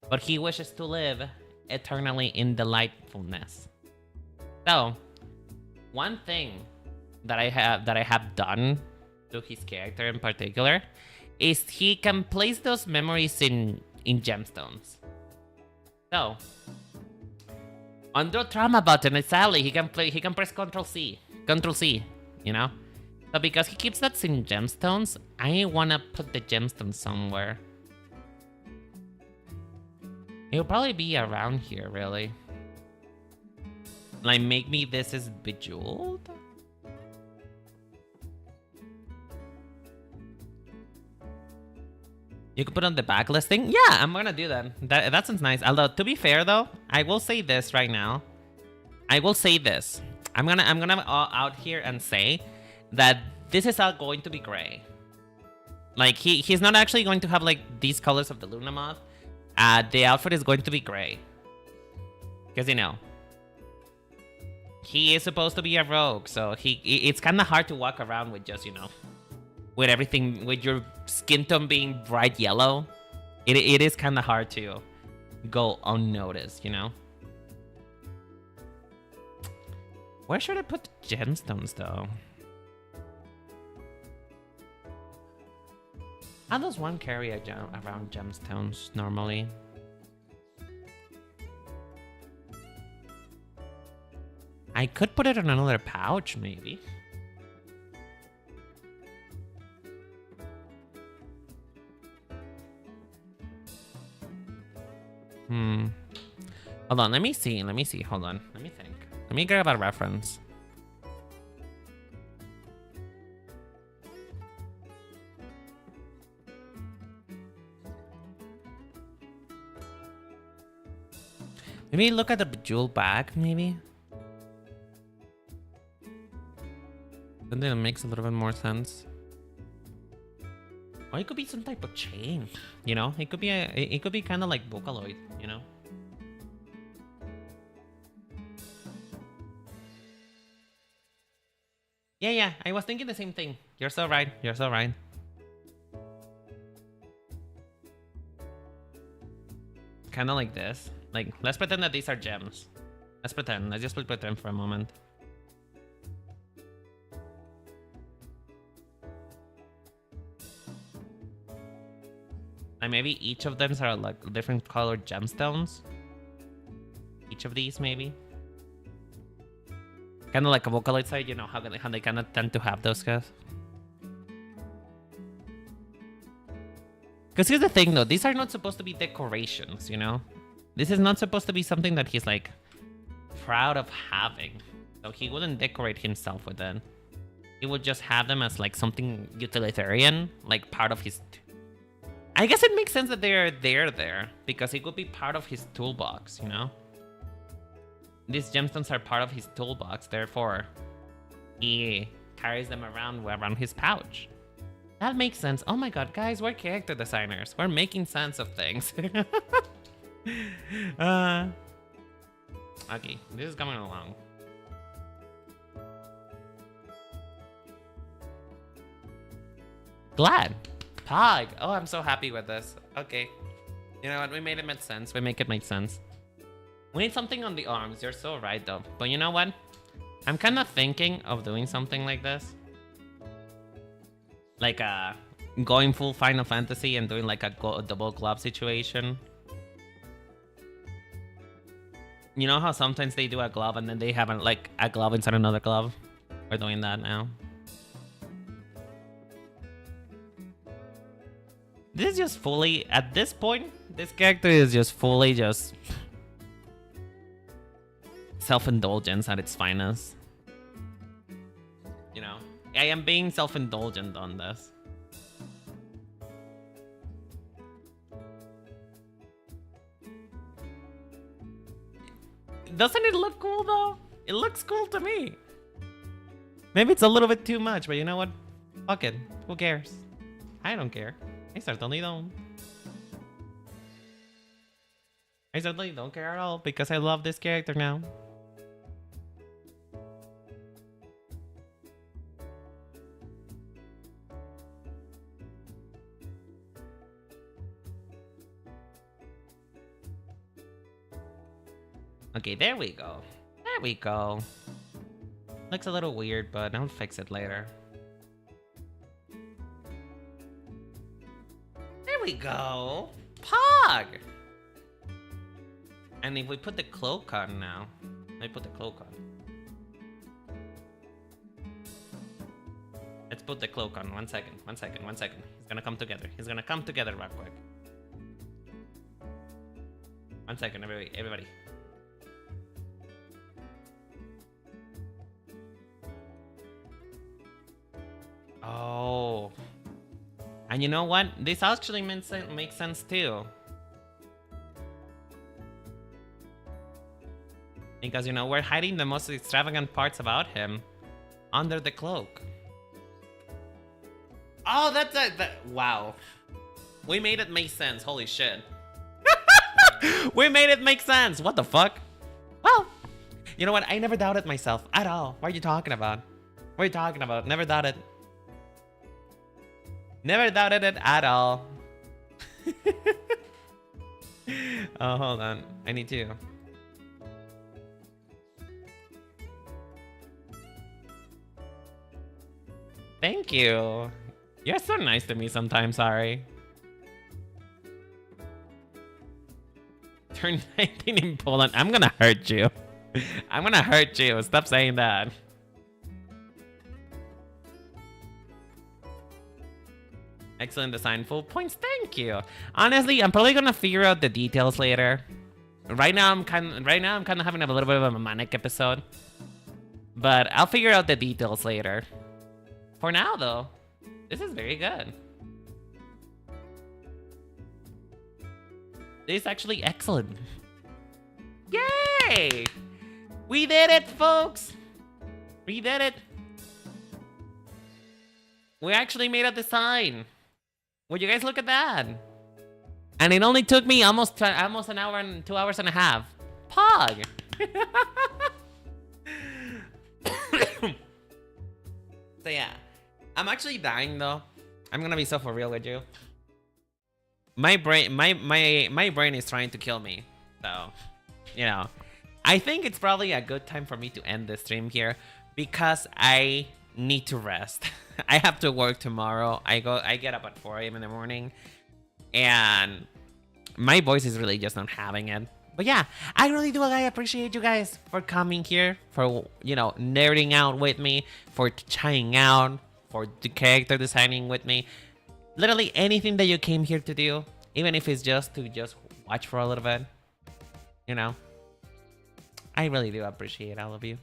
But he wishes to live eternally in delightfulness. So, one thing that I have done to his character in particular is he can place those memories in gemstones. So on the trauma button, exactly, he can press Control C, you know. So because he keeps that in gemstones, I wanna put the gemstone somewhere. It'll probably be around here, really. Like, make me this is bejeweled. You could put on the backlist thing. Yeah, I'm gonna do that. That sounds nice. Although, to be fair though, I will say this right now. I will say this. I'm gonna out here and say that this is all going to be gray. Like he's not actually going to have like these colors of the Luna Moth. The outfit is going to be gray. Because, you know, he is supposed to be a rogue, so it's kind of hard to walk around with just, you know, with everything, with your skin tone being bright yellow. It is kind of hard to go unnoticed, you know? Where should I put the gemstones, though? How does one carry around gemstones normally? I could put it in another pouch, maybe. Hold on, let me see. Hold on. Let me think. Let me grab a reference. Maybe look at the bejeweled bag, maybe? Then that makes a little bit more sense. Or it could be some type of chain, you know? It could be kind of like Vocaloid, you know? Yeah, I was thinking the same thing. You're so right. Kind of like this. Like, let's pretend that these are gems. Let's just pretend for a moment. And maybe each of them are like different colored gemstones. Each of these, maybe. Kind of like a Vocaloid side, you know, how they kind of tend to have those guys. Because here's the thing, though. These are not supposed to be decorations, you know? This is not supposed to be something that he's, like, proud of having. So he wouldn't decorate himself with it. He would just have them as, like, something utilitarian, like, part of his... I guess it makes sense that they're there, because it could be part of his toolbox, you know? These gemstones are part of his toolbox, therefore, he carries them around his pouch. That makes sense. Oh my god, guys, we're character designers. We're making sense of things. Okay, this is coming along. Glad. Pog. Oh, I'm so happy with this. Okay. You know what? We made it make sense. We make it make sense. We need something on the arms. You're so right, though. But you know what? I'm kind of thinking of doing something like this. Like, going full Final Fantasy and doing, like, a double glove situation. You know how sometimes they do a glove and then they have, like, a glove inside another glove? We're doing that now. This is just fully... At this point, this character is just fully just... self-indulgence at its finest. You know? I am being self-indulgent on this. Doesn't it look cool, though? It looks cool to me. Maybe it's a little bit too much, but you know what? Fuck it. Who cares? I don't care. I certainly don't. I certainly don't care at all because I love this character now. Okay, there we go. There we go. Looks a little weird, but I'll fix it later. There we go. Pog! And if we put the cloak on now. Let me put the cloak on. Let's put the cloak on. 1 second. 1 second. 1 second. He's gonna come together. He's gonna come together real quick. 1 second, everybody. Oh. And you know what? This actually makes sense too. Because, you know, we're hiding the most extravagant parts about him under the cloak. Oh, that's wow. We made it make sense. Holy shit. We made it make sense. What the fuck? Well, you know what? I never doubted myself at all. What are you talking about? What are you talking about? Never doubted. Never doubted it at all. Oh, hold on. I need to. Thank you. You're so nice to me sometimes, sorry. Turn 19 in Poland. I'm gonna hurt you. I'm gonna hurt you. Stop saying that. Excellent design. Full points. Thank you. Honestly, I'm probably gonna figure out the details later. Right now, I'm kind of having a little bit of a manic episode, but I'll figure out the details later. For now, though, this is very good. This is actually excellent. Yay! We did it, folks! We did it! We actually made a design. Would you guys look at that? And it only took me almost an hour and 2 hours and a half. Pog! So yeah. I'm actually dying though. I'm gonna be so for real with you. My brain is trying to kill me. So, you know, I think it's probably a good time for me to end the stream here because I need to rest. I have to work tomorrow. I get up at 4 a.m. in the morning and my voice is really just not having it. But yeah, I really do. I appreciate you guys for coming here, for, you know, nerding out with me, for trying out, for the character designing with me. Literally anything that you came here to do, even if it's just to watch for a little bit, you know. I really do appreciate all of you.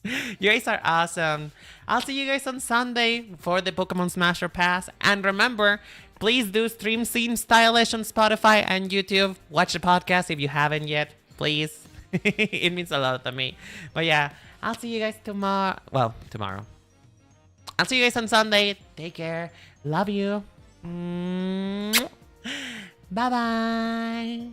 You guys are awesome. I'll see you guys on Sunday for the Pokemon Smasher Pass. And remember, please do stream Scene Stylish on Spotify and YouTube. Watch the podcast if you haven't yet, please. It means a lot to me. But yeah, I'll see you guys tomorrow. Well, tomorrow. I'll see you guys on Sunday. Take care. Love you. Bye-bye.